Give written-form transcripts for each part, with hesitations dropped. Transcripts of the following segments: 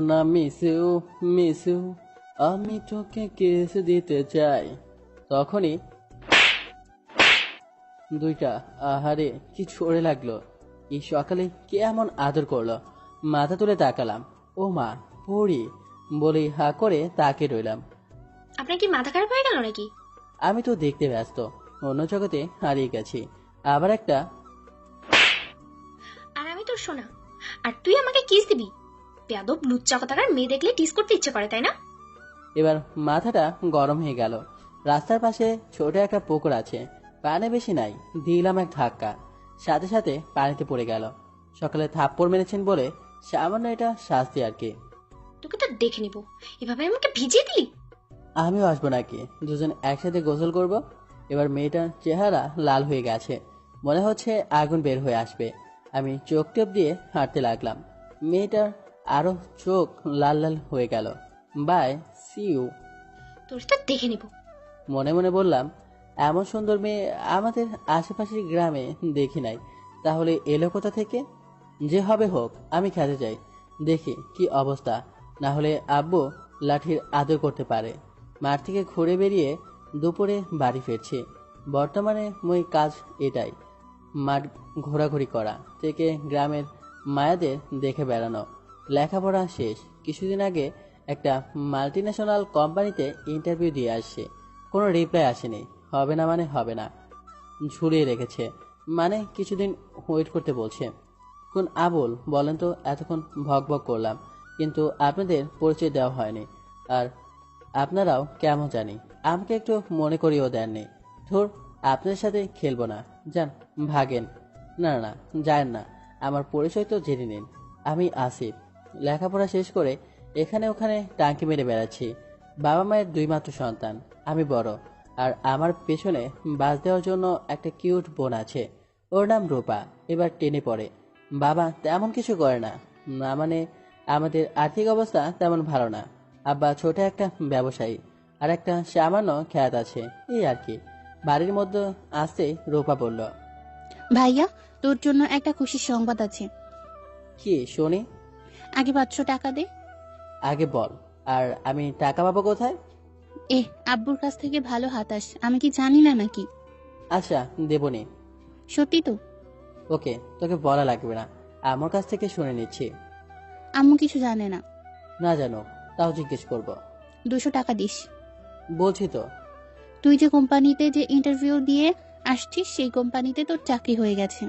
না miss you, miss you, আমি তোকে কিস দিতে চাই। তখনই দুইটা, আহারে কি ছড়ে লাগলো। এই সকালে কে এমন আদর করলো? মাথা তুলে তাকালাম, ও মা, পড়ি বলেই হা করে তাকে রইলাম। আপনার কি মাথা খারাপ হয়ে গেল নাকি? আমি তো দেখতে ব্যস্ত, অন্য জগতে হারিয়ে গেছি। আবার একটা। আর আমি তোর শোনা, আর তুই আমাকে কিস দিবি? বেয়াদব লুচ্চা কথাকার, মেয়ে দেখলে টিস করতে ইচ্ছে করে, তাই না? এবার মাথাটা গরম হয়ে গেল। রাস্তার পাশে ছোট একটা পুকুর আছে, পানি বেশি নাই। দিলাম এক ধাক্কা, সাথে সাথে পানিতে পড়ে গেল। সকালে থাপ্পড় মেরেছেন বলে সামান্য এটা শাস্তি আর কি। তোকে তো দেখে নিব। এভাবে আমাকে ভিজিয়ে দিলি? আমিও আসবো নাকি? দুজন একসাথে গোসল করব। এবার মেয়েটার চেহারা লাল হয়ে গেছে, মনে হচ্ছে আগুন বের হয়ে আসবে। আমি চোখ টেপ দিয়ে হাঁটতে লাগলাম। মেয়েটার আরো চোখ লাল লাল হয়ে গেল। Bye, see you. তোর তো দেখে নিব। মনে মনে বললাম, এমন সুন্দর মেয়ে আমাদের আশেপাশের গ্রামে দেখি নাই। তাহলে এলো কোথা থেকে? যে হবে হোক, আমি খেতে যাই, দেখি কি অবস্থা। না হলে আব্বু লাঠির আদর করতে পারে। মাঠ থেকে ঘুরে বেরিয়ে দুপুরে বাড়ি ফিরছি। বর্তমানে মই কাজ এটাই, মাঠ ঘোরাঘুরি করা থেকে গ্রামের মায়াদের দেখে বেড়ানো। লেখাপড়া শেষ, কিছুদিন আগে একটা মাল্টিন্যাশনাল কোম্পানিতে ইন্টারভিউ দিয়ে আসছে। কোনো রিপ্লাই আসেনি। হবে না মানে হবে না, ঝুলিয়ে রেখেছে। মানে কিছুদিন ওয়েট করতে বলছে। কোন আবুল বলেন তো? এতক্ষণ ভক ভক করলাম, কিন্তু আপনাদের পরিচয় দেওয়া হয়নি। আর আপনারাও কেমন জানি আমাকে একটু মনে করিয়েও দেননি। ধুর, আপনাদের সাথে খেলবো না, যান ভাগেন। না না, যান না, আমার পরিচয় তো জেনে নিন। আমি আসিফ, লেখাপড়া শেষ করে এখানে ওখানে টাঙ্কি মেরে বেড়াচ্ছি। বাবা মায়ের দুই মাত্র সন্তান, আমি বড়। আর আমার পেছনে বাস দেওয়ার জন্য একটা কিউট বোন আছে, ওর নাম রূপা। এবার টেনে পড়ে। বাবা তেমন কিছু করে না, না মানে আমাদের আর্থিক অবস্থা তেমন ভালো না। আব্বা ছোট একটা ব্যবসায়ী, আর একটা সামান্য খ্যাত আছে, এই আর কি। বাড়ির মধ্যে আসতে রূপা বলল, ভাইয়া, তোর জন্য একটা খুশির সংবাদ আছে। কি শুনি? আগে 500 টাকা দে। আগে বল, আর আমি টাকা পাবো কোথায়? আব্বুর কাছ থেকে ভালো হাতাস, আমি কি জানি না নাকি? আচ্ছা, দেবনি। সত্যি তো? ওকে, তোকে বলা লাগবে না, আমার কাছ থেকে শুনে নিচ্ছি। আম্মু কিছু জানে না। না জানো তাও জিজ্ঞেস করব। 200 টাকা দিস। বলছি তো। তুই যে কোম্পানিতে যে ইন্টারভিউ দিয়ে আসছিস, সেই কোম্পানিতে তোর চাকরি হয়ে গেছে।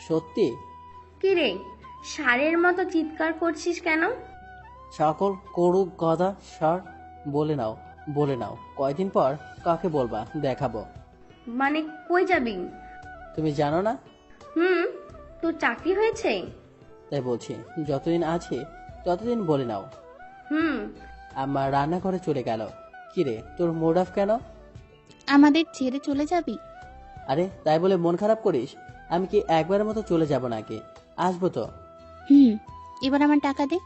সত্যি? কিরে, ষাঁড়ের মতো চিৎকার করছিস কেন? সকল করুক গদা সার। বলে নাও, বলে নাও, কয়দিন পর কাকে বলবা দেখাবো। মানে কই যাবি? তুমি জানো না? হুম, তোর চাকরি হয়েছে? তাই বলছি, যতদিন আছি ততদিন বলে নাও। হুম। আমার রান্নাঘরে চলে গেল। কিরে, তোর মুড অফ কেন? আমাদের ছেড়ে চলে যাবি? আরে তাই বলে মন খারাপ করিস? আমি কি একবারের মতো চলে যাব নাকি? আসবো তো। এবার আমার টাকা দে।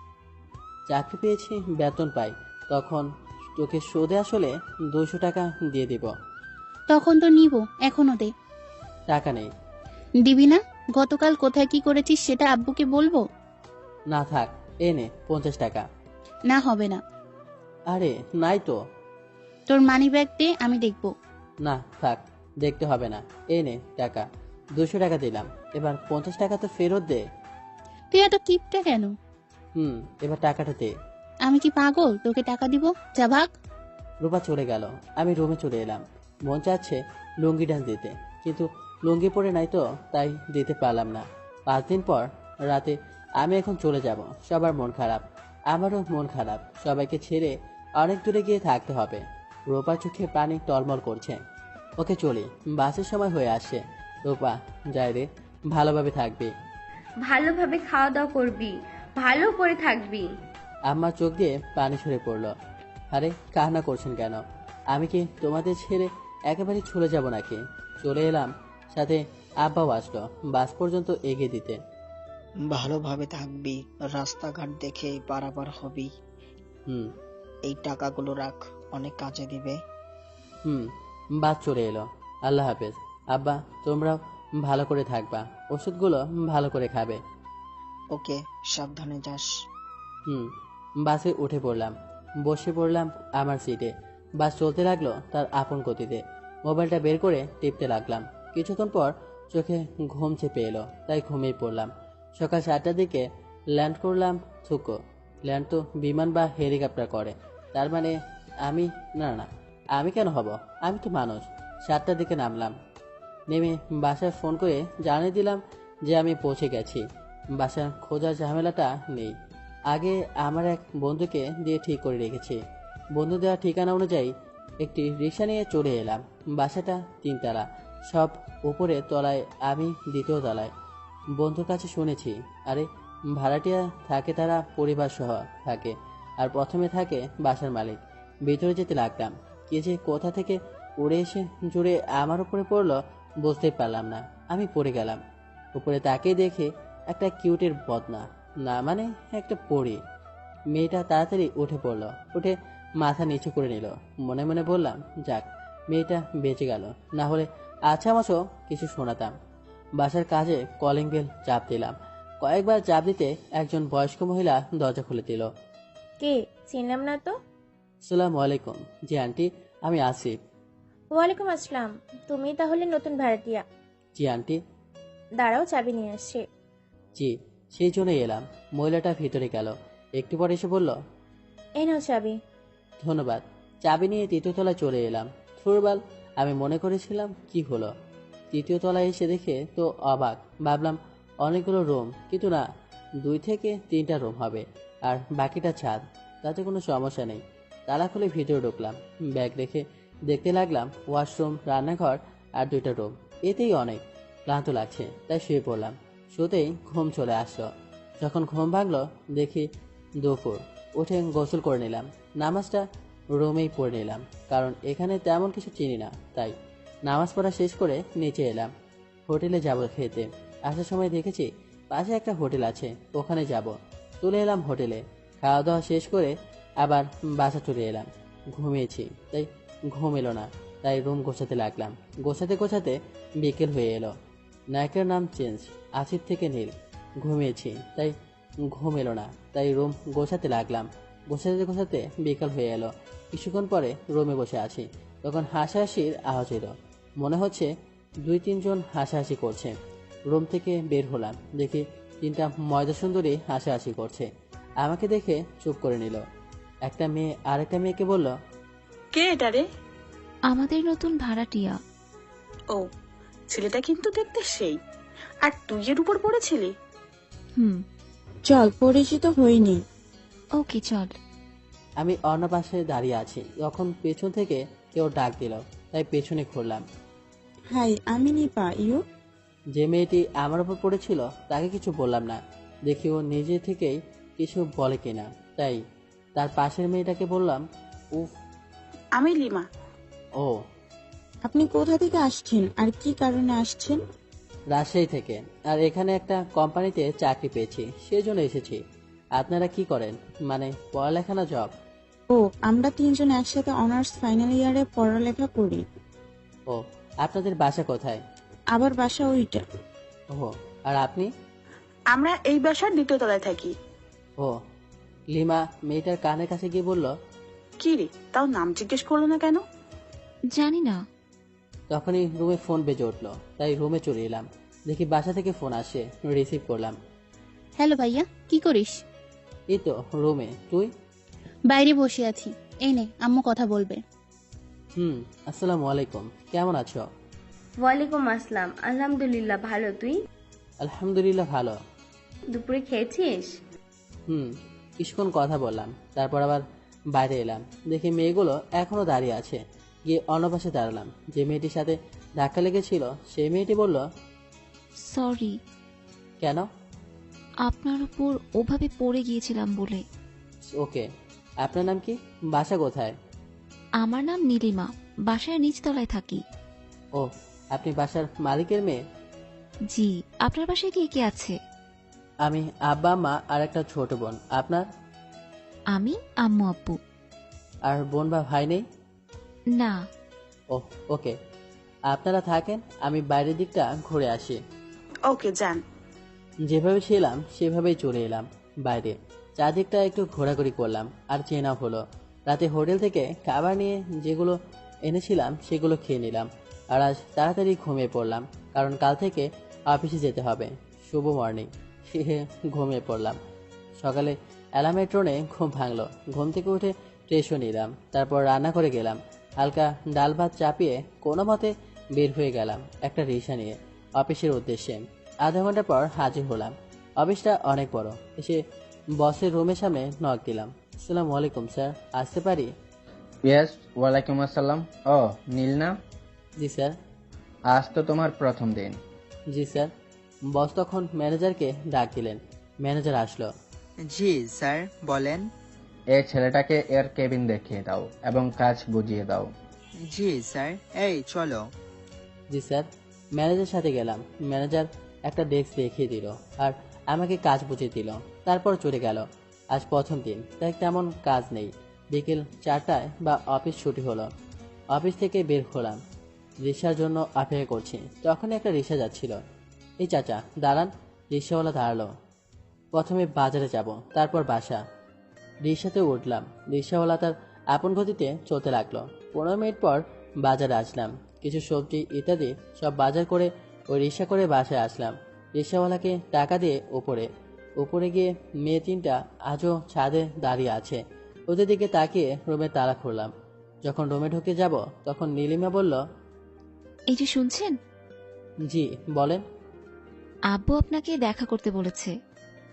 চাকরি পেয়েছি, বেতন পাই, তখন তোকে সুদে আসলে 200 টাকা দিয়ে দিব। তখন তো নিব, এখনো দে। টাকা নেই। দিবি না? গতকাল কোথায় কি করেছিস সেটা আব্বুকে বলবো? না থাক, এনে 50 টাকা। না, হবে না। আরে নাই তো। তোর মানি ব্যাগ দে, আমি দেখবো। না থাক, দেখতে হবে না, এনে টাকা। 200 টাকা দিলাম, এবার 50 টাকা তো ফেরত দে। তুই এত কিপটা কেন? এবার টাকাটা দে। আমি কি পাগল তোকে টাকা দিব? যা ভাগ। রূপা চলে গেল। আমি রুমে চলে এলাম। মন চাচ্ছে লুঙ্গি ডান্স দিতে, কিন্তু লুঙ্গি পরে নাই তো, তাই দিতে পারলাম না। 5 দিন পর রাতে আমি এখন চলে যাব। সবার মন খারাপ, আমারও মন খারাপ। সবাইকে ছেড়ে অনেক দূরে গিয়ে থাকতে হবে। রূপা চোখে পানি টলমল করছে। ওকে চলি, বাসের সময় হয়ে আসছে। রূপা যাই রে, ভালোভাবে থাকবি। ভালোভাবে খাওয়া দাওয়া করবি, ভালো করে থাকবি। আমার চোখ দিয়ে পানি ঝরে পড়ল। আরে কান্না করছেন কেন? আমি কি তোমাদের ছেড়ে একেবারে চলে যাব নাকি? চলে এলাম, সাথে আব্বাও আসলো বাস পর্যন্ত এগিয়ে দিতে। ভালোভাবে থাকবি, রাস্তাঘাট দেখে পারাপার হবি। হুম এই টাকাগুলো রাখ, অনেক কাজে দিবে। হুম বাস চলে এলো। আল্লাহ হাফেজ। আব্বা, তোমরাও ভালো করে থাকবা, ওষুধগুলো ভালো করে খাবে। ওকে, সাবধানে যাস। হুম বাসে উঠে পড়লাম, বসে পড়লাম আমার সিটে। বাস চলতে লাগলো তার আপন গতিতে। মোবাইলটা বের করে টিপতে লাগলাম। কিছুক্ষণ পর চোখে ঘুম চেপে এলো, তাই ঘুমিয়ে পড়লাম। সকাল 7টার দিকে ল্যান্ড করলাম থুকো। ল্যান্ড তো বিমান বা হেলিকপ্টার করে, তার মানে আমি না না আমি কেন হব, আমি তো মানুষ। 7টার দিকে নামলাম। নেমে বাসায় ফোন করে জানিয়ে দিলাম যে আমি পৌঁছে গেছি। বাসার খোঁজার ঝামেলাটা নেই, আগে আমার এক বন্ধুকে দিয়ে ঠিক করে রেখেছি। বন্ধু দেওয়া ঠিকানা অনুযায়ী একটি রিক্সা নিয়ে চলে এলাম। বাসাটা 3 তলা, সব উপরে তলায়, আমি 2য় তলায়। বন্ধুর কাছে শুনেছি, আরে ভাড়াটিয়া থাকে তারা পরিবার সহ থাকে, আর প্রথমে থাকে বাসার মালিক। ভিতরে যেতে লাগলাম, কে যে কোথা থেকে উড়ে এসে জুড়ে আমার উপরে পড়লো বুঝতেই পারলাম না। আমি পড়ে গেলাম। উপরে তাকিয়ে দেখে একটা কিউটের বদনা, না মানে একটা পরী। মেয়েটা তাড়াতাড়ি উঠে পড়লো, উঠে মাথা নিচু করে নিল। মনে মনে বললাম, যাক মেয়েটা বেঁচে গেল, না হলে আচ্ছা মাসও কিছু শোনাতাম। বাসার কাজে কলিং বেল চাপ দিলাম। কয়েকবার চাপ দিতে একজন বয়স্ক মহিলা দরজা খুলে দিল। কে? চিনলাম না তো। আসসালামু আলাইকুম। জি আন্টি, আমি আসিফ। ওয়ালাইকুম আসসালাম। তুমি তাহলে নতুন ভাড়াটিয়া? জি আন্টি। দাঁড়াও, চাবি নিয়ে আসছে। জি, সেই জন্যই এলাম। মহিলাটা ভিতরে গেল, একটু পরে এসে বলল, এই নাও চাবি। ধন্যবাদ। চাবি নিয়ে 3য় তলায় চলে এলাম। থুরবাল, আমি মনে করেছিলাম কি হলো, 3য় তলায় এসে দেখে তো অবাক। ভাবলাম অনেকগুলো রুম, কিন্তু না, 2 থেকে 3টা রুম হবে, আর বাকিটা ছাদ। তাতে কোনো সমস্যা নেই। তালা খুলে ভিতরে ঢুকলাম। ব্যাগ রেখে দেখতে লাগলাম ওয়াশরুম, রান্নাঘর আর 2টা রুম। এতেই অনেক ক্লান্ত লাগছে, তাই শুয়ে পড়লাম। শুতেই ঘুম চলে আসলো। যখন ঘুম ভাঙলো দেখি দুপুর। উঠে গোসল করে নিলাম। নামাজটা রুমেই পড়ে নিলাম, কারণ এখানে তেমন কিছু চিনি না। তাই নামাজ পড়া শেষ করে নিচে এলাম। হোটেলে যাব খেতে। আসার সময় দেখেছি পাশে একটা হোটেল আছে, ওখানে যাব। চলে এলাম হোটেলে। খাওয়া দাওয়া শেষ করে আবার বাসা চলে এলাম। ঘুমিয়েছি, তাই ঘুম এলো না। তাই রুম গোছাতে লাগলাম। গোছাতে গোছাতে বিকেল হয়ে এলো। নায়কের নাম চেঞ্জ, আসিফ থেকে নীল। ঘুমিয়েছি, তাই ঘুম এলো না। তাই রুম গোছাতে লাগলাম। গোছাতে গোছাতে বিকাল হয়ে এলো। কিছুক্ষণ পরে রুমে বসে আছি, তখন হাসাহাসির আওয়াজ এলো। মনে হচ্ছে 2-3 জন হাসাহাসি করছে। রুম থেকে বের হলাম, দেখি 3টা ময়দা সুন্দরী হাসাহাসি করছে। আমাকে দেখে চুপ করে নিল। একটা মেয়ে আরেকটা মেয়েকে বলল, কে এটা রে? আমাদের নতুন ভাড়াটিয়া। ও, ছেলেটা কিন্তু দেখতে সেই। আর তুই এর উপর পড়েছিলি? হুম। চল, পরিচিত হইনি। ওকে চল। আমি অন্য পাশে দাঁড়িয়ে আছি, তখন পেছন থেকে কেউ ডাক দিল, তাই পেছনে ঘুরলাম। হাই, আমি নিপা। ইউ? যে মেয়েটি আমার উপর পড়েছিল তাকে কিছু বললাম না, দেখি ও নিজে থেকেই কিছু বলে কিনা। তাই তার পাশের মেয়েটাকে বললাম, উফ। আমি লিমা। ও, আপনি কোথা থেকে আসছেন আর কি কারণে আসছেন? রাজশাহী থেকে। আর এখানে একটা কোম্পানিতে চাকরি পেয়েছি, সেজন্য এসেছি। আপনারা কি করেন, মানে পড়ালেখা না জব? ও, আমরা 3জন একসাথে অনার্স ফাইনাল ইয়ারে পড়ালেখা করি। ও, আপনাদের বাসা কোথায়? আবার বাসা ওইটা। ও, আর আপনি? আমরা এই বাসার 2য় তলায় থাকি। ও, লিমা মেয়েটার কানের কাছে গিয়ে বলল, কি রে, তাও নাম জিজ্ঞেস করলো না কেন? জানি না। তখনই রুমে ফোন বেজে উঠলো, তাই রুমে চলে এলাম। দেখি বাসা থেকে ফোন আসে, রিসিভ করলাম। হ্যালো ভাইয়া, কি করিস? এই তো রুমে, তুই? বাইরে বসে আছি। এই নে, আম্মু কথা বলবে। আসসালামু আলাইকুম, কেমন আছো? ওয়ালাইকুম আসসালাম। আলহামদুলিল্লাহ, ভালো। তুই? আলহামদুলিল্লাহ ভালো। দুপুরে খেয়েছিস? কিছুক্ষণ কথা বললাম, তারপর আবার বাইরে এলাম। দেখি মেয়েগুলো এখনো দাঁড়িয়ে আছে। গিয়ে অন্য পাশে দাঁড়ালাম। যে মেয়েটির সাথে ধাক্কা লেগেছিল সেই মেয়েটি বলল, সরি, কেন? আপনার উপর ওভাবে পড়ে গিয়েছিলাম বলে। ওকে, আপনার নাম কি, বাসা কোথায়? আমার নাম নীলিমা, বাসায় নিচতলায় থাকি। ও, আপনি বাসার মালিকের মেয়ে? জি। আপনার বাসায় কে কে আছে? আমি, আব্বা, মা আর একটা ছোট বোন। আপনার? আমি, আম্মু, আব্বু। আর বোন বা ভাই নেই? না। ও, ওকে, আপনারা থাকেন, আমি বাইরের দিকটা ঘুরে আসি। ওকে, যান। যেভাবে ছিলাম সেভাবেই চলে এলাম বাইরে। চারদিকটা একটু ঘোরাঘুরি করলাম আর চেনাও হলো। রাতে হোটেল থেকে খাবার নিয়ে যেগুলো এনেছিলাম সেগুলো খেয়ে নিলাম। আর আজ তাড়াতাড়ি ঘুমিয়ে পড়লাম, কারণ কাল থেকে অফিসে যেতে হবে। শুভ মর্নিং। ঘুমিয়ে পড়লাম। সকালে অ্যালার্মের টোনে ঘুম ভাঙলো। ঘুম থেকে উঠে ফ্রেশও নিলাম, তারপর রান্না করে গেলাম। হালকা ডাল ভাত চাপিয়ে কোনো মতে বের হয়ে গেলাম একটা রিক্সা নিয়ে অফিসের উদ্দেশ্যে। আধা ঘন্টা পর হাজির হলাম। অফিসটা অনেক বড়। এসে বসের রুমের সামনে নক দিলাম। আসসালামু আলাইকুম স্যার, আসতে পারি? ইয়েস, ওয়ালাইকুম আসসালাম। ও নীল না? জি স্যার। আজ তো তোমার প্রথম দিন। জি স্যার। বস তখন ম্যানেজারকে ডাক দিলেন। ম্যানেজার আসলো। জি স্যার, বলেন। এই ছেলেটাকে এর কেবিন দেখিয়ে দাও এবং কাজ বুঝিয়ে দাও। জি স্যার, এই চলো। জি স্যার। ম্যানেজার সাথে গেলাম। ম্যানেজার একটা ডেস্ক দেখিয়ে দিল আর আমাকে কাজ বুঝিয়ে দিল। তারপর চলে গেল। আজ প্রথম দিন, তাই তেমন কাজ নেই। বিকেল 4টায় বা অফিস ছুটি হলো। অফিস থেকে বের হলাম, রিক্সার জন্য অপেক্ষা করছি। তখন একটা রিক্সা যাচ্ছিল। এই চাচা দাঁড়ান। রিক্সাওয়ালা দাঁড়ালো। প্রথমে বাজারে যাব, তারপর বাসা। রিক্সাতে উঠলাম। রিক্সাওয়ালা তার আপন গতিতে চলতে লাগলো। 15 মিনিট পর বাজারে আসলাম। কিছু সবজি ইত্যাদি সব বাজার করে ওই রিক্সা করে বাসায় আসলাম। রিক্সাওয়ালাকে টাকা দিয়ে উপরে গিয়ে মেয়ে 3টা আজও ছাদে দাঁড়িয়ে আছে। ওদের দিকে তাকিয়ে রুমে তালা খুললাম। যখন রুমে ঢুকে যাব তখন নীলিমা বলল, এই যে শুনছেন, জি বলেন। আব্বু আপনাকে দেখা করতে বলেছে।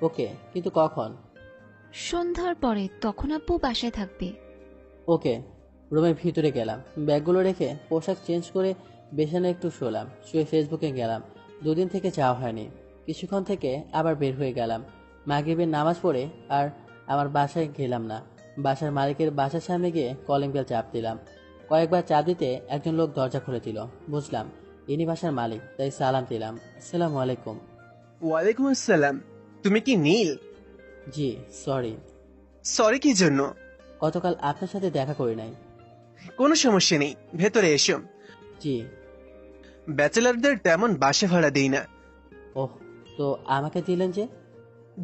ওকে, কিন্তু কখন? সন্ধ্যার পরে, তখন আব্বু বাসায় থাকবে। ওকে। রুমের ভিতরে গেলাম। ব্যাগগুলো রেখে পোশাক চেঞ্জ করে বিছানায় একটু শুলাম। শুয়ে ফেসবুকে গেলাম। 2 দিন থেকে যাওয়া হয়নি। কিছুক্ষণ থেকে আবার বের হয়ে গেলাম। মাগরিবের নামাজ পড়ে আর আমার বাসায় গেলাম না। বাসার মালিকের বাসার সামনে গিয়ে কলিং বেল চাপ দিলাম। কয়েকবার চাপ দিতে একজন লোক দরজা খুলে দিল। বুঝলাম ইনি বাসার মালিক, তাই সালাম দিলাম। আসসালামু আলাইকুম। ওয়ালাইকুম আসসালাম। তুমি কি নীল? জি সরি। সরি কি জন্য? গতকাল আপনার সাথে দেখা করি নাই। কোনো সমস্যা নেই, ভেতরে এসো। জি। ব্যাচেলারদের তেমন বাসা ভাড়া দেই না। ওহ, তো আমাকে দিলেন যে?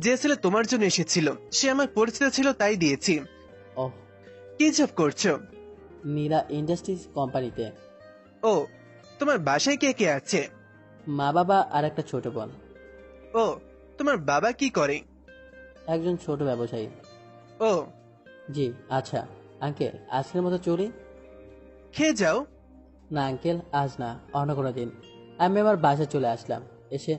যে ছেলে তোমার জন্য এসেছিল সে আমার পরিচিত ছিল, তাই দিয়েছি। ওহ। কি জব করছো? নীলা ইন্ডাস্ট্রিজ কোম্পানিতে। ও, তোমার বাসায় কে কে আছে? মা বাবা আর একটা ছোট বোন। ও, তোমার বাবা কি করে? একজন ছোট ব্যবসায়ী। ও জি। আচ্ছা আঙ্কেল, আজকের মতো চলি। খেয়ে যাও। না আঙ্কেল, আজ না, অন্য কোনো দিন। আমি আবার বাসায় চলে আসলাম। এসে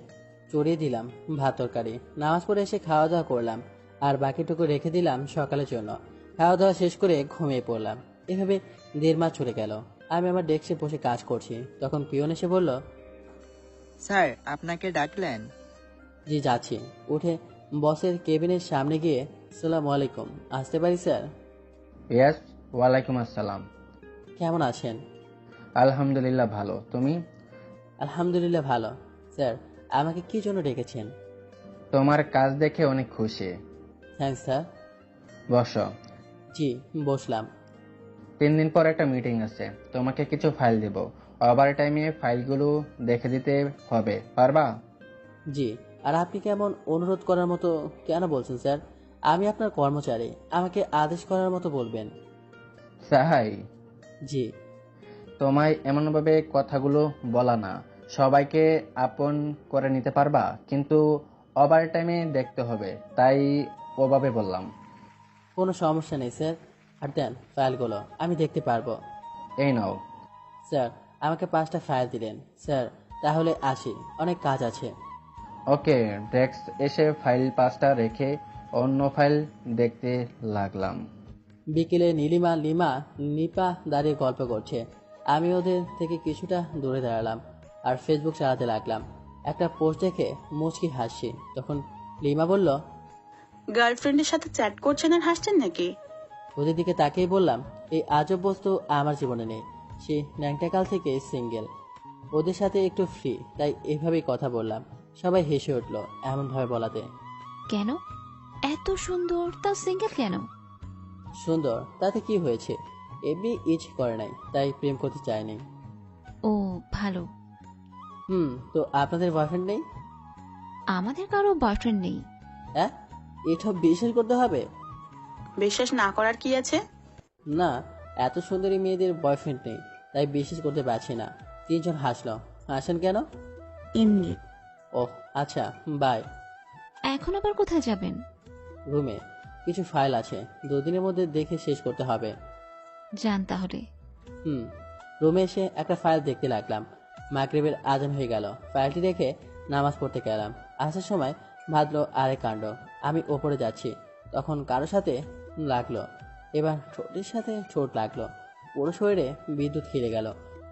চড়িয়ে দিলাম ভাত তরকারি। নামাজ পড়ে এসে খাওয়া দাওয়া করলাম আর বাকিটুকু রেখে দিলাম সকালের জন্য। খাওয়া দাওয়া শেষ করে ঘুমিয়ে পড়লাম। এভাবে 1.5 মাস চলে গেল। আমি আমার ডেস্কে বসে কাজ করছি, তখন পিয়ন এসে বলল, স্যার, আপনাকে ডাকলেন? জি যাচ্ছি। উঠে বসের কেবিনের সামনে গিয়ে, আসসালামু আলাইকুম, আসতে পারি স্যার? ইয়েস, ওয়ালাইকুম আসসালাম। কেমন আছেন? আলহামদুলিল্লাহ ভালো, তুমি? আলহামদুলিল্লাহ ভালো। স্যার, আমাকে কি জন্য ডেকেছেন? তোমার কাজ দেখে অনেক খুশি। Thanks sir. বসো। জি বসলাম। 3 দিন পর একটা মিটিং আছে, তোমাকে কিছু ফাইল দেব। ওভার টাইমে ফাইলগুলো দেখে দিতে হবে, পারবা? জি। আর আপনি কেমন অনুরোধ করার মতো কেন বলছেন স্যার? আমি আপনার কর্মচারী, আমাকে আদেশ করার মতো বলবেন। সাহাই, জি। তোমায় এমনভাবে কথাগুলো বলা না, সবাইকে আপন করে নিতে পারবা, কিন্তু ওভার টাইমে দেখতে হবে, তাই ওভাবে বললাম। কোনো সমস্যা নেই স্যার। আর দেন ফাইলগুলো, আমি দেখতে পারবো। এই নাও। স্যার, আমাকে 5টা ফাইল দিলেন। স্যার তাহলে আসি, অনেক কাজ আছে। ওকে। ডেস্ক এসে ফাইল 5টা রেখে অন্য ফাইল দেখতে লাগলাম। বিকেলে নিপা দাঁড়িয়ে গল্প করছে। আমি ওদের থেকে কিছুটা দূরে দাঁড়ালাম আর ফেসবুক চালাতে লাগলাম। একটা পোস্ট দেখে মুচকি হাসছি। তখন লিমা বলল, গার্লফ্রেন্ডের সাথে চ্যাট করছেন আর হাসছেন নাকি? ওদের দিকে তাকিয়ে বললাম, এই আজব বস্তু আমার জীবনে নেই। সে ন্যাংটাকাল থেকে সিঙ্গেল। ওদের সাথে একটু ফ্রি, তাই এভাবেই কথা বললাম। সবাই হেসে উঠল এমনভাবে বলাতে। কেন? এত সুন্দর তাও সিঙ্গেল কেন? সুন্দর তাতে কি হয়েছে? এমনি ইচ করে নাই, তাই প্রেম করতে চায়নি। ও ভালো। তো আপনাদের বয়ফ্রেন্ড নেই? আমাদের কারো বয়ফ্রেন্ড নেই। হ্যাঁ, এটা বিশ্বাস করতে হবে? বিশ্বাস না করার কি আছে? না, এত সুন্দরী মেয়েদের বয়ফ্রেন্ড নেই, তাই বিশ্বাস করতে পারছি না। তিনজন হাসলো। হাসেন কেন? এমনি। ওহ আচ্ছা, বাই। এখন আবার কোথায় যাবেন? রুমে কিছু ফাইল আছে, দুদিনের মধ্যে দেখে শেষ করতে হবে। যান তাহলে। রুমে এসে একটা ফাইল দেখতে লাগলাম। মাগরিবের আজান হয়ে গেল। ফাইলটি দেখে নামাজ পড়তে গেলাম। আসার সময় ভাবলো আরেক কাণ্ড। আমি ওপরে যাচ্ছি, তখন কারো সাথে লাগলো। এবার ঠোঁটের সাথে ঠোঁট লাগলো। পুরো শরীরে বিদ্যুৎ খিরে গেল।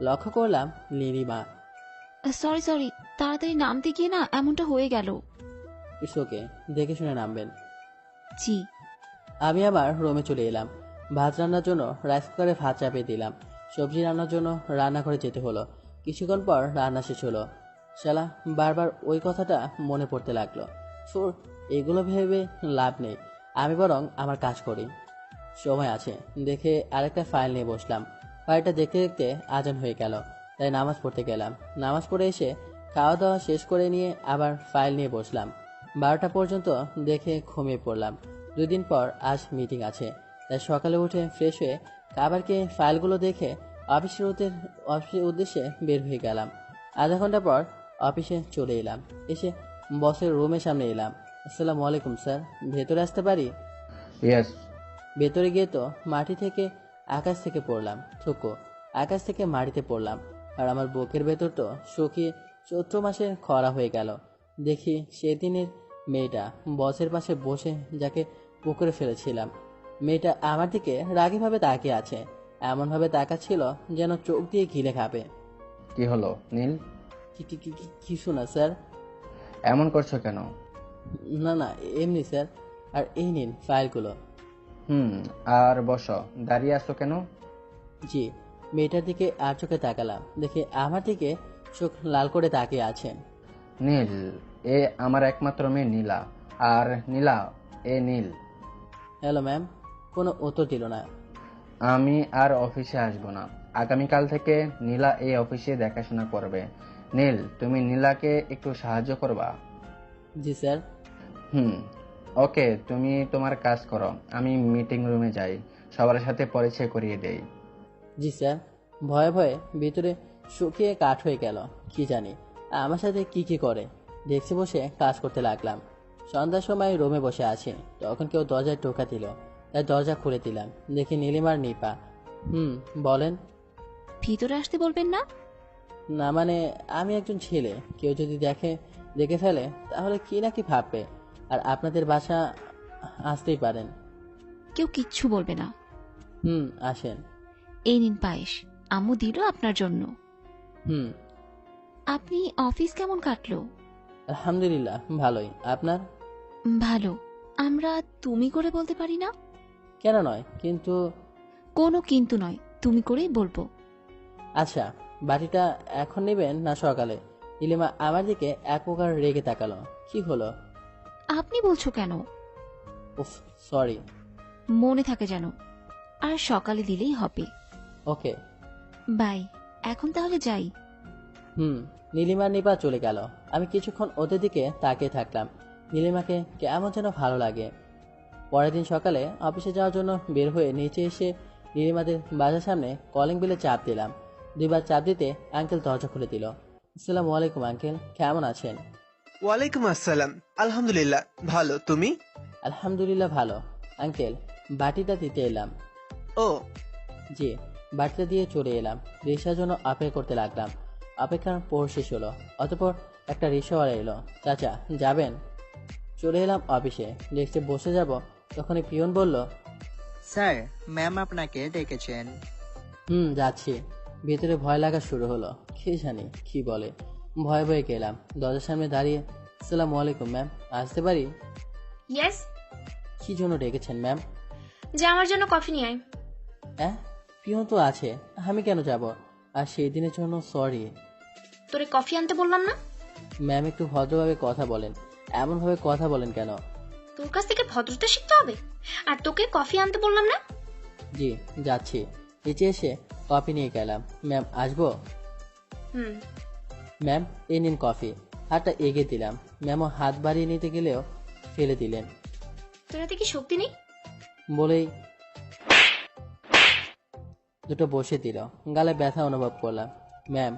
লক্ষ্য করলাম নীলিমা। সরি, তাড়াতাড়ি নামতে গিয়ে না এমনটা হয়ে গেল। ওকে, দেখে শুনে নামবেন। জি। আমি আবার রুমে চলে এলাম। ভাত রান্নার জন্য রাইস কুকারে ভাত চাপিয়ে দিলাম। সবজি রান্নার জন্য রান্নাঘরে যেতে হলো। কিছুক্ষণ পর রান্না শেষ হলো। শালা বারবার ওই কথাটা মনে পড়তে লাগলো। সুর, এগুলো ভেবে লাভ নেই, আমি বরং আমার কাজ করি, সময় আছে দেখে আরেকটা ফাইল নিয়ে বসলাম। ফাইলটা দেখতে দেখতে আজান হয়ে গেল, তাই নামাজ পড়তে গেলাম। নামাজ পড়ে এসে খাওয়া দাওয়া শেষ করে নিয়ে আবার ফাইল নিয়ে বসলাম। 12টা পর্যন্ত দেখে ঘুমিয়ে পড়লাম। 2 দিন পর আজ মিটিং আছে, তাই সকালে উঠে ফ্রেশ হয়ে খাবার খেয়ে ফাইলগুলো দেখে অফিসের উদ্দেশ্যে বের হয়ে গেলাম। আধা ঘন্টা পর অফিসে চলে এলাম। এসে বসের রুমের সামনে এলাম। আসসালামু আলাইকুম স্যার, ভেতরে আসতে পারি? ইয়েস। ভেতরে গিয়ে তো মাটি থেকে আকাশ থেকে পড়লাম, থুকো আকাশ থেকে মাটিতে পড়লাম। আর আমার বুকের ভেতর তো শুকিয়ে চৈত্র মাসের খরা হয়ে গেল। দেখি সেদিনের মেয়েটা বসের পাশে বসে, যাকে পুকুরে ফেলেছিলাম। মেয়েটা আমার দিকে রাগীভাবে তাকিয়ে আছে, এমনভাবে তাকাচ্ছিল যেন চোখ দিয়ে গিলে খাবে। কি হলো নীল? কিছু না স্যার। এমন করছো কেন? না না, এমনি স্যার। আর এই নিন ফাইলগুলো। আর বসো, দাঁড়িয়ে আছো কেন? জি। মেয়েটার দিকে আর চোখে তাকালাম, দেখে আমার দিকে চোখ লাল করে তাকিয়ে আছেন। নীল, এ আমার একমাত্র মেয়ে নীলা। আর নীলা, এ নীল। Hello ma'am. কোনো উত্তর দিল না। আমি আর অফিসে আসবো না। আগামীকাল থেকে নীলা এই অফিসে দেখাশোনা করবে। নীল, তুমি নীলাকে একটু সাহায্য করবা? জি স্যার। ওকে, তুমি তোমার কাজ করো, আমি মিটিং রুমে যাই, সবার সাথে পরিচয় করিয়ে দেই। জি স্যার। ভয়ে ভয়ে ভিতরে শুকিয়ে কাঠ হয়ে গেল। কি জানি আমার সাথে কি করে। ডেস্কে বসে কাজ করতে লাগলাম। সন্ধ্যার সময় রুমে বসে আছি, তখন কেউ দরজায় টোকা দিল, তাই দরজা খুলে দিলাম। দেখি নীলিমার নিপা। বলেন। ভিতরে আসতে বলবেন না? না মানে, আমি একজন ছেলে, কেউ যদি দেখে ফেলে তাহলে কি না কি ভাববে। আর আপনাদের বাসা আসতেই পারেন। কেউ কিচ্ছু বলবে না। আসেন। এই নিন পায়েস, আম্মু দিল আপনার জন্য। আপনি অফিস কেমন কাটলো? আলহামদুলিল্লাহ ভালোই। আপনার? ভালো। আমরা তুমি করে বলতে পারি না? কেন নয়? কিন্তু। কোনো কিন্তু নয়, তুমি করেই বলবো। আচ্ছা, বাটিটা এখন নেবেন না সকালে? নীলিমা আমার দিকে এক প্রকার রেগে তাকালো। কি হলো? আপনি বলছো কেন? উফ, সরি। মনে থাকে যেন। আর সকালে দিলেই হবে। Okay bye. এখন তাহলে যাই। নীলিমা নিপা চলে গেল। আমি কিছুক্ষণ ওদের দিকে তাকিয়ে থাকলাম। নীলিমাকে কেমন যেন ভালো লাগে। পরের দিন সকালে অফিসে যাওয়ার জন্য বের হয়ে নিচে এসে নীলিমাদের বাসার সামনে কলিং বেলে চাপ দিলাম। 2 বার চাপ দিতে আঙ্কেল দরজা খুলে দিল। আসসালামু আলাইকুম আঙ্কেল, কেমন আছেন? ওয়ালাইকুম আসসালাম। আলহামদুলিল্লাহ ভালো, তুমি? আলহামদুলিল্লাহ ভালো আঙ্কেল। বাটিটা দিতে এলাম। ও জি। বাটিটা দিয়ে চলে এলাম। রিক্সার জন্য অপেক্ষা করতে লাগলাম। অপেক্ষার পর শেষ হলো। অতঃপর একটা রিক্সাওয়ালা এলো। চাচা যাবেন? চলে এলাম অফিসে। ডেস্কে বসে যাব, তখনই পিয়ন বলল, স্যার, ম্যাম আপনাকে ডেকেছেন। যাচ্ছি। ভেতরে ভয় লাগা শুরু হলো। কে জানি কি বলে। ভয়ে ভয়ে গেলাম। দরজার সামনে দাঁড়িয়ে, আসসালামু আলাইকুম ম্যাম, আসতে পারি? ইয়েস। কি জন্য ডেকেছেন ম্যাম? যা আমার জন্য কফি নিয়ে আয়। পিয়ন তো আছে, আমি কেন যাব? আর সেই দিনের জন্য সরি। তোরে কফি আনতে বললাম না? ম্যাম একটু ভদ্রভাবে কথা বলেন। এমনভাবে কথা বলেন কেন? তোর কাছ থেকে ভদ্রতা শিখতে হবে। আর তোকে কফি আনতে বললাম না? জি, যাচ্ছি। নিচে এসে কফি নিয়ে গেলাম। ম্যাম আসবো? ম্যাম এই নিন কফি। হাতটা এগিয়ে দিলাম। ম্যামও হাত বাড়িয়ে নিতে গেলেও ফেলে দিলেন। তোর হাতে কি শক্তি নেই? বলেই দুটো বসে দিল। গালে ব্যথা অনুভব করলাম। ম্যাম,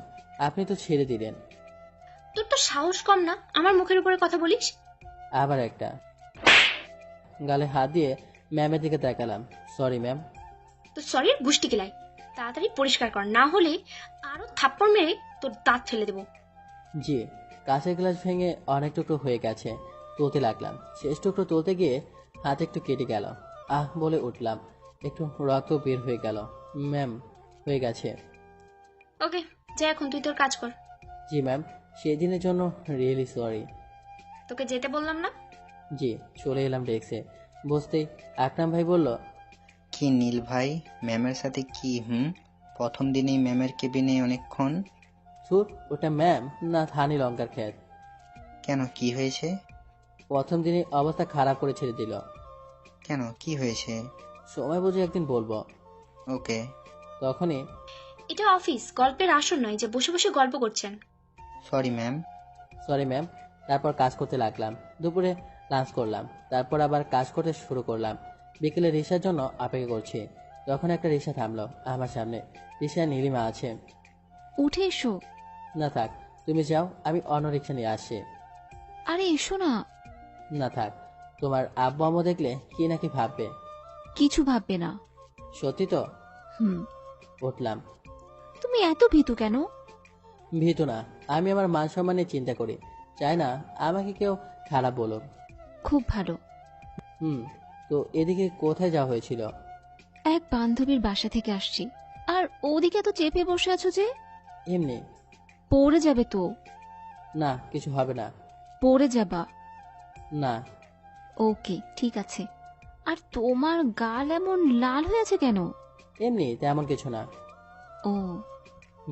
আপনি তো ছেড়ে দিলেন। তোর তো সাহস কম না, আমার মুখের উপরে কথা বলিস। আবার একটা। গালে হাত দিয়ে ম্যামের দিকে তাকালাম। Sorry ma'am. তোর সরির গুষ্টি কিলাই, তাড়াতাড়ি পরিষ্কার কর, না হলে আরো থাপ্পড় মেরে তোর দাঁত ফেলে দেবো। জি। কাঁচের গ্লাস ভেঙে অনেক টুকরো হয়ে গেছে, তুলতে লাগলাম। শেষ টুকরো তুলতে গিয়ে হাত একটু কেটে গেল। আহ বলে উঠলাম। একটু রক্ত বের হয়ে গেল। ম্যাম, হয়ে গেছে। ওকে, যা এখন তুই তোর কাজ কর। জি ম্যাম, সেদিনের জন্য রিয়েলি সরি। তোকে যেতে বললাম না? জি। চলে এলাম ডেস্কে। বসতেই আকরাম ভাই বলল, কি নীল ভাই, ম্যামের সাথে কি? প্রথম দিনেই ম্যামের কেবিনে অনেকক্ষণ? সুর, ওটা ম্যাম না ধানি লঙ্কার ক্ষেত। কেন, কি হয়েছে? প্রথম দিনই অবস্থা খারাপ করে ছেড়ে দিল। কেন, কি হয়েছে? সময় বুঝে একদিন বলবো। ওকে। তখনই, এটা অফিস, গল্পের আসর নয় যে বসে বসে গল্প করছেন। Sorry ma'am. Sorry ma'am. তারপর কাজ করতে লাগলাম। দুপুরে লাঞ্চ করলাম। তারপর আবার কাজ করতে শুরু করলাম। বিকেলে রিক্সার জন্য অপেক্ষা করছি। তখন একটা রিক্সা থামলো আমার সামনে। রিক্সায় নীলিমা আছে। উঠে এসো। না থাক, তুমি যাও, আমি অন্য রিক্সা নিয়ে আসছি। আরে এসো না। না থাক, তোমার আব্বু আম্মু দেখলে কি নাকি ভাববে। কিছু ভাববে না। সত্যি তো? হুম। উঠলাম। তুমি এত ভীতু কেন? ভীতু না, আমি আমার মান সম্মান নিয়ে চিন্তা করি। চাই না আমাকে কেউ খারাপ বলুক। খুব ভালো। তো এদিকে কোথায় যাওয়া হয়েছিল? এক বান্ধবীর বাসা থেকে আসছি। আর ওদিকে তো চেপে বসে আছো যে? এমনি। পড়ে যাবে তো। না, কিছু হবে না। পড়ে যাবা। না। ওকে, ঠিক আছে। আর তোমার গাল এমন লাল হয়েছে কেন? এমনি, তেমন কিছু না। ও।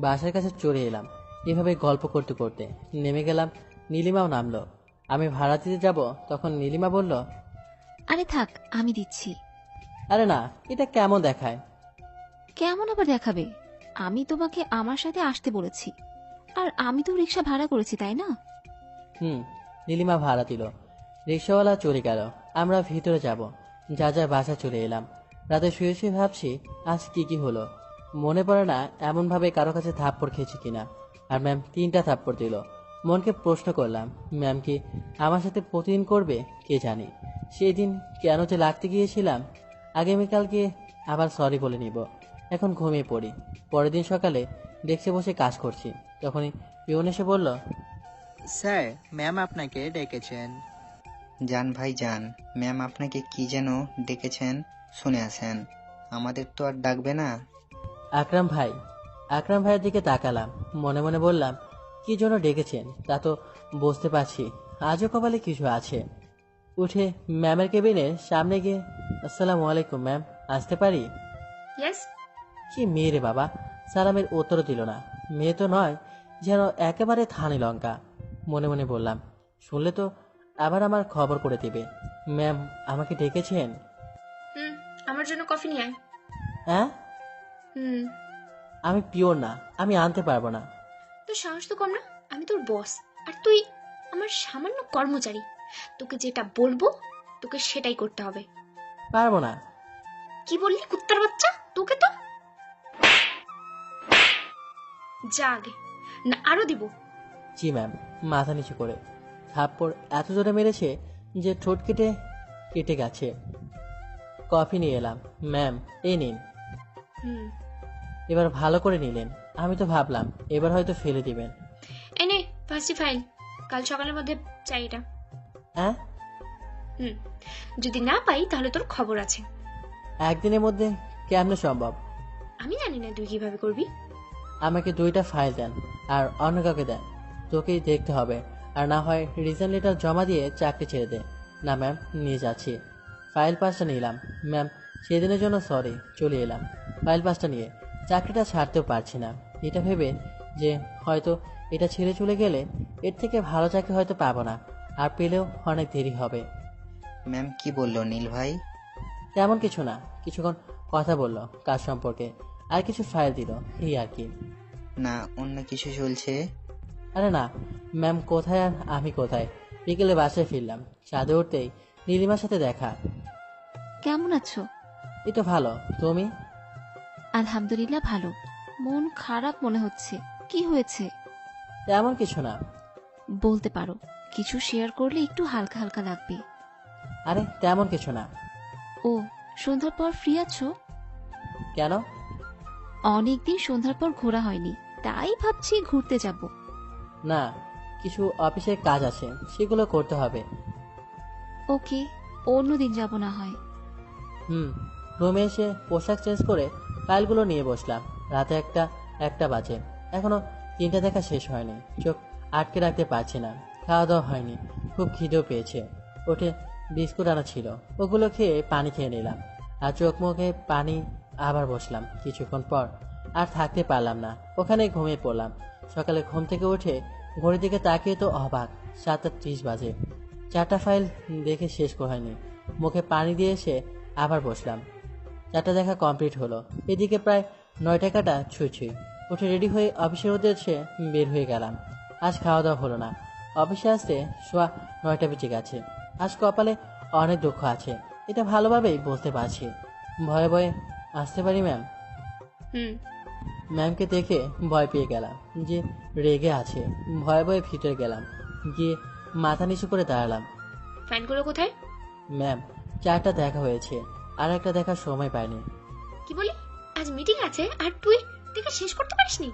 বাসার কাছে চলে এলাম। এভাবে গল্প করতে করতে নেমে গেলাম। নীলিমাও নামলো। আমি ভাড়া দিতে যাব, তখন নীলিমা বলল, আরে থাক, আমি দিচ্ছি। আরে না, এটা কেমন দেখায়? কেমন আবার দেখাবে? আমি তোমাকে আমার সাথে আসতে বলেছি। আর আমি তো রিক্সা ভাড়া করেছি, তাই না? নীলিমা ভাড়া দিল। রিক্সাওয়ালা চলে গেল। আমরা ভিতরে যাব। যা যা বাসা চলে এলাম। রাতে শুয়ে শুয়ে ভাবছি আজ কি কি হলো। মনে পড়ে না এমন ভাবে কারো কাছে থাপ্পড় খেয়েছি কিনা। আর ম্যাম 3টা থাপ্পড় দিল। মনকে প্রশ্ন করলাম, ম্যাম কি আমার সাথে প্রতিদিন করবে কে জানে। সেই দিন কেন যে লাগতে গিয়েছিলাম। আগামীকালকে আবার সরি বলে নিব। এখন ঘুমিয়ে পড়ি। পরের দিন সকালে ডেস্কে বসে কাজ করছি। তখনই পিয়ন এসে বলল, স্যার, ম্যাম আপনাকে ডেকেছেন। যান ভাই যান, ম্যাম আপনাকে কি যেন ডেকেছেন, শুনে আসেন। আমাদের তো আর ডাকবে না। আকরাম ভাই। আকরাম ভাইয়ের দিকে তাকালাম। মনে মনে বললাম, কি জন্য ডেকেছেন তা তো বুঝতে পারছি। আজও কপালে কিছু আছে। উঠে ম্যামের কেবিনের সামনে গিয়ে, আসসালামু আলাইকুম ম্যাম, আসতে পারি? ইয়েস। কি মেয়ে রে বাবা, সালামের উত্তর দিল না। মেয়ে তো নয়, যেন একেবারে থানি লঙ্কা। মনে মনে বললাম, শুনলে তো আবার আমার খবর করে দিবে। ম্যাম আমাকে ডেকেছেন? আমার জন্য কফি নিয়ে আয়। হ্যাঁ? আমি পিওর না, আমি আনতে পারবো না। তোর সাহস তো কম না? আমি তোর বস, আর তুই আমার সামান্য কর্মচারী। তোকে যেটা বলবো তোকে সেটাই করতে হবে। পারবো না। কি বললি কুত্তার বাচ্চা? তোকে তো যা আগে, না আরো দিব। জি ম্যাম। মাথা নিচু করে। থাপ্পড় এত জোরে মেরেছে যে ঠোঁট কেটে কেটে গেছে। কফি নিয়ে এলাম। ম্যাম এই নিন। এবার ভালো করে নিলেন। আমি তো ভাবলাম এবার হয়তো ফেলে দিবেন। এনে ফার্স্ট ফাইল, কাল সকালের মধ্যে চাই এটা। হ্যাঁ? যদি না পাই তাহলে তোর খবর আছে। একদিনের মধ্যে কেমনে সম্ভব? আমি জানি না তুই কিভাবে করবি। আমাকে 2টা ফাইল দেন আর অন্য কাউকে দেন। তোকেই দেখতে হবে। আর না হয় রিজন লেটার জমা দিয়ে চাকরি ছেড়ে দে। না ম্যাম, নিয়ে যাচ্ছি। ফাইল 5টা নিলাম। ম্যাম সেদিনের জন্য সরি। চলে এলাম ফাইল 5টা নিয়ে। চাকরিটা ছাড়তেও পারছি না। এটা ভেবে যে হয়তো এটা ছেড়ে চলে গেলে এর থেকে ভালো চাকরি হয়তো পাবো না, আর পেলেও অনেক দেরি হবে। ম্যাম কি বললো নীল ভাই? তেমন কিছু না, কিছুক্ষণ কথা বললো কাজ সম্পর্কে, আর কিছু ফাইল দিল, এই আর কি। না অন্য কিছু চলছে? আরে না ম্যাম, কোথায় আর আমি কোথায়। বিকেলে বাসায় ফিরলাম। ছাদে উঠতেই নীলিমার সাথে দেখা। কেমন আছো? এই তো ভালো, তুমি? আলহামদুলিল্লাহ ভালো। মন খারাপ মনে হচ্ছে, কি হয়েছে? তেমন কিছু না। বলতে পারো, কিছু শেয়ার করলে একটু হালকা হালকা লাগবে। আরে তেমন কিছু না। ও, সন্ধ্যার পর ফ্রি আছো? কেন? অনেকদিন সন্ধ্যার পর ঘোরা হয়নি, তাই ভাবছি ঘুরতে যাব। না, কিছু অফিসের কাজ আছে, সেগুলো করতে হবে। ওকে, অন্যদিন যাব না হয়। রুমে এসে পোশাক চেঞ্জ করে ফাইলগুলো নিয়ে বসলাম। রাতে একটা বাজে, এখনো 3টা দেখা শেষ হয়নি। চোখ আটকে রাখতে পারছি না। খাওয়া দাওয়া হয়নি, খুব খিদেও পেয়েছে। ওঠে বিস্কুট আনা ছিল, ওগুলো খেয়ে পানি খেয়ে নিলাম। আর চোখ মুখে পানি। আবার বসলাম। কিছুক্ষণ পর আর থাকতে পারলাম না, ওখানে ঘুমিয়ে পড়লাম। সকালে ঘুম থেকে উঠে ঘড়ির দিকে তাকিয়ে তো অবাক, 7:30 বাজে। 4টা ফাইল দেখে শেষ হয়নি। মুখে পানি দিয়ে এসে আবার বসলাম। 4টা দেখা কমপ্লিট হলো। এদিকে প্রায় 9টা কাটা ছুঁই। উঠে রেডি হয়ে অফিসের উদ্দেশ্যে বের হয়ে গেলাম। আজ খাওয়া দাওয়া হলো না। অফিসে আসতে সোয়া 9টা বেজে গেছে। আজ কপালে অনেক দুঃখ আছে, এটা ভালোভাবেই বলতে পারছি। ভয়ে ভয়ে আসতে পারি ম্যাম? ম্যামকে দেখে ভয় পেয়ে গেলাম যে রেগে আছে। ভয়ে ভয়ে ভিতরে গেলাম, গিয়ে মাথা নিচু করে দাঁড়ালাম। ফাইলগুলো কোথায়? ম্যাম, 4টা দেখা হয়েছে, আর একটা দেখার সময় পাইনি। কি বলি? আজ মিটিং আছে আর তুই দেখা শেষ করতে পারিসনি?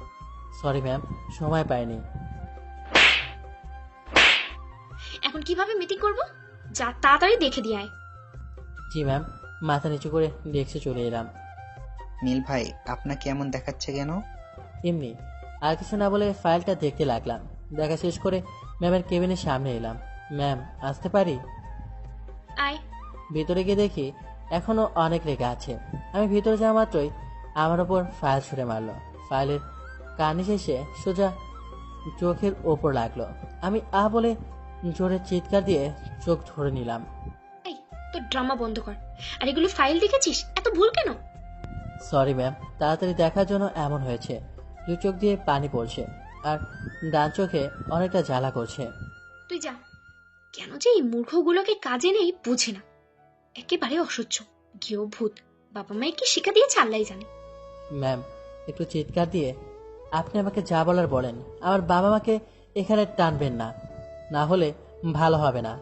সরি ম্যাম, সময় পাইনি। এখন কিভাবে মিটিং করব? যা তাড়াতাড়ি দেখে দিয়ে আয়। জি ম্যাম। মাথা নিচু করে ডেস্কে চলে এলাম। নীল ভাই, আপনাকে এমন দেখাচ্ছে কেন? এমনি। আর কিছু না বলে ফাইলটা দেখতে লাগলাম। দেখা শেষ করে ম্যামের কেবিনের সামনে এলাম। ম্যাম, আসতে পারি? আয়। ভিতরে গিয়ে দেখি এখনো অনেক রেখা আছে। আমি ভিতরে যাওয়া মাত্রই আমার ওপর ফাইল ছুঁড়ে মারলো। ফাইলের কানি শেষে সোজা চোখের ওপর লাগলো। আমি বলে জোরে চিৎকার দিয়ে চোখ ধরে নিলাম। এই, তোর ড্রামা বন্ধ কর। আর এগুলো ফাইল দেখেছিস? এত ভুল কেন? সরি ম্যাম, তাড়াতাড়ি দেখার জন্য এমন হয়েছে। 2 চোখ দিয়ে পানি পড়ছে, আর ডান চোখে অনেকটা জ্বালা করছে। তুই যা। কেন যে এই মূর্খগুলোকে কাজে নেই বুঝে না, একেবারে অসহ্য। গেও ভূত, বাবা মায়ের কি শিক্ষা দিয়েছে আল্লাহই জানে। ম্যাম, একটু চিৎকার দিয়ে আপনি আমাকে যা বলার বলেন। আমার বাবা মাকে এখানে টানবেন না, না হলে ভালো হবে না।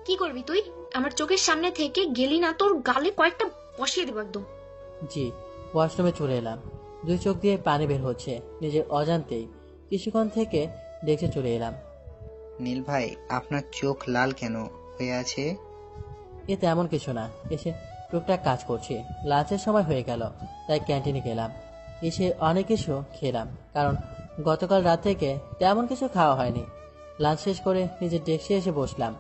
কি করবি তুই? আমার চোখের সামনে থেকে গেলি না, তোর গালে কয়েকটা বসিয়ে দেবো একদম। জি। ওয়াশরুমে চলে এলাম। 2 চোখ দিয়ে পানি বের হচ্ছে নিজের অজান্তেই। কিছুক্ষণ থেকে দেখে চলে এলাম। নীল ভাই, আপনার চোখ লাল কেন হয়ে আছে? এ তেমন কিছু না, এসে টুকটাক কাজ করছি। লাঞ্চের সময় হয়ে গেল, তাই ক্যান্টিনে গেলাম। এসে অনেক কিছু খেলাম, কারণ গতকাল রাত থেকে তেমন কিছু খাওয়া হয়নি। লাঞ্চ শেষ করে নিজের ডেস্কে এসে বসলাম,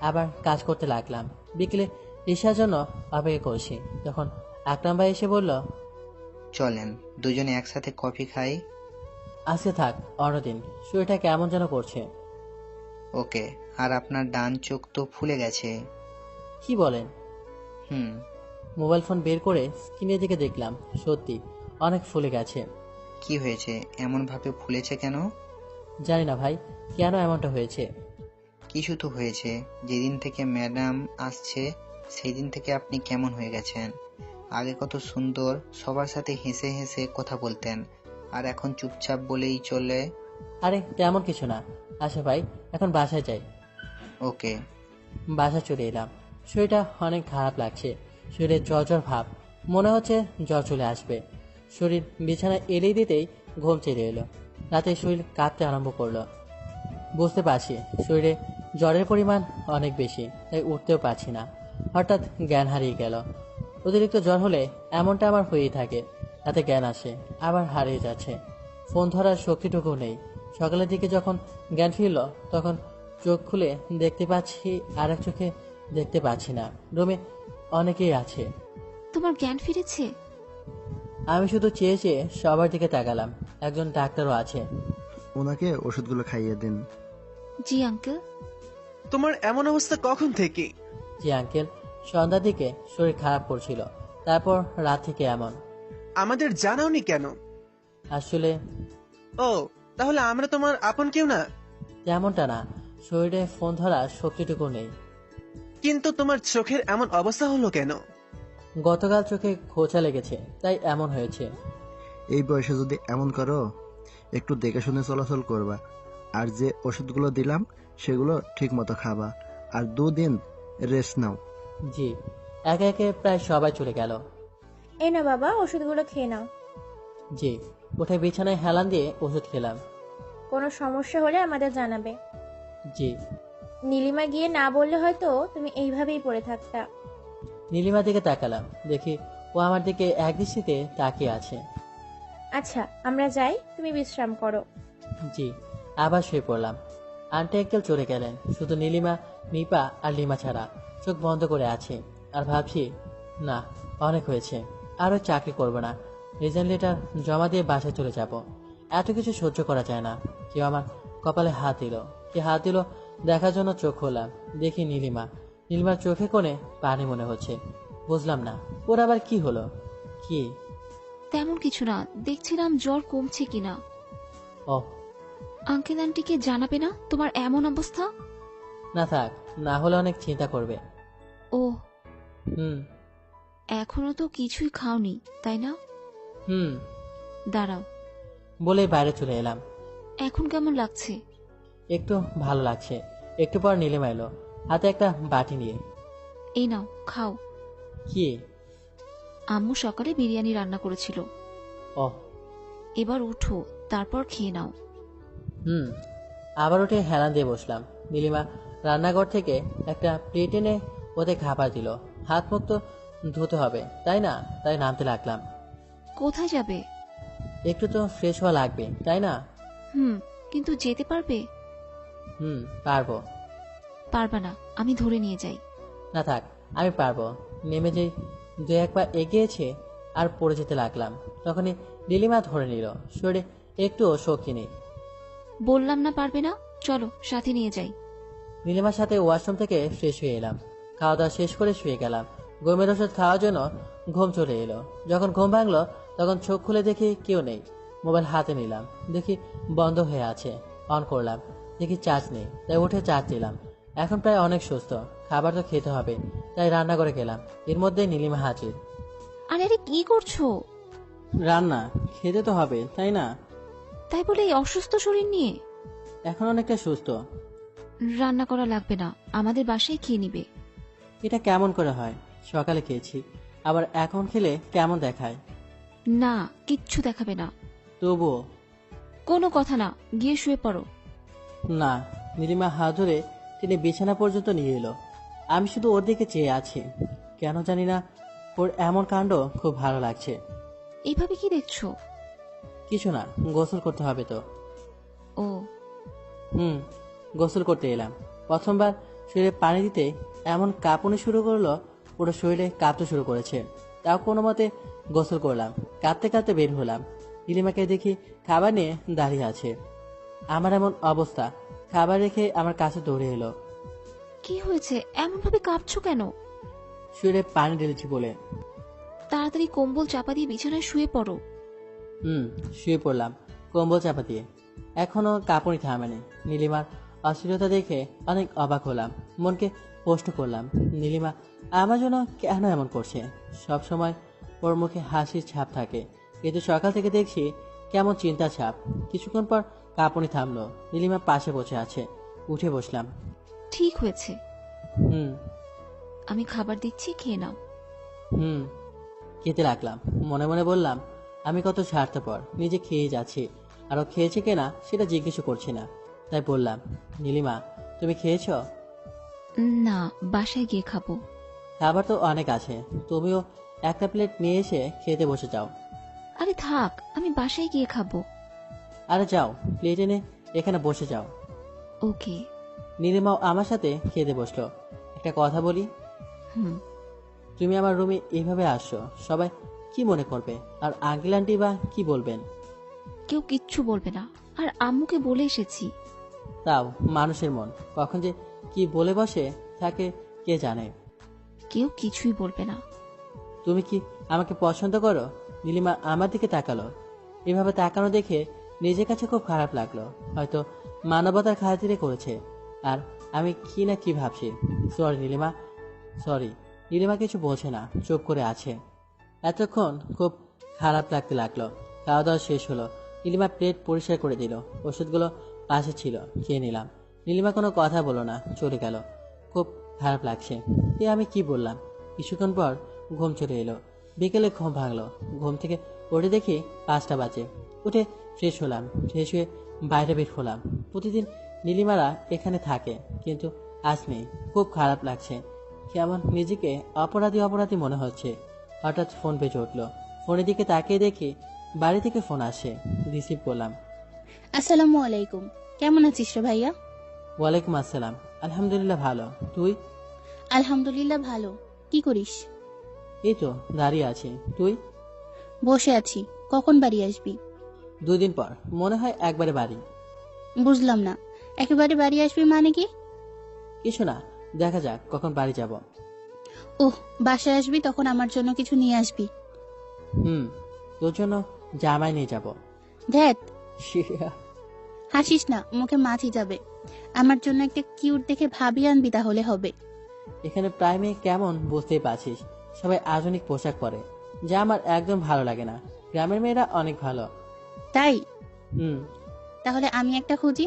আবার কাজ করতে লাগলাম। বিকেলে রিসার জন্য অপেক্ষা করছি, তখন আকরাম ভাই এসে বলল, চলেন দুজনে একসাথে কফি খাই। আজকে থাক, অন্যদিন। শরীরটা কেমন যেন করছে। ওকে। আর আপনার ডান চোখ তো ফুলে গেছে। কি বলেন? মোবাইল ফোন বের করে স্ক্রিনের দিকে দেখলাম, সত্যি অনেক ফুলে গেছে। কি হয়েছে, এমন ভাবে ফুলেছে কেন? জানি না ভাই, কেন এমনটা হয়েছে। কিছু তো হয়েছে। যেদিন থেকে ম্যাডাম আসছে সেই দিন থেকে আপনি কেমন হয়ে গেছেন। আগে কত সুন্দর, সবার সাথে হেসে হেসে কথা বলতেন, আর এখন চুপচাপ বলেই চলে। আরে তেমন কিছু না। আচ্ছা ভাই, এখন বাসায় যাই। ওকে। বাসায় চলে এলাম। শরীরটা অনেক খারাপ লাগছে। শরীরে জ্বর ভাব, মনে হচ্ছে জ্বর চলে আসবে। শরীর বিছানায় এলেই দিতেই ঘুম চলে এলো। রাতে শরীর কাঁপতে আরম্ভ করলো। বুঝতে পারছি শরীরে জ্বরের পরিমাণ অনেক বেশি, তাই উঠতেও পারছি না। হঠাৎ জ্ঞান হারিয়ে গেল। অতিরিক্ত জ্বর হলে এমনটা আমার হয়েই থাকে। রাতে জ্ঞান আসে, আবার হারিয়ে যাচ্ছে। ফোন ধরার শক্তিটুকু নেই। সকালের দিকে যখন জ্ঞান ফিরল, তখন চোখ খুলে দেখতে পাচ্ছি আরেক চোখে দেখতে পাচ্ছি না। রুমে অনেকেই আছে। তোমার জ্ঞান ফিরেছে? আমি শুধু চেয়ে চেয়ে সবার দিকে তাকালাম। একজন ডাক্তারও আছে। ওনাকে ওষুধগুলো খাইয়ে দিন। জি আঙ্কেল। তোমার এমন অবস্থা কখন থেকে? জি আঙ্কেল, সন্ধ্যার দিকে শরীর খারাপ করছিল, তারপর রাত থেকে এমন। আমাদের জানাওনি কেন? আসলে ও, তাহলে আমরা তোমার আপন কেউ না? তেমনটা না, শরীরে ফোন ধরার শক্তিটুকু নেই। কিন্তু তোমার চোখের এমন অবস্থা হলো কেন? গতকাল চোখে খোঁচা লেগেছে, তাই এমন হয়েছে। এই বয়সে যদি এমন করো, একটু দেখে শুনে চলাচল করবা। আর যে ওষুধগুলো দিলাম সেগুলো ঠিক মতো খাবা, আর 2 দিন রেস্ট নাও। জি। একে একে প্রায় সবাই চলে গেল। এই না বাবা, ওষুধগুলো খেয়ে নাও। জি। উঠে বিছানায় হেলান দিয়ে ওষুধ খেলাম। কোনো সমস্যা হলে আমাদের জানাবে। জি। নীলিমা গিয়ে না বললে হয়তো তুমি এইভাবেই পড়ে থাকতা। নীলিমার দিকে তাকালাম, দেখি ও আমার দিকে একদৃষ্টিতে তাকিয়ে আছে। আচ্ছা আমরা যাই, তুমি বিশ্রাম করো। জি। আবার শুয়ে পড়লাম। আন্টি আঙ্কেল চলে গেলেন, শুধু নীলিমা, নিপা আর লিমা ছাড়া। চোখ বন্ধ করে আছে আর ভাবছি, না অনেক হয়েছে, আর ওই চাকরি করবো না। রিজাইন লেটার জমা দিয়ে বাসায় চলে যাব। এত কিছু সহ্য করা যায় না। কেউ আমার কপালে হাত দিল, কি হাত দিল দেখার জন্য চোখ খুললাম, দেখি নীলিমা। নীলিমার চোখে কোণে পানি মনে হচ্ছে। বুঝলাম না ওর আবার কি হলো। কি? তেমন কিছু না, দেখছিলাম জ্বর কমছে কিনা। ও, আঙ্কেল আন্টিকে জানাবে না তোমার এমন অবস্থা? না থাক, না হলে অনেক চিন্তা করবে। ও হুম। এখনো তো কিছুই খাওনি তাই না? হুম। দাঁড়াও। বলে বাইরে চলে এলাম। এখন কেমন লাগছে? একটু ভালো লাগছে। একটু পর নীলিমা এলো, হাতে একটা বাটি নিয়ে। এই নাও খাও। কি? আম্মু সকালে বিরিয়ানি রান্না করেছিল। ও। এবার উঠো, তারপর খেয়ে নাও। হুম। আবার উঠে হেলান দিয়ে বসলাম। নীলিমা রান্নাঘর থেকে একটা প্লেট এনে ওতে খাবার দিল। হাত মুখ তো ধুতে হবে তাই না, তাই নামতে লাগলাম। কোথায় যাবে? একটু তো ফ্রেশ হওয়া লাগবে তাই না? কিন্তু যেতে পারবে? পারবো। পারবা না, আমি ধরে নিয়ে যাই। না থাক, আমি পারবো। নেমে যেই 2-1 পা এগিয়েছে আর পড়ে যেতে লাগলাম, তখনই নীলিমা ধরে নিল। শরীরে একটুও শক্তি নেই। বললাম না পারবে না, চলো সাথে নিয়ে যাই। নীলিমার সাথে ওয়াশরুম থেকে ফ্রেশ হয়ে এলাম। খাওয়া দাওয়া শেষ করে শুয়ে গেলাম। ঘুমের ওষুধ খাওয়ার জন্য ঘুম চলে এলো। যখন ঘুম ভাঙলো তখন চোখ খুলে দেখি কেউ নেই। মোবাইল হাতে নিলাম, দেখি বন্ধ হয়ে আছে। অন করলাম, দেখি চার্জ নেই, তাই উঠে চার্জ দিলাম। এখন প্রায় অনেক সুস্থ। খাবার তো খেতে হবে, তাই রান্না করে গেলাম। এর মধ্যে নীলিমা হাজির। আরে আরে কি করছো? রান্না খেতে তো হবে তাই না? তাই বলে এই অসুস্থ শরীর নিয়ে? এখন অনেকটা সুস্থ। রান্না করা লাগবে না, আমাদের বাসায় খেয়ে নিবে। এটা কেমন করে হয়? সকালে খেয়েছি, আবার এখন খেলে কেমন দেখায়? না, কিচ্ছু দেখাবে না। তবুও। কোনো কথা না, গিয়ে শুয়ে পড়ো। না। নীলিমা হাত ধরে তিনি বিছানা পর্যন্ত নিয়ে এলো। আমি শুধু ওর দিকে চেয়ে আছি। কেন জানি না ওর এমন কাণ্ড খুব ভালো লাগছে। এইভাবে কি দেখছো? কিছু না, গোসল করতে হবে তো। ও। গোসল করতে এলাম। প্রথমবার শরীরে পানি দিতে এমন কাঁপুনি শুরু করলো, পুরো শরীরে কাঁপতে শুরু করেছে। তাও কোনো মতে গোসল করলাম। কাঁপতে কাঁপতে বের হলাম। নীলিমাকে দেখি খাবার নিয়ে দাঁড়িয়ে আছে। আমার এমন অবস্থা, খাবার রেখে আমার কাছে দৌড়ে এলো। কি হয়েছে, এমন ভাবে কাঁপছো কেন? শরীরে পানি ঢেলেছি বলে। তাড়াতাড়ি কম্বল চাপা দিয়ে বিছানায় শুয়ে পড়ো। শুয়ে পড়লাম কম্বল চাপা দিয়ে। এখনো কাঁপুনি থামেনি। নীলিমার অস্থিরতা দেখে অনেক অবাক হলাম। মনকে প্রশ্ন করলাম, নীলিমা আমার জন্য কেন এমন করছে? সব সময় ওর মুখে হাসির ছাপ থাকে, কিন্তু সকাল থেকে দেখছি কেমন চিন্তা ছাপ। কিছুক্ষণ পর কাঁপুনি থামলো। নীলিমা পাশে বসে আছে। উঠে বসলাম। ঠিক হয়েছে। হুম। আমি খাবার দিচ্ছি, খেয়ে নাও। খেতে লাগলাম। মনে মনে বললাম, আমি কত স্বার্থপর, নিজে খেয়ে যাচ্ছি, আরো খেয়েছে কিনা সেটা জিজ্ঞেস করছি না। তাই বললাম, নীলিমা তুমি খেয়েছ? না, বাসায় গিয়ে খাবো। খাবার তো অনেক আছে, তুমিও একটা প্লেট নিয়ে এসে খেতে বসে যাও। আরে থাক, আমি বাসায় গিয়ে খাবো। আরে যাও, প্লেট এনে এখানে বসে যাও। ওকে। নীলিমাও আমার সাথে খেতে বসলো। একটা কথা বলি? তুমি আমার রুমে এইভাবে আসছো, সবাই কি মনে করবে? আর আঙ্কেল আন্টি বা কি বলবেন? কেউ কিচ্ছু বলবে না, আর আম্মুকে বলে এসেছি। তাও মানুষের মন কখন যে কি বলে বসে থাকে কে জানে। কেউ কিছুই বলবে না। তুমি কি আমাকে পছন্দ করো? নীলিমা আমার দিকে তাকালো। এভাবে তাকানো দেখে নিজের কাছে খুব খারাপ লাগলো। হয়তো মানবতার খাতিরে করেছে, আর আমি কি না কি ভাবছি। Sorry Nilima, sorry. নীলিমা কিছু বলছে না, চুপ করে আছে। এতক্ষণ খুব খারাপ লাগতে লাগলো। খাওয়া দাওয়া শেষ হলো। নীলিমা প্লেট পরিষ্কার করে দিল। ওষুধগুলো পাশে ছিল, খেয়ে নিলাম। নীলিমা কোনো কথা বলল না, চলে গেল। খুব খারাপ লাগছে। আমি কি বললাম? কিছুক্ষণ পর ঘুম চলে এলো। বিকেলে ঘুম ভাঙলো। ঘুম থেকে উঠে দেখি 5টা বাজে। উঠে ফ্রেশ হলাম। ফ্রেশ হয়ে বাইরে বের হলাম। প্রতিদিন নীলিমারা এখানে থাকে, কিন্তু আজ নেই। খুব খারাপ লাগছে। কেমন নিজেকে অপরাধী অপরাধী মনে হচ্ছে। হঠাৎ ফোন বেজে উঠলো। ফোনের দিকে তাকিয়ে দেখি বাড়ি থেকে ফোন আসে। রিসিভ করলাম। আসসালামু আলাইকুম, কেমন আছিস রে ভাইয়া? ওয়ালাইকুম আসসালাম। আলহামদুলিল্লাহ ভালো, তুই? আলহামদুলিল্লাহ ভালো। কি করিস? এই তো দাঁড়িয়ে আছি। তুই? বসে আছি। কখন বাড়ি আসবি? 2 দিন পর, মনে হয় একবারে বাড়ি। বুঝলাম না, একেবারে বাড়ি আসবি মানে কি? কিছু না, দেখা যাক কখন বাড়ি যাব। ওহ, বাসায় আসবি তখন আমার জন্য কিছু নিয়ে আসবি। তোর জন্য জামাই নিয়ে যাব। ধ্যাত, হাসিস না, মুখে মাছি যাবে। আমার জন্য একটা কিউট দেখে ভাবি আনবি, তাহলে হবে। এখানে প্রায় মেয়ে কেমন বুঝতেই পারছিস। সবাই আধুনিক পোশাক পরে, যা আমার একদম ভালো লাগে না। গ্রামের মেয়েরা অনেক ভালো। তাই? হুম। তাহলে আমি একটা খুঁজি।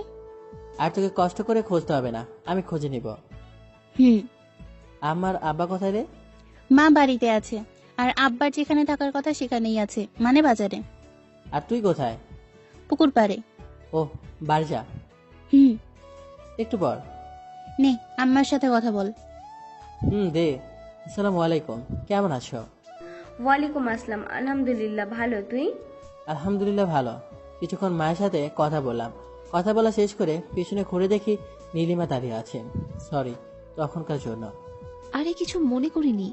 আর তোকে কষ্ট করে খুঁজতে হবে না, আমি খুঁজে নিব। হুম। আমার আব্বা কোথায় রে? মা বাড়িতে আছে, আর আব্বার যেখানে থাকার কথা সেখানেই আছে, মানে বাজারে। আর তুই কোথায়? পুকুর পাড়ে। ও, বাড়ি যা। হুম। একটু পর। নে, আম্মার সাথে কথা বল। দে। আসসালামু আলাইকুম, কেমন আছো? ওয়ালাইকুম আসসালাম, আলহামদুলিল্লাহ ভালো, তুই? আলহামদুলিল্লাহ ভালো। কিছুক্ষণ মায়ের সাথে কথা বললাম। কথা বলা শেষ করে পিছনে ঘুরে দেখি নীলিমা দাঁড়িয়ে আছে। সরি তখনকার জন্য। আরে কিছু মনে করিনি।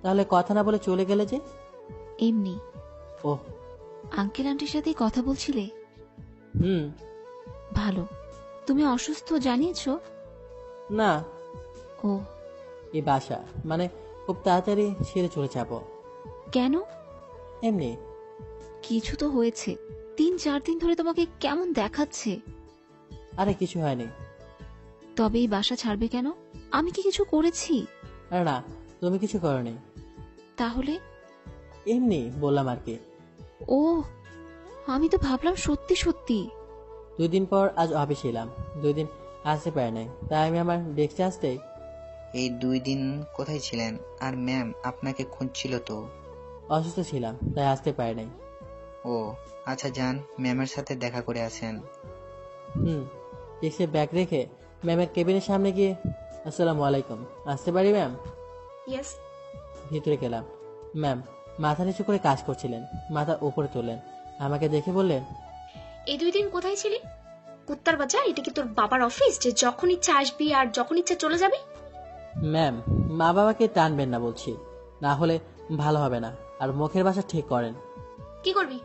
তাহলে কথা না বলে চলে গেলে যে? এমনি। ও, আঙ্কেল আন্টির সাথে কথা বলছিলে? ভালো। তুমি অসুস্থ জানিয়েছো? না। ও, এই বাসা মানে খুব তাড়াতাড়ি ছেড়ে চলে যাব। কেন? এমনি। কিছু তো হয়েছে। 3-4 দিন ধরে তোমাকে কেমন দেখাচ্ছে। আরে কিছু হয়নি। তবে এই বাসা ছাড়বে কেন? আমি কি কিছু করেছি? আরে না, তুমি কিছু করনি। তাহলে? এমনি বললাম আর কি। ও, আমি তো ভাবলাম সত্যি সত্যি। 2 দিন পর আজ অফিসে এলাম। 2 দিন আসতে পারে নাই, তাই আমি আমার ডেস্কে আসতেই। এই 2 দিন কোথায় ছিলেন? আর ম্যাম আপনাকে খুঁজছিল তো। অসুস্থ ছিলাম, তাই আসতে পারে নাই। ও আচ্ছা, যান ম্যামের সাথে দেখা করে আসেন। ডেস্কে ব্যাগ রেখে ম্যামের কেবিনের সামনে গিয়ে আসসালামু আলাইকুম, আসতে পারি ম্যাম? ইয়েস। ভিতরে গেলাম। ম্যাম মাথা নিচু করে কাজ করছিলেন। মাথা উপরে তুললেন, আমাকে দেখে বললেন, এই 2 দিন কোথায় ছিলি? কুত্তার বাচ্চা, এটা কি তোর বাবার অফিস যে যখন ইচ্ছা আসবি আর যখন ইচ্ছা চলে যাবি? ম্যাম মা বাবাকে টানবেন না বলছি, না হলে ভালো হবে না। আর মুখের ভাষা ঠিক করেন। কি করবি?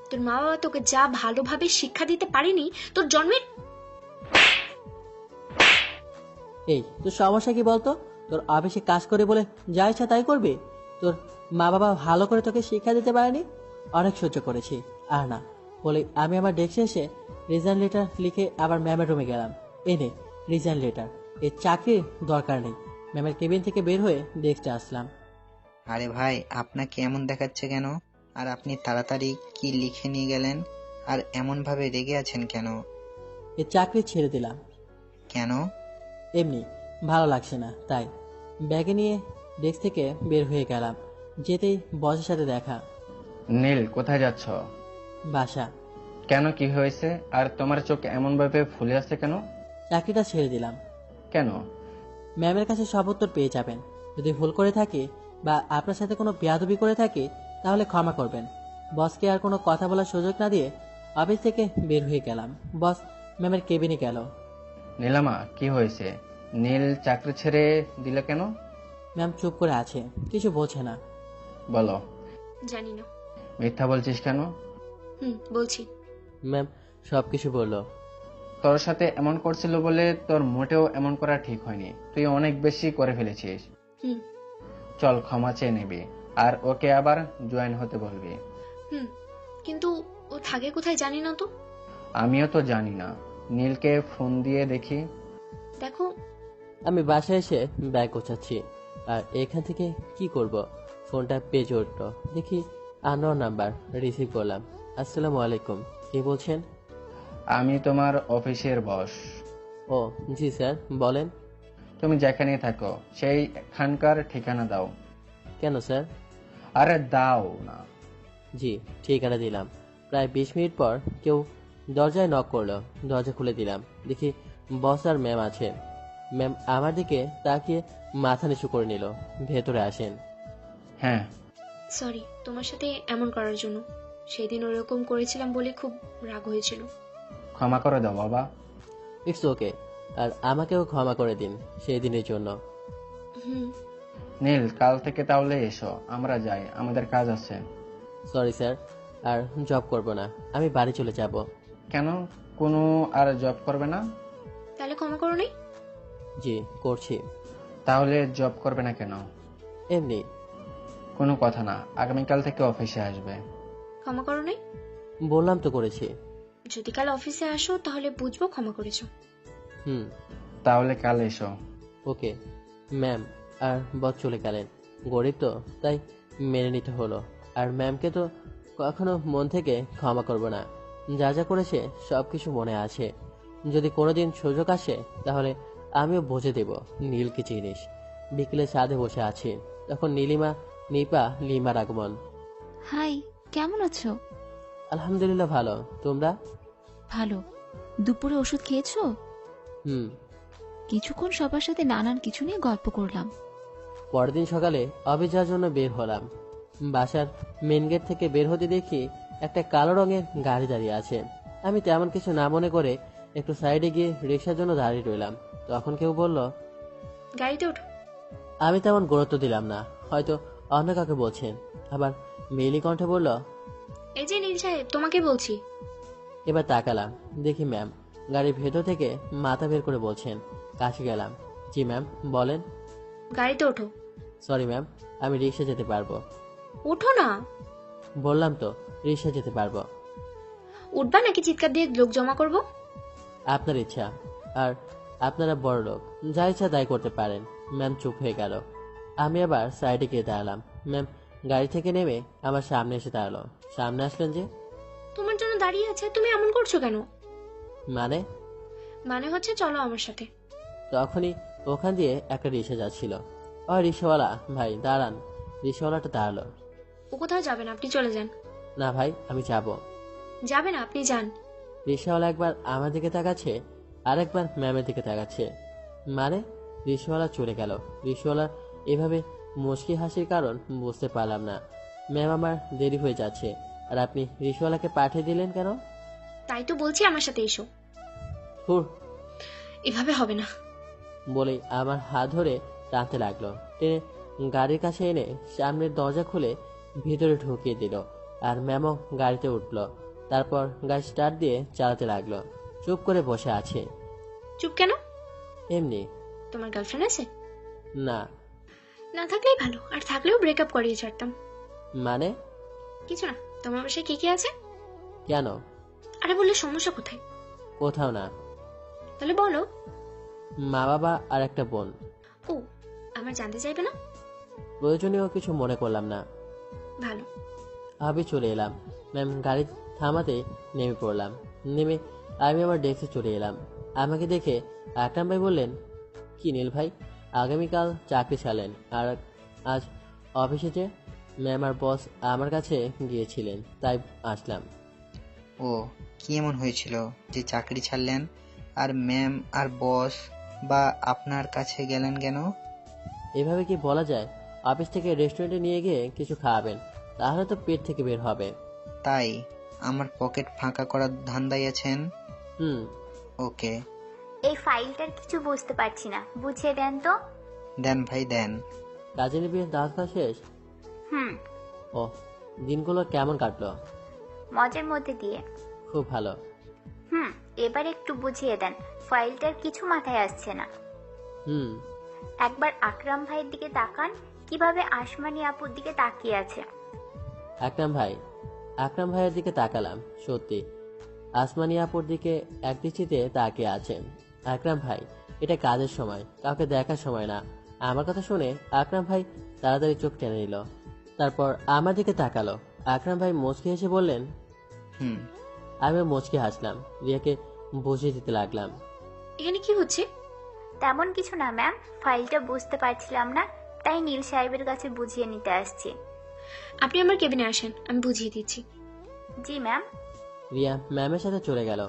তোর মা বাবা তোকে যা ভালোভাবে শিক্ষা দিতে পারেনি তোর জন্মের। এই তোর সমস্যা কি বলতো? তোর অফিসে কাজ করে বলে যা ইচ্ছা তাই করবি? তোর মা বাবা ভালো করে তোকে শিক্ষা দিতে পারেনি? অনেক সহ্য করেছি, আর না বলে আমি আমার ডেস্কে এসে রিজাইন লেটার লিখে আবার ম্যামের রুমে গেলাম। এনে রিজাইন লেটার, এই চাকরির দরকার নেই। ম্যামের কেবিন থেকে বের হয়ে ডেস্কে আসলাম। আরে ভাই, আপনাকে এমন দেখাচ্ছে কেন? আর আপনি তাড়াতাড়ি কি লিখে নিয়ে গেলেন? আর এমন ভাবে রেগে আছেন কেন? এই চাকরি ছেড়ে দিলাম। কেন? এমনি, ভালো লাগছে না তাই। ব্যাগে নিয়ে ডেস্ক থেকে বের হয়ে গেলাম। যেতেই বসের সাথে দেখা। নীল, কোথায় যাচ্ছ? বাসা। কেন, কি হয়েছে? আর তোমার চোখ এমন ভাবে ফুলে আসছে কেন? চাকরিটা ছেড়ে দিলাম। কেন? ম্যামের কাছে সব উত্তর পেয়ে যাবেন। যদি ভুল করে থাকি বা আপনার সাথে কোনো বেয়াদবি করে থাকি তাহলে ক্ষমা করবেন। বসকে আর কোনো কথা বলার সুযোগ না দিয়ে অফিস থেকে বের হয়ে গেলাম। বস ম্যামের কেবিনে গেল। নীলামা, কি হয়েছে? নীল চাকরি ছেড়ে দিলে কেন? ম্যাম চুপ করে আছে, কিছু বোঝে না। বলো। জানি না। মিথ্যা বলছিস কেন? বলছি। ম্যাম সবকিছু বললো। তোর সাথে এমন করছিল বলে তোর মোটেও এমন করা ঠিক হয়নি। তুই অনেক বেশি করে ফেলেছিস। চল, ক্ষমা চেয়ে নিবি আর ওকে আবার জয়েন হতে বলবি। কিন্তু ও থাকে কোথায় জানি না তো। আমিও তো জানি না। নীলকে ফোন দিয়ে দেখি। দেখো। আমি বাসায় এসে ব্যাগ গোছাচ্ছি। আর এখান থেকে কি করব? ফোনটা বেজে উঠল, দেখি আননোন নাম্বার। রিসিভ করলাম। আসসালামু আলাইকুম, কে বলছেন? আমি তোমার অফিসের বস। ও জি স্যার, বলেন। তুমি যেখানে থাকো সেইখানকার ঠিকানা দাও। কেন স্যার? আরে দাও না। জি, ঠিকানা দিলাম। প্রায় 20 মিনিট পর কেউ দরজায় নক করলো। দরজা খুলে দিলাম, দেখি বস আর ম্যাম আছে। ম্যাম আমার দিকে তাকিয়ে মাথা নিচু করে নিল। ভেতরে আসেন। হ্যাঁ। সরি তোমার সাথে এমন করার জন্য। সেদিন ওরকম করেছিলাম বলে খুব রাগ হয়েছিল। ক্ষমা করে দাও বাবা। ইটস ওকে, আর আমাকেও ক্ষমা করে দিন সেই দিনের জন্য। হুম। নীল, কাল থেকে তাহলে এসো, আমরা যাই, আমাদের কাজ আছে। সরি স্যার, আর জব করব না, আমি বাড়ি চলে যাব। কেন, কোনো আর জব করবে না? তাহলে ক্ষমা করো নাই? জি করছি। তাহলে জব করবে না কেন? এমনি। কোনো কথা না, আগামীকাল থেকে অফিসে আসবে। ক্ষমা করো নাই? বললাম তো করেছি। যদি কাল অফিসে আসো তাহলে বুঝবো ক্ষমা করেছো। হুম। তাহলে কাল এসো। Okay ma'am. আর বস চলে গেলেন। গরিব তো, তাই মেনে নিতে হলো। আর ম্যামকে তো কখনো মন থেকে ক্ষমা করব না। যা যা করেছে সব কিছু মনে আছে। যদি কোনোদিন সুযোগ আসে তাহলে আমিও বুঝে দেব নীলকে চিনিস। বিকেলে ছাদে বসে আছি, তখন নীলিমা, নিপা, লিমার আগমন। হাই, কেমন আছো? আলহামদুলিল্লাহ ভালো, তোমরা? ভালো। দুপুরে ওষুধ খেয়েছো? হুম। কিছুক্ষণ সবার সাথে নানান কিছু নিয়ে গল্প করলাম। পরের দিন সকালে অফিস যাওয়ার জন্য বের হলাম। বাসার মেন গেট থেকে বের হতে দেখি একটা কালো রঙের গাড়ি দাঁড়িয়ে আছে। আমি তেমন কিছু না মনে করে একটু সাইডে গিয়ে রিক্সার জন্য দাঁড়িয়ে রইলাম। তখন কেউ বলল, গাড়িতে ওঠো। আমি তেমন গুরুত্ব দিলাম না, হয়তো অন্য কাউকে বলছেন। আবার মেলি কণ্ঠে বলল, এই যে নীল সাহেব, তোমাকে বলছি। এবার তাকালাম, দেখি ম্যাম গাড়ির ভেতর থেকে মাথা বের করে বলছেন। কাছে গেলাম। জি ম্যাম, বলেন। গাড়িতে ওঠো। সরি ম্যাম, আমি রিক্সা যেতে পারবো। ওঠো না। বললাম তো রিক্সা যেতে পারবো। উঠবা নাকি চিৎকার দিয়ে লোক জমা করব? আপনার ইচ্ছা, আর আপনারা বড় লোক, যা ইচ্ছা তাই করতে পারেন। ম্যাম চুপ হয়ে গেল। আমি আবার সাইডে গিয়ে দাঁড়ালাম। ম্যাম গাড়ি থেকে নেমে আমার সামনে এসে দাঁড়ালো। সামনে আসলেন যে? তোমার জন্য দাঁড়িয়ে আছে, তুমি এমন করছো কেন? মানে? মানে হচ্ছে চলো আমার সাথে। তখনই ওখান দিয়ে একটা রিক্সা যাচ্ছিল। ওই রিক্সাওয়ালা ভাই দাঁড়ান। রিক্সাওয়ালাটা দাঁড়ালো। ও কোথাও যাবে না, আপনি চলে যান। না ভাই, আমি যাব। যাবে না, আপনি যান। রিক্সাওয়ালা একবার আমার দিকে তাকাচ্ছে, আর একবার ম্যামের দিকে তাকাচ্ছে। মানে? রিক্সাওয়ালা চলে গেল। রিক্সাওয়ালা এভাবে মুচকি হাসির কারণ বুঝতে পারলাম না। ম্যাম আমার দেরি হয়ে যাচ্ছে, আর আপনি রিক্সাওয়ালাকে পাঠিয়ে দিলেন কেন? তাই তো বলছি আমার সাথে এসো। হুর। এভাবে হবে না বলেই আমার হাত ধরে টানতে লাগলো। টেনে গাড়ির কাছে এনে সামনের দরজা খুলে ভিতরে ঢুকিয়ে দিল। আর ম্যামও গাড়িতে উঠল। তারপর গাড়ি স্টার্ট দিয়ে চালাতে লাগলো। চুপ করে বসে আছে। চুপ কেন? এমনি। তোমার গার্লফ্রেন্ড আছে? না। না থাকলেই ভালো, আর থাকলেও ব্রেকআপ করিয়ে ছাড়তাম। মানে? কিছু না। তোমার বাসায় কি কি আছে? কেন? আরে বললে সমস্যা কোথায়? কোথাও না। তাহলে বলো। মা বাবা আর একটা বোন। ও, আমার জানতে চাইবে না? প্রয়োজনীয় কিছু মনে করলাম না। ভালো। আমি চলে এলাম। ম্যাম গাড়ি থামাতে নেমে পড়লাম। নেমে আমি আমার ডেস্কে চলে এলাম। আমাকে দেখে আকরাম ভাই বললেন, কি নীল ভাই, আগামীকাল চাকরি ছাড়লেন, আর আজ অফিসে যে? ম্যাম আর বস আমার কাছে গিয়েছিলেন, তাই আসলাম। ও, কি এমন হয়েছিল যে চাকরি ছাড়লেন? আর ম্যাম আর বস বা আপনার কাছে গেলেন কেন? এভাবে কি বলা যায়? অফিস থেকে রেস্টুরেন্টে নিয়ে গিয়ে কিছু খাওয়াবেন, তাহলে তো পেট থেকে বের হবে। তাই আমার পকেট ফাঁকা করার ধান্দায় আছেন? হুম। ওকে। এই ফাইলটার কিছু বুঝতে পারছি না, বুঝিয়ে দেন তো। দেন ভাই দেন। কাজে নিবি দাঁত খাওয়া শেষ? হুম। ও, দিনগুলো কেমন কাটলো? মজার মধ্যে দিয়ে। খুব ভালো। হুম, এবার একটু বুঝিয়ে দেন, ফাইলটার কিছু মাথায় আসছে না। হুম। একবার আকরাম ভাইয়ের দিকে তাকান, কিভাবে আসমানি আপুর দিকে তাকিয়ে আছে। আকরাম ভাইয়ের দিকে তাকালাম। সত্যি আসমানি আপুর দিকে এক দৃষ্টিতে তাকিয়ে আছেন। আকরাম ভাই, এটা কাজের সময়, কাউকে দেখার সময় না। আমার কথা শুনে আকরাম ভাই তাড়াতাড়ি চোখ টেনে নিল, তারপর আমার দিকে তাকালো। আকরাম ভাই মুচকি হেসে বললেন, হুম। আমিও মুচকি হাসলাম, রিয়াকে বুঝিয়ে দিতে লাগলাম। এখানে কি হচ্ছে? তেমন কিছু না ম্যাম, ফাইলটা বুঝতে পারছিলাম না, তাই নীল সাহেবের কাছে বুঝিয়ে নিতে আসছি। আপনি আমার কেবিনে আসেন, আমি বুঝিয়ে দিচ্ছি। জি ম্যাম। রিয়া ম্যামের সাথে চলে গেল।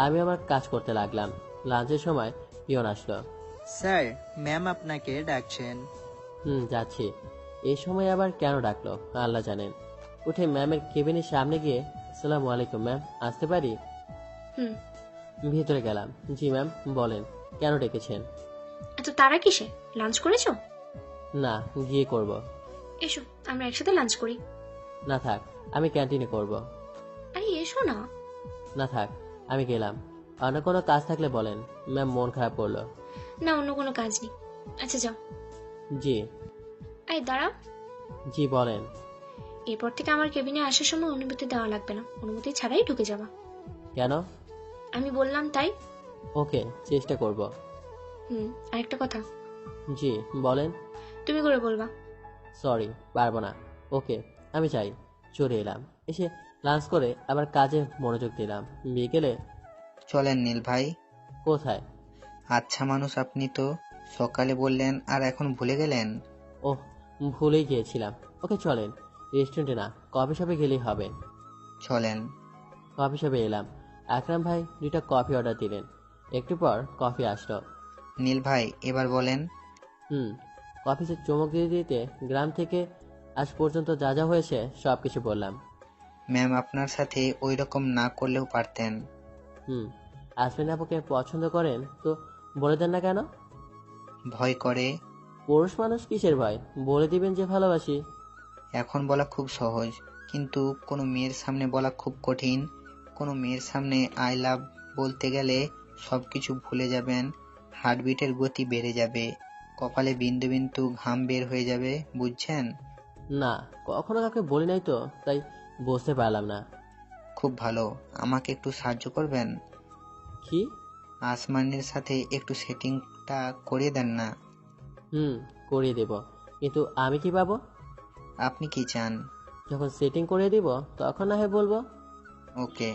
আমি আমার কাজ করতে লাগলাম। লাঞ্চের সময় পিয়ন আসলো। স্যার, ম্যাম আপনাকে ডাকছেন। যাচ্ছি। এই সময় আবার কেন ডাকলো আল্লাহ জানেন। উঠে ম্যামের কেবিনের সামনে গিয়ে, আসসালামু আলাইকুম ম্যাম, আসতে পারি? হুম। ভিতরে গেলাম। জি ম্যাম, বলেন কেন ডেকেছেন? এত তারা কিসে? লাঞ্চ করেছো? না, গিয়ে করব। এসো আমরা একসাথে লাঞ্চ করি। না থাক, আমি ক্যান্টিনে করব। আরে এসো না। না থাক, আমি গেলাম। অন্য কোনো কাজ থাকলে বলেন। ম্যাম মন খারাপ করলো। না, অন্য কোনো কাজ নেই। আচ্ছা যাও। জি। এই দাঁড়াও। জি বলেন। এরপর থেকে আমার কেবিনে আসার সময় অনুমতি দেওয়া লাগবে না, অনুমতি ছাড়াই ঢুকে যাবা। কেন? আমি বললাম তাই। ওকে, চেষ্টা করব। আরেকটা কথা। জি বলেন। তুমি করে বলবা। সরি, পারবো না। ওকে, আমি চাই। চলে এলাম। এসে লাঞ্চ করে আবার কাজে মনোযোগ দিলাম। বিকেলে চলেন নীল ভাই। কোথায়? আচ্ছা মানুষ আপনি তো, সকালে বললেন আর এখন ভুলে গেলেন। ওহ, ভুলেই গিয়েছিলাম। ওকে চলেন। রেস্টুরেন্টে না, কফি শপে গেলেই হবে। চলেন। কফি শপে এলাম। আকরাম ভাই 2টা কফি অর্ডার দিলেন। একটু পর কফি আসলো। নীল ভাই এবার বলেন। কফিতে চমক দিতে দিতে গ্রাম থেকে আজ পর্যন্ত যা যা হয়েছে সবকিছু বললাম। ম্যাম আপনার সাথে ওই রকম না করলেও পারতেন। আসমিন আপুকে পছন্দ করেন তো বলে দেন না কেন? ভয় করে। পুরুষ মানুষ কিসের ভয়? বলে দিবেন যে ভালোবাসি। এখন বলা খুব সহজ, কিন্তু কোনো মেয়ের সামনে বলা খুব কঠিন। কোনো মেয়ের সামনে আই লাভ বলতে গেলে সবকিছু ভুলে যাবেন, হার্টবিটের গতি বেড়ে যাবে, কপালে বিন্দু বিন্দু ঘাম বের হয়ে যাবে, বুঝছেন? না, কখনো কাউকে বলি নাই তো, তাই বুঝতে পারলাম না। খুব ভালো, আমাকে একটু সাহায্য করবেন? কি? আসমানের সাথে একটু সেটিংটা করিয়ে দেন না। করিয়ে দেব, কিন্তু আমি কি পাবো? আপনি কি চান? যখন সেটিং করিয়ে দিব তখন না হয় বলবো। ওকে।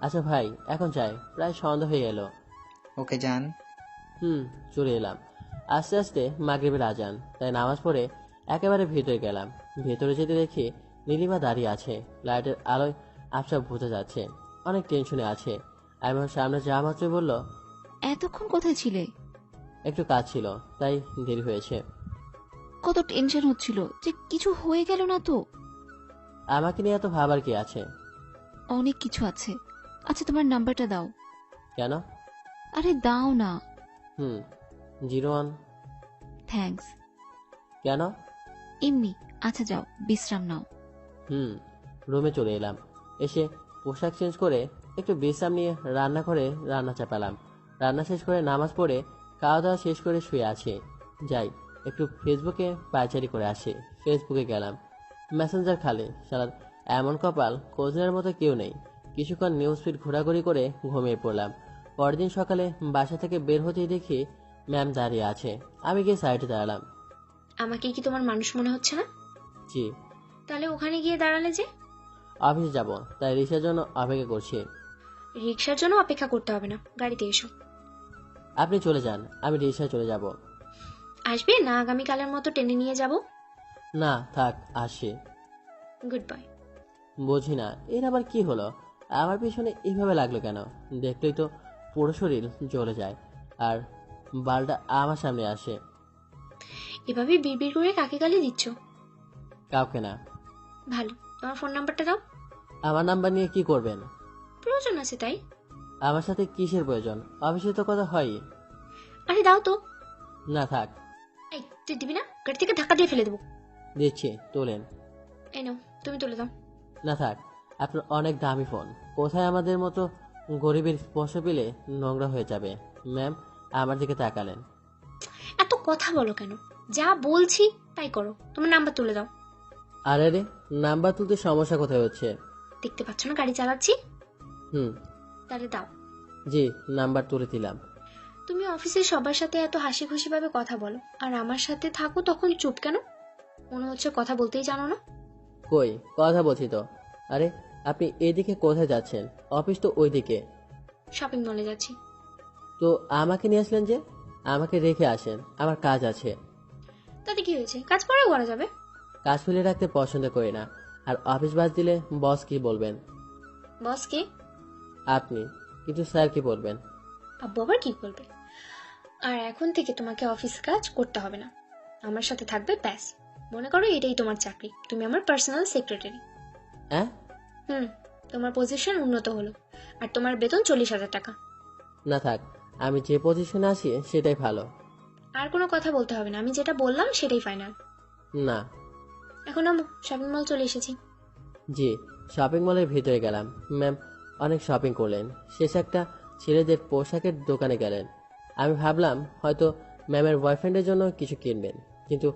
আচ্ছা ভাই, এখন যাই, প্রায় সন্ধ্যা হয়ে এলো। ওকে যান। চলে এলাম। আস্তে আস্তে মাগরিবের আজান, তাই নামাজ পড়ে একেবারে ভিতরে গেলাম। ভেতরে যেতে দেখি নীলিমা দাঁড়িয়ে আছে। লাইটের আলোয় আবছা বোঝা যাচ্ছে অনেক টেনশনে আছে। আমি ওর সামনে যাওয়া মাত্রই বলল, এতক্ষণ কোথায় ছিলে? একটু কাজ ছিল, তাই দেরি হয়েছে। কত টেনশন হচ্ছিল যে কিছু হয়ে গেল না তো? আমাকে নিয়ে এত ভাবার কি আছে? অনেক কিছু আছে। আচ্ছা তোমার নাম্বারটা দাও। কেন? আরে দাও না। 01। থ্যাঙ্কস। কেন? এমনি। আচ্ছা যাও, বিশ্রাম নাও। রুমে চলে এলাম। এসে পোশাক চেঞ্জ করে একটু বিশ্রাম নিয়ে রান্না করে রান্না চাপালাম। রান্না শেষ করে নামাজ পড়ে খাওয়া দাওয়া শেষ করে শুয়ে আছি। যাই একটু ফেসবুকে পায়চারি করে আসি। ফেসবুকে গেলাম, মেসেঞ্জার খালি। সারার এমন কপাল, খোঁজনের মতো কেউ নেই। কিছুক্ষণ নিউজ ফিড ঘোরাঘুরি করে ঘুমিয়ে পড়লাম। পরদিন সকালে বাসা থেকে বের হতেই দেখি ম্যাম দাঁড়িয়ে আছে। আমি গিয়ে সাইডে দাঁড়ালাম। আমাকে কি তোমার মানুষ মনে হচ্ছে না? জি। তাহলে ওখানে গিয়ে দাঁড়ালে যে? অফিসে যাব, তাই রিক্সার জন্য অপেক্ষা করছি। রিক্সার জন্য অপেক্ষা করতে হবে না, গাড়িতে এসো। আপনি চলে যান, আমি রিক্সায় চলে যাব। আসবে না আগামীকালের মতো টেনে নিয়ে যাব? না থাক, আসি। Good bye. বুঝি না এর আবার কি হলো, আমার পিছনে এইভাবে লাগলো কেন? দেখলেই তো পুরো শরীর জ্বলে যায়, আর বালটা আমার সামনে আসে। এভাবে বিড়বিড় করে কাকে গালি দিচ্ছ? কাউকে না। ভালো, তোমার ফোন নাম্বারটা দাও। আমার নাম্বার নিয়ে কি করবেন? প্রয়োজন আছে তাই। আমার সাথে কিসের প্রয়োজন? অফিসে তো কথা হয়। আরে দাও তো। না থাক। এই তুই দিবি না? গাড়ি থেকে ধাক্কা দিয়ে ফেলে দেবো। দিচ্ছি, তোলেন। এই নাও, তুমি তুলে দাও। না থাক, আপনার অনেক দামি ফোন, কোথায় আমাদের মতো গরিবের স্পর্শ পেলে নোংরা হয়ে যাবে। ম্যাম আমার দিকে তাকালেন। এত কথা বলো কেন? যা বলছি তাই করো। তোমার নাম্বার তুলে দাও। আরে রে, নাম্বার তুলতে সমস্যা কোথায় হচ্ছে? দেখতে পাচ্ছ না গাড়ি চালাচ্ছি? হুম। তাহলে দাও। জি, নাম্বার তুলে দিলাম। তুমি অফিসে সবার সাথে এত হাসি খুশি ভাবে কথা বলো, আর আমার সাথে থাকো তখন চুপ কেন? মনে হচ্ছে কথা বলতেই জানো না। কই কথা বলছি তো। আরে আপনি এদিকে কোথায় যাচ্ছেন? অফিস তো ওইদিকে। শপিং মলে যাচ্ছি। তো আমাকে নিয়ে আসলেন যে? আমাকে রেখে আসেন, আমার কাজ আছে। তাতে কি হয়েছে, কাজ পরেও করা যাবে। কাজ ফেলে রাখতে পছন্দ করি না, আর অফিস বাদ দিলে বস কি বলবেন? বস কে? আপনি। কিন্তু স্যার কি বলবেন? আব্বু আবার কি বলবে? আর এখন থেকে তোমাকে অফিস কাজ করতে হবে না, আমার সাথে থাকবে ব্যাস। মনে করো এটাই তোমার চাকরি, তুমি আমার পার্সোনাল সেক্রেটারি। হ্যাঁ? তোমার পজিশন উন্নত হলো, আর তোমার বেতন 40,000 টাকা। না থাক, আমি যে পজিশনে আছি সেটাই ভালো। আর কোনো কথা বলতে হবে না, আমি যেটা বললাম সেটাই ফাইনাল। না। এখন আমি শপিং মল চলে এসেছি। জি, শপিং মলের ভিতরে গেলাম। ম্যাম অনেক শপিং করলেন, শেষে একটা ছেলেদের পোশাকের দোকানে গেলেন। আমি ভাবলাম হয়তো ম্যামের বয়ফ্রেন্ডের জন্য কিছু কিনবেন, কিন্তু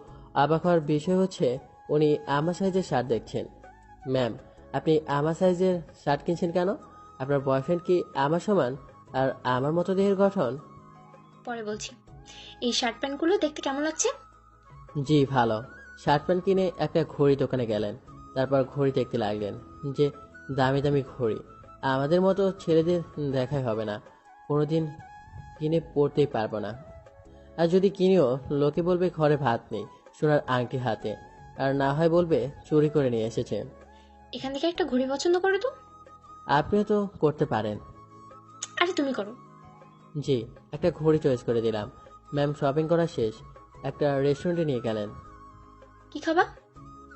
অবাক হওয়ার বিষয় হচ্ছে উনি আমার সাইজের শার্ট দেখছেন। ম্যাম, আপনি আমার সাইজের শার্ট কিনছেন কেন? আপনার বয়ফ্রেন্ড কি আমার সমান আর আমার মতো দেহের গঠন? পরে বলছি। এই শার্ট প্যান্টগুলো দেখতে কেমন লাগছে? জি ভালো। শার্ট প্যান্ট কিনে একটা ঘড়ি দোকানে গেলেন, তারপর ঘড়ি দেখতে লাগলেন যে দামি দামি ঘড়ি আমাদের মতো ছেলেদের দেখাই হবে না, কোনোদিন কিনে পড়তেই পারবো না। আর যদি কিনেও লোকে বলবে ঘরে ভাত নেই, সোনার আংটি হাতে, আর না হয় বলবে চুরি করে নিয়ে এসেছে। এখান থেকে একটা ঘড়ি পছন্দ করো তো। আপনিও তো করতে পারেন। আরে তুমি করো। জি, একটা ঘড়ি চয়েস করে দিলাম। ম্যাম শপিং করা শেষ, একটা রেস্টুরেন্টে নিয়ে গেলেন। কি খাবা?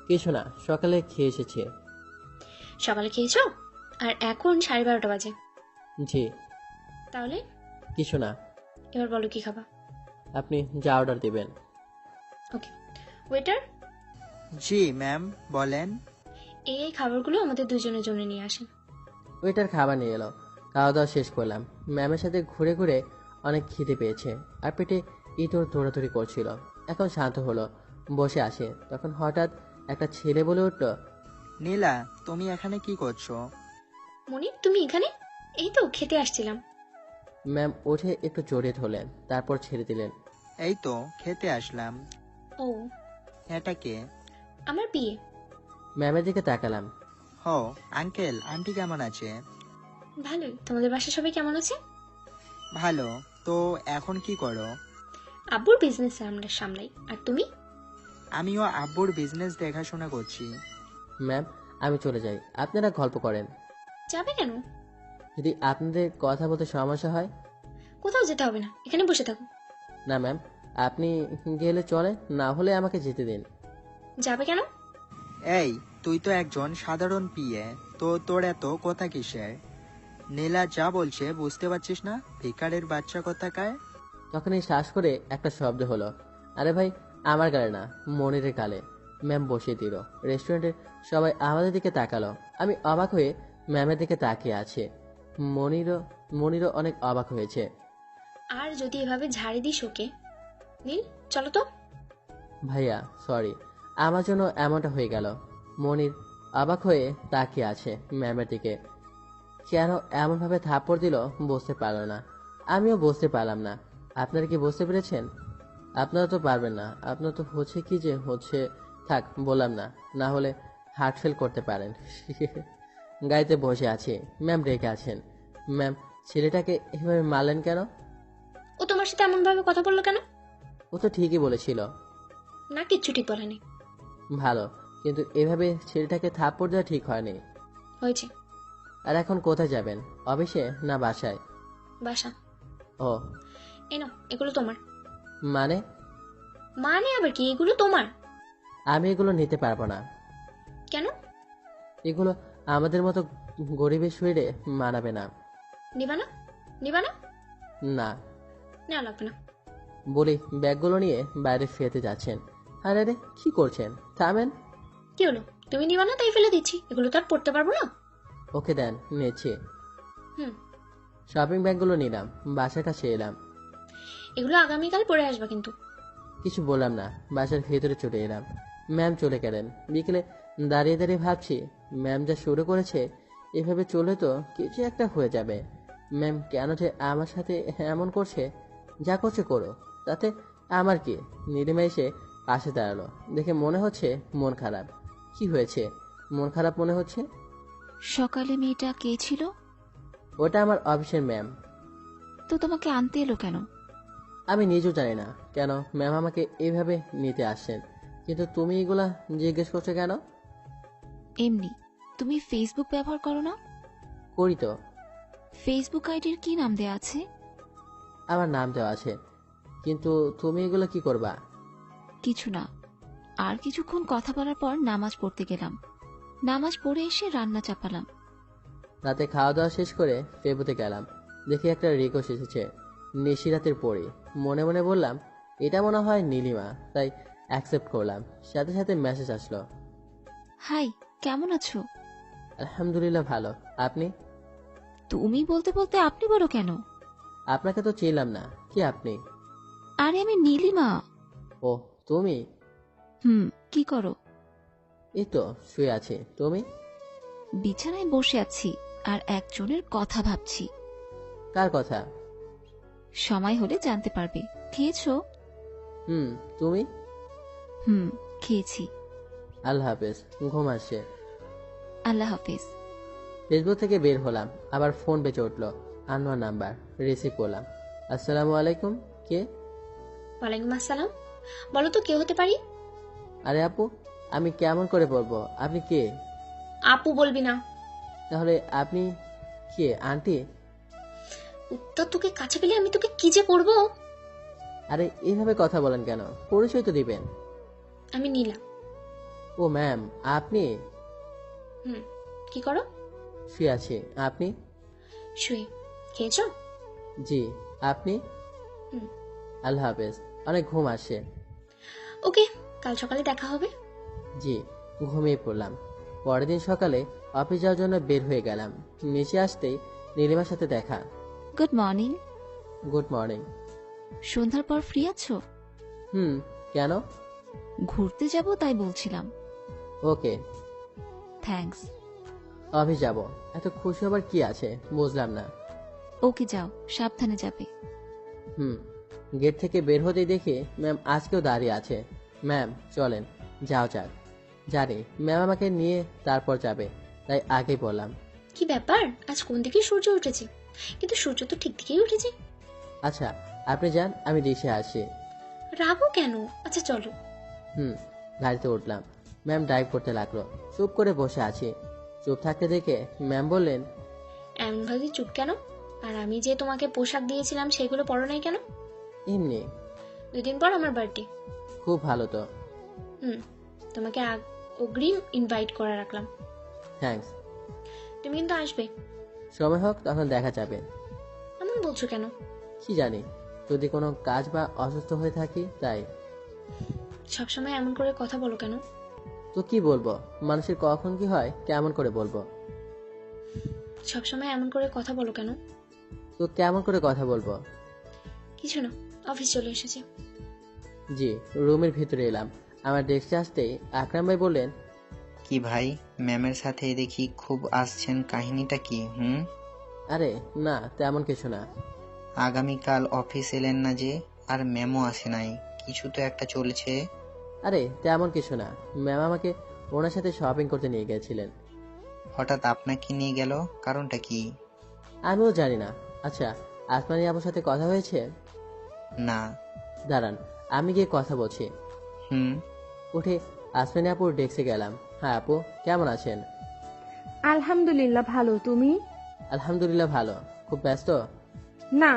কিছু না, সকালে খেয়ে এসেছি। সকালে খেয়েছো? আর এখন 12:30 বাজে। জি। তাহলে? কিছু না। এবার বলো কি খাবা? আপনি যা অর্ডার দিবেন। ওকে। ওয়েটার। জি ম্যাম, বলেন। এই খাবারগুলো আমাদের দুজনের জন্য নিয়ে আসেন। ওইটার খাবার নিয়ে এলো, খাওয়া দাওয়া শেষ করলাম। ম্যামের সাথে ঘুরে ঘুরে অনেক খিদে পেয়েছে, আর পেটে ইঁদুর দৌড়াদৌড়ি করছিল। এখন শান্ত হলো, বসে আসে, তখন হঠাৎ একটা ছেলে বলে উঠল, নীলা, তুমি এখানে কি করছো? মনি, তুমি এখানে? এই তো খেতে আসছিলাম। ম্যাম উঠে একটু জড়িয়ে ধরলেন, তারপর ছেড়ে দিলেন। এই তো খেতে আসলাম। ও, এটা কে? আমার বিয়ে। ম্যামের দিকে তাকালাম। হো, আঙ্কেল আন্টি কেমন আছে? ভালোই। তোমাদের বাসায় সবাই কেমন আছে? ভালো। তো এখন কি করো? আব্বুর বিজনেস সামলাই। আর তুমি? আমিও আব্বুর বিজনেস দেখাশোনা করছি। ম্যাম আমি চলে যাই, আপনারা গল্প করেন। যাবে কেন? যদি আপনাদের কথা বলতে সমস্যা হয়। কোথাও যেতে হবে না, এখানে বসে থাকো। না ম্যাম, আপনি গেলে চলে, না হলে আমাকে যেতে দিন। যাবে কেন? এই, তুই তো একজন সাধারণ পিএ, তো তোর এত কথা কিসের? নীলা যা বলছে বুঝতে পারছিস না? ভিকারের বাচ্চা কোথাকার। তখনই শ্বাস করে একটা শব্দ হলো। আরে ভাই, আমার গালে না, মনিরের গালে। ম্যাম বসিয়ে দিল। রেস্টুরেন্টের সবাই আমাদের দিকে তাকালো। আমি অবাক হয়ে ম্যামের দিকে তাকিয়ে আছে। মনিরও অনেক অবাক হয়েছে। আর যদি এভাবে ঝাড়ি দিস ওকে। নীল, চলো তো। ভাইয়া সরি, আমার জন্য এমনটা হয়ে গেল। মনির অবাক হয়ে তাকিয়ে আছে ম্যামের দিকে। কেন এমনভাবে থাপ্পড় দিল বুঝতে পারল না, আমিও বুঝতে পারলাম না। আপনারা কি বুঝতে পেরেছেন? আপনারা তো পারবেন না, আপনার তো হচ্ছে কি যে হচ্ছে। থাক, বললাম না, না হলে হার্ট ফেল করতে পারেন। গাড়িতে বসে আছি, ম্যাম রেখে আছেন। ম্যাম ছেলেটাকে এভাবে মারলেন কেন? ও তোমার সাথে এমন ভাবে কথা বললো কেন? ও তো ঠিকই বলেছিল। না, কিচ্ছু ঠিক বলেনি। ভালো, কিন্তু এভাবে ছেলেটাকে থাপ্পড় দেওয়া ঠিক হয়নি। হয়েছে। আর এখন কোথায় যাবেন, অফিসে না বাসায়? বাসা। ও, এনো, এগুলো তোমার। মানে? মানে আবার কি, এগুলো তোমার। আমি এগুলো নিতে পারবো না। কেন? এগুলো আমাদের মতো গরিবের শরীরে মানাবে না। নিবা না? নিবা না? না। না, লাগবে না। বলি ব্যাগগুলো নিয়ে বাইরে ফেতে যাচ্ছেন। আরে রে, কি করছেন? থামেন। কি হলো? তুমি নিবা না তাই ফেলে দিচ্ছি, এগুলো তো আর পড়তে পারবো না। ওকে দেন, নিচ্ছি। হুম। শপিং ব্যাগগুলো নিলাম, বাসার কাছে এলাম। এগুলো আগামীকাল পরে আসবা কিন্তু। কিছু বললাম না, বাসার ভেতরে চলে এলাম। ম্যাম চলে গেলেন। বিকেলে দাঁড়িয়ে দাঁড়িয়ে ভাবছি, ম্যাম যা শুরু করেছে, এভাবে চলে তো কিছু একটা হয়ে যাবে। ম্যাম কেন যে আমার সাথে এমন করছে যা করছে করো, তাতে আমার কি। নীলিমা এসে পাশে দাঁড়ালো, দেখে মনে হচ্ছে মন খারাপ। কি হয়েছে, মন খারাপ মনে হচ্ছে? সকালে মেয়েটা কে ছিল? ওটা আমার অফিসের ম্যাম। তো তোমাকে আনতে এলো কেন? আমি নিজেও জানি না কেন ম্যাম আমাকে এইভাবে নিতে আসছেন, কিন্তু তুমি এগুলা জিজ্ঞেস করছো কেন? এমনি। তুমি ফেসবুক ব্যবহার করো না? করি তো। ফেসবুক আইডির কি নাম দেয়া আছে? আমার নাম দেওয়া আছে, কিন্তু তুমি এগুলো কি করবা? কিছু না। আর কিছুক্ষণ কথা বলার পর নামাজ পড়তে গেলাম। নামাজ পড়ে এসে রান্না চাপালাম। রাতে খাওয়া দাওয়া শেষ করে ফেবুতে গেলাম, দেখি একটা রিকোয়েস্ট এসেছে, নিশিরাতের পরে। মনে মনে বললাম এটা মনে হয় নীলিমা, তাই অ্যাকসেপ্ট করলাম। সাথে সাথে মেসেজ আসলো, হাই, কেমন আছো? আলহামদুলিল্লাহ ভালো, আপনি? তুমি বলতে বলতে আপনি বলো কেন? আপনাকে তো চিনলাম না, কি আপনি? আরে আমি নীলিমা। ও তুমি? কি করো? এই তো শুয়ে আছি, তুমি? বিছানায় বসে আছি আর একজনের কথা ভাবছি। কার কথা? সময় হলে জানতে পারবে। খেয়েছো? তুমি? খেয়েছি। আল্লাহ হাফেজ, ঘুম আসছে। আল্লাহ হাফেজ। ফেসবুক থেকে বের হলাম, আবার ফোন বেজে উঠলো, আননোয়ার নাম্বার। রিসিভ করলাম। আসসালামু আলাইকুম, কে? ওয়ালাইকুম আসসালাম। বলো তো কে হতে পারি? আরে আপু, আমি কেমন করে বলবো আপনি কে? আপু বলবি না। তাহলে আপনি কে, আন্টি? উত্তর তোকে কাছে পেলে আমি তোকে কি যে করব। আরে এইভাবে কথা বলেন কেন, পরিচয় তো দিবেন। আমি নীলা। ও ম্যাম, আপনি? কি করো? শুয়ে আছি, আপনি? শুয়ে। খেয়েছো? জি, আপনি? আল্লাহ হাফেজ, অনেক ঘুম আসছে। ওকে, কাল সকালে দেখা হবে। জি, ঘুমিয়ে পড়লাম। পরের দিন সকালে অফিস যাওয়ার জন্য বের হয়ে গেলাম। নিচে আসতেই নীলিমার সাথে দেখা। Good morning. Good morning. সন্ধ্যার পর ফ্রি আছো? কেন? ঘুরতে যাব তাই বলছিলাম। ওকে। থ্যাঙ্কস। অফিস যাব, এত খুশি হবার কি আছে বুঝলাম না। ওকে, যাও, সাবধানে যাবে। গেট থেকে বের হতেই দেখি ম্যাম আজকেও দাঁড়িয়ে আছে। ম্যাম চলেন, যাও যাক। জানি ম্যাম আমাকে নিয়ে তারপর যাবে, তাই আগেই বললাম। কি ব্যাপার, আজ কোন দিকে সূর্য উঠেছে? কিন্তু সূর্য তো ঠিক দিকেই উঠেছে। আচ্ছা আপনি যান, আমি রিক্সা আসি। রাগো কেন? আচ্ছা চলো। গাড়িতে উঠলাম। ম্যাম ড্রাইভ করতে লাগলো, চুপ করে বসে আছি। চুপ থাকতে দেখে ম্যাম বললেন, এমন ভাবে চুপ কেন? আর আমি যে তোমাকে পোশাক দিয়েছিলাম সেগুলো পরো নাই কেন? এমনি। 2 দিন পর আমার বার্থডে। খুব ভালো তো। তোমাকে অগ্রিম ইনভাইট করে রাখলাম। থ্যাঙ্কস। তুমি কিন্তু আসবে। সময় হোক তখন দেখা যাবে। এমন বলছো কেন? কি জানি, যদি কোনো কাজ বা অসুস্থ হয়ে থাকি তাই। সবসময় এমন করে কথা বলো কেন? তো কি বলবো, মানুষের কখন কি হয় কেমন করে বলবো? সবসময় এমন করে কথা বলো কেন? তো কেমন করে কথা বলবো? কিছু না, অফিস চলে এসেছে। জি, রুমের ভিতরে এলাম। আমার ডেস্কে আসতেই আকরাম ভাই বললেন, কি ভাই, ম্যামের সাথে দেখি খুব আসছেন, কাহিনীটা কি? আরে না, তেমন কিছু না। আগামীকাল অফিস এলেন না যে, আর ম্যামও আসে নাই, কিছু তো একটা চলেছে। আরে তেমন কিছু না, ম্যাম আমাকে ওনার সাথে শপিং করতে নিয়ে গেছিলেন। হঠাৎ আপনাকে নিয়ে গেল, কারণটা কি? আমিও জানি না। আচ্ছা, আসমানি আপুর সাথে কথা হয়েছে? না। দাঁড়ান, আমি গিয়ে কথা বলছি। উঠে আসমানি আপুর ডেস্কে গেলাম। হ্যাঁ আপু, কেমন আছেন? আলহামদুলিল্লাহ ভালো, তুমি? আলহামদুলিল্লাহ ভালো। খুব ব্যস্ত? না,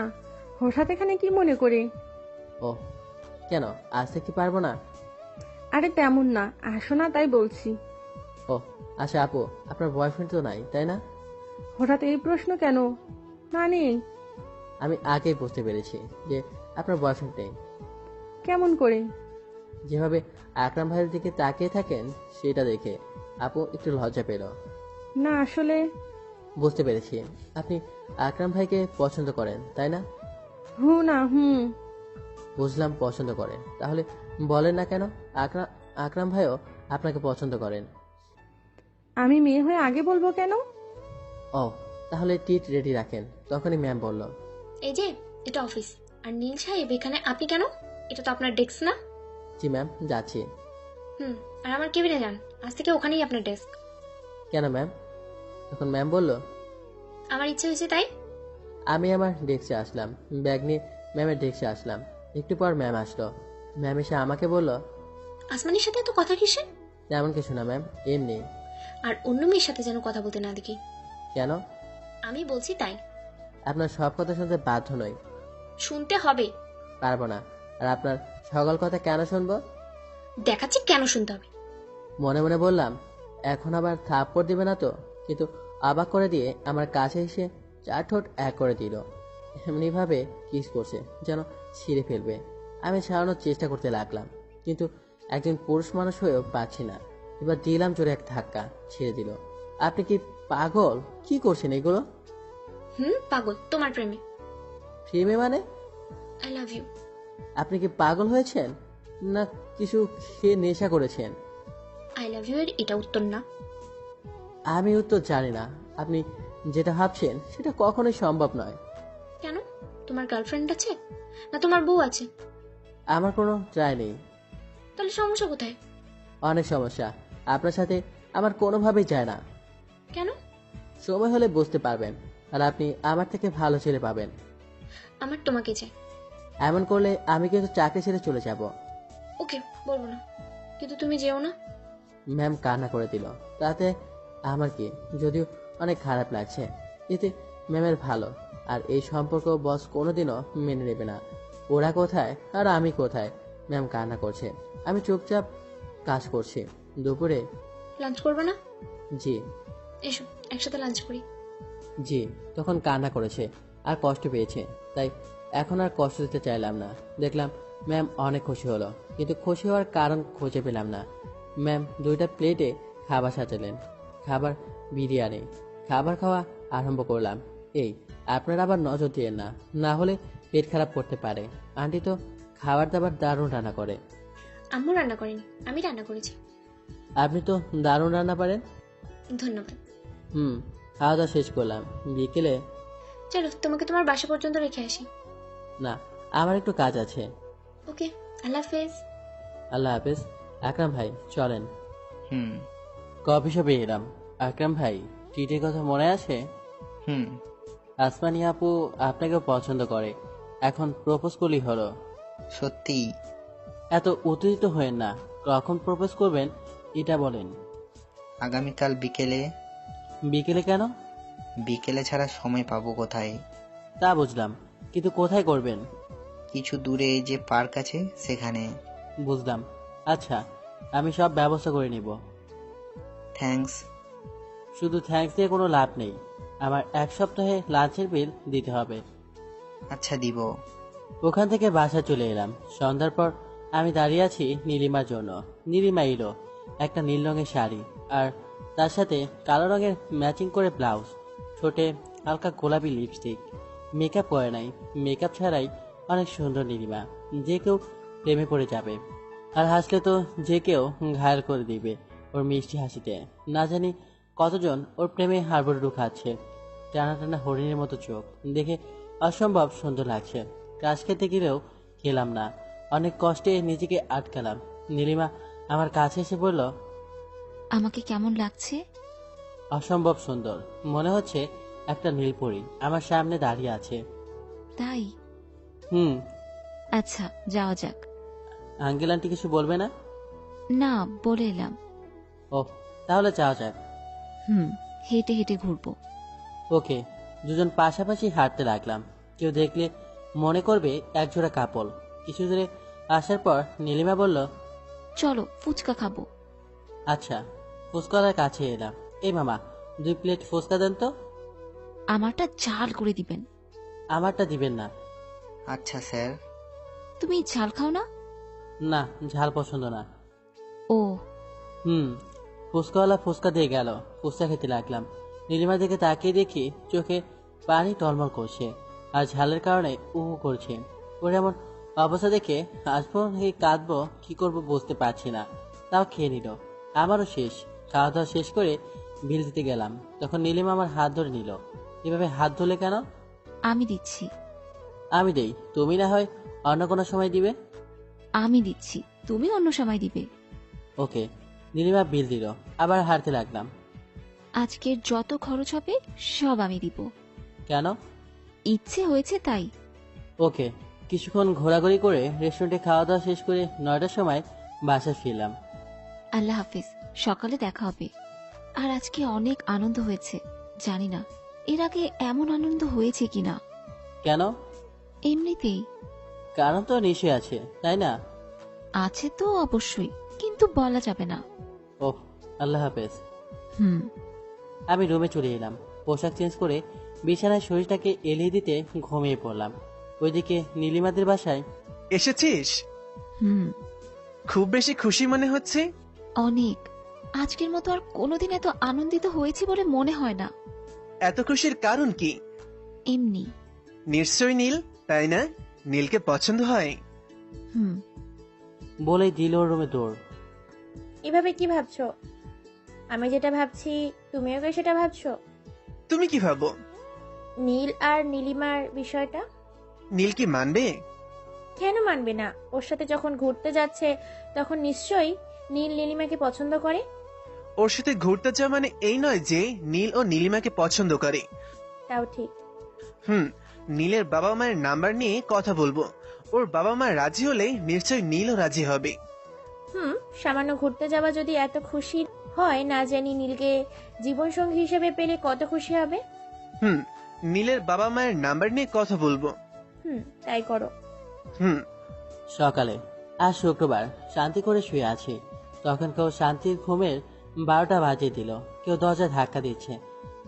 হঠাৎ এখানে কি মনে করে? ও কেন, আসতে কি পারবো না? আরে তেমন না, আসো না তাই বলছি। ও আচ্ছা আপু, আপনার বয়ফ্রেন্ড তো নাই তাই না? হঠাৎ এই প্রশ্ন কেন? না নেই। আমি আগেই বুঝতে পেরেছি যে আপনার বয়ফ্রেন্ড নেই। কেমন করে? যেভাবে আকরাম ভাইয়ের দিকে তাকিয়ে থাকেন সেটা দেখে আপু একটু লজ্জা পেল। না আসলে বুঝতে পেরেছি, আপনি আকরাম ভাইকে পছন্দ করেন তাই না? না বুঝলাম পছন্দ করেন, তাহলে বলেন না কেন আকরাম ভাইও আপনাকে পছন্দ করেন? আমি মেয়ে হয়ে আগে বলবো কেন? ও তাহলে টিট রেডি রাখেন। তখনই ম্যাম বলল, এই যে এটা অফিস, আর আর নীল সাহেব এখানে আপনি কেন? এটা তো আপনার ডেস্ক না? জি ম্যাম, যাচ্ছি। আর আমার কেবিনে যান, আজ থেকে ওখানেই আপনার ডেস্ক। কেন ম্যাম? তখন ম্যাম বলল, আমার ইচ্ছে হয়েছে তাই। আমি আমার ডেস্কে আসলাম, ব্যাগ নিয়ে ম্যামের ডেস্কে আসলাম। একটু পর ম্যাম আসলো। ম্যাম এসে আমাকে বলল, আসমানির সাথে এত কথা কিসে? তেমন কিছু না ম্যাম, এমনি। আর অন্য মেয়ের সাথে যেন কথা বলতে না দেখি। কেন? আমি বলছি তাই। আপনার সব কথা শুনতে বাধ্য নই। শুনতে হবে। পারবো না। আর আপনার সকল কথা কেন শুনবো? দেখাচ্ছি কেন শুনতে হবে। মনে মনে বললাম, এখন আবার থাপ্পড় দিবে না তো? কিন্তু অবাক করে দিয়ে আমার কাছে এসে 4 ঠোঁট এক করে দিল। এমনিভাবে কিস করছে যেন ছিঁড়ে ফেলবে। আমি ছাড়ানোর চেষ্টা করতে লাগলাম, কিন্তু একজন পুরুষ মানুষ হয়েও পাচ্ছি না। এবার দিলাম জোরে এক ধাক্কা, ছেড়ে দিল। আপনি কি পাগল? কি করছেন এগুলো? পাগল তোমার প্রেমে। প্রেমে মানে? I love you. আপনি কি পাগল হয়েছেন, না কিছু খেয়ে নেশা করেছেন? আই লাভ ইউ এর এটা উত্তর না। আমি উত্তর জানি না। আপনি যেটা ভাবছেন সেটা কখনোই সম্ভব নয়। কেন? তোমার গার্লফ্রেন্ড আছে না তোমার বউ আছে? আমার কোনো ট্রাই নেই। তাহলে সমস্যা কোথায়? অনেক সমস্যা। আপনার সাথে আমার কোনোভাবেই যায় না। কেন? সময় হলে বুঝতে পারবেন। আর আপনি আমার থেকে ভালো ছেলে পাবেন। আমার তোমাকে চাই। এমন করলে আমি কিন্তু চাকরি ছেড়ে চলে যাব। ওকে, বলবো না, কিন্তু তুমি যেও না। ম্যাম কান্না করে দিল। তাতে আমার কি, যদিও অনেক খারাপ লাগছে। এতে ম্যামের ভালো। আর এই সম্পর্ক বস কোনোদিনও মেনে নেবে না। ওরা কোথায় আর আমি কোথায়? ম্যাম কান্না করছে, আমি চুপচাপ কাজ করছি। দুপুরে লাঞ্চ করবে না? জি। এসো একসাথে লাঞ্চ করি। জি। তখন কান্না করেছে আর কষ্ট পেয়েছে, তাই এখন আর কষ্ট দিতে চাইলাম না। দেখলাম ম্যাম অনেক খুশি হলো, কিন্তু খুশি হওয়ার কারণ খুঁজে পেলাম না। ম্যাম 2টা প্লেটে খাবার সাজালেন। খাবার বিরিয়ানি। খাবার খাওয়া আরম্ভ করলাম। এই, আপনারা আবার নজর দিয়েন না, না হলে পেট খারাপ করতে পারে। আন্টি তো খাবার দাবার দারুণ রান্না করে। আম্মু রান্না করেনি, আমি রান্না করেছি। আপনি তো দারুণ রান্না পারেন। ধন্যবাদ। খাওয়া দাওয়া শেষ করলাম। বিকেলে চলো তোমাকে তোমার বাসা পর্যন্ত রেখে আসি। না, আমার একটু কাজ আছে। ওকে, আল্লাহ হাফেজ। আল্লাহ হাফেজ। আকরাম ভাই চলেন। হুম কফি শপে এলাম। আকরাম ভাই, ট্রিটের কথা মনে আছে? হুম আসমানি আপু আপনাকেও পছন্দ করে, এখন প্রপোজ করলেই হলো। সত্যি? এত উত্তেজিত হয়েন না। কখন প্রপোজ করবেন এটা বলেন। আগামীকাল বিকেলে। বিকেলে কেন? বিকেলে ছাড়া সময় পাবো কোথায়? তা বুঝলাম, কিন্তু কোথায় করবেন? কিছু দূরে যে পার্ক আছে সেখানে। বুঝলাম। আচ্ছা, আমি সব ব্যবস্থা করে নিব। থ্যাঙ্কস। শুধু থ্যাঙ্কস দিয়ে কোনো লাভ নেই। আমার 1 সপ্তাহে লাঞ্চের বিল দিতে হবে। আচ্ছা, দিব। ওখান থেকে বাসা চলে এলাম। সন্ধ্যার পর আমি দাঁড়িয়ে আছি নীলিমার জন্য। নীলিমা এলো। একটা নীল রঙের শাড়ি আর তার সাথে কালো রঙের ম্যাচিং করে ব্লাউজ, ঠোঁটে হালকা গোলাপি লিপস্টিক। মেকআপ করে নাই, মেকআপ ছাড়াই অনেক সুন্দর নীলিমা। যে কেউ প্রেমে পড়ে যাবে। আর হাসলে তো যে কেউ ঘায়াল করে দিবে ওর মিষ্টি হাসিতে। না জানি কতজন ওর প্রেমে হাড়বুডু খাচ্ছে। টানা টানা হরিণের মতো চোখ দেখে অসম্ভব সুন্দর লাগছে। কাজ খেতে গেলেও খেলাম না, অনেক কষ্টে নিজেকে আটকালাম। নীলিমা আমার কাছে এসে বলল, আমাকে কেমন লাগছে? অসম্ভব সুন্দর। মনে হচ্ছে একটা নীলপরী আমার সামনে দাঁড়িয়ে আছে। তাই? আচ্ছা, যাওয়া যাক। আঙ্কেল আন্টি কিছু বলবে না? না, বলে এলাম। ও, তাহলে যাওয়া যাক। হেঁটে হেঁটে ঘুরবো। ওকে। দুজন পাশাপাশি হাঁটতে লাগলাম। কেউ দেখলে মনে করবে একজোড়া কাপড়। কিছু দূরে আসার পর নীলিমা বলল, চলো ফুচকা খাবো। আচ্ছা। ফুচকার কাছে এলাম। এই মামা, 2 প্লেট ফুচকা দেন তো। আমারটা ঝাল করে দিবেন। আমারটা দিবেন না। আচ্ছা স্যার। তুমি ঝাল খাও না? না, ঝাল পছন্দ না। ও। ফুচকাওয়ালা ফুচকা দিয়ে গেল। ফুচকা খেতে লাগলাম। নীলিমার দিকে তাকিয়ে দেখি চোখে পানি টলমল করছে আর ঝালের কারণে উহু করছে। ওর এমন অবস্থা দেখে হাসবো নাকি কাঁদবো কি করবো বুঝতে পারছি না। তাও খেয়ে নিল। আমারও শেষ। খাওয়া দাওয়া শেষ করে বিল দিতে গেলাম, তখন নীলিমা আমার হাত ধরে নিল। এভাবে হাত ধরলে কেন? আমি দিচ্ছি। আমি দেই, তুমি না হয় অন্য কোনো সময় দিবে। আমি দিচ্ছি, তুমি অন্য সময় দিবে। ওকে। নীলিমা বিল দিল, আবার হারতে লাগলাম। আজকের যত খরচ হবে সব আমি দিব। কেন? ইচ্ছে হয়েছে তাই। ওকে। কিছুক্ষণ ঘোরাঘুরি করে রেস্টুরেন্টে খাওয়া দাওয়া শেষ করে 9টার সময় বাসায় ফিরলাম। আল্লাহ হাফিজ, সকালে দেখা হবে। আর আজকে অনেক আনন্দ হয়েছে, জানি না এর আগে এমন আনন্দ হয়েছে কিনা। কেন? এমনিতেই। কারণ তো নিশ্চয়ই আছে, তাই না? আছে তো অবশ্যই, কিন্তু বলা যাবে না। ওহ, আল্লাহ হাফেজ। হুম। আমি রুমে চলে এলাম। পোশাক চেঞ্জ করে বিছানায় শরীরটাকে এলিয়ে দিতে ঘুমিয়ে পড়লাম। ওইদিকে নীলিমাদের বাসায়। এসেছিস? হুম। খুব বেশি খুশি মনে হচ্ছে। অনেক। আজকের মতো আর কোনোদিন এত আনন্দিত হয়েছি বলে মনে হয় না। এত খুশির কারণ কি? এমনি। নিশ্চয়ই নীল, তাই না? নীলকে পছন্দ হয়। হুম। বলেই দিল রুমে দৌড়। এভাবে কি ভাবছো? আমি যেটা ভাবছি তুমিও কি সেটা ভাবছো? তুমি কি ভাবো? নীল আর নীলিমার বিষয়টা। নীল কি মানবে? কেন মানবে না? ওর সাথে যখন ঘুরতে যাচ্ছে তখন নিশ্চয়ই নীল নীলিমাকে পছন্দ করে। ওর সাথে ঘুরতে যাওয়া মানে এই নয় যে নীল ও নীলিমাকে পছন্দ করে। তাও ঠিক। নীলের বাবা মায়ের নাম্বার নিয়ে কথা বলবো। ওর বাবা মা রাজি হলে নিশ্চয়ই নীলও রাজি হবে। সামান্য ঘুরতে যাওয়া যদি এত খুশি হয়, না জানি নীলকে জীবনসঙ্গী হিসেবে পেলে কত খুশি হবে। নীলের বাবা মায়ের নাম্বার নিয়ে কথা বলবো। তাই করো। সকালে আজ শুক্রবার, শান্তি করে শুয়ে আছি। তখন কেউ শান্তির ঘুমের 12টা বাজিয়ে দিল। কেউ দরজা ধাক্কা দিচ্ছে।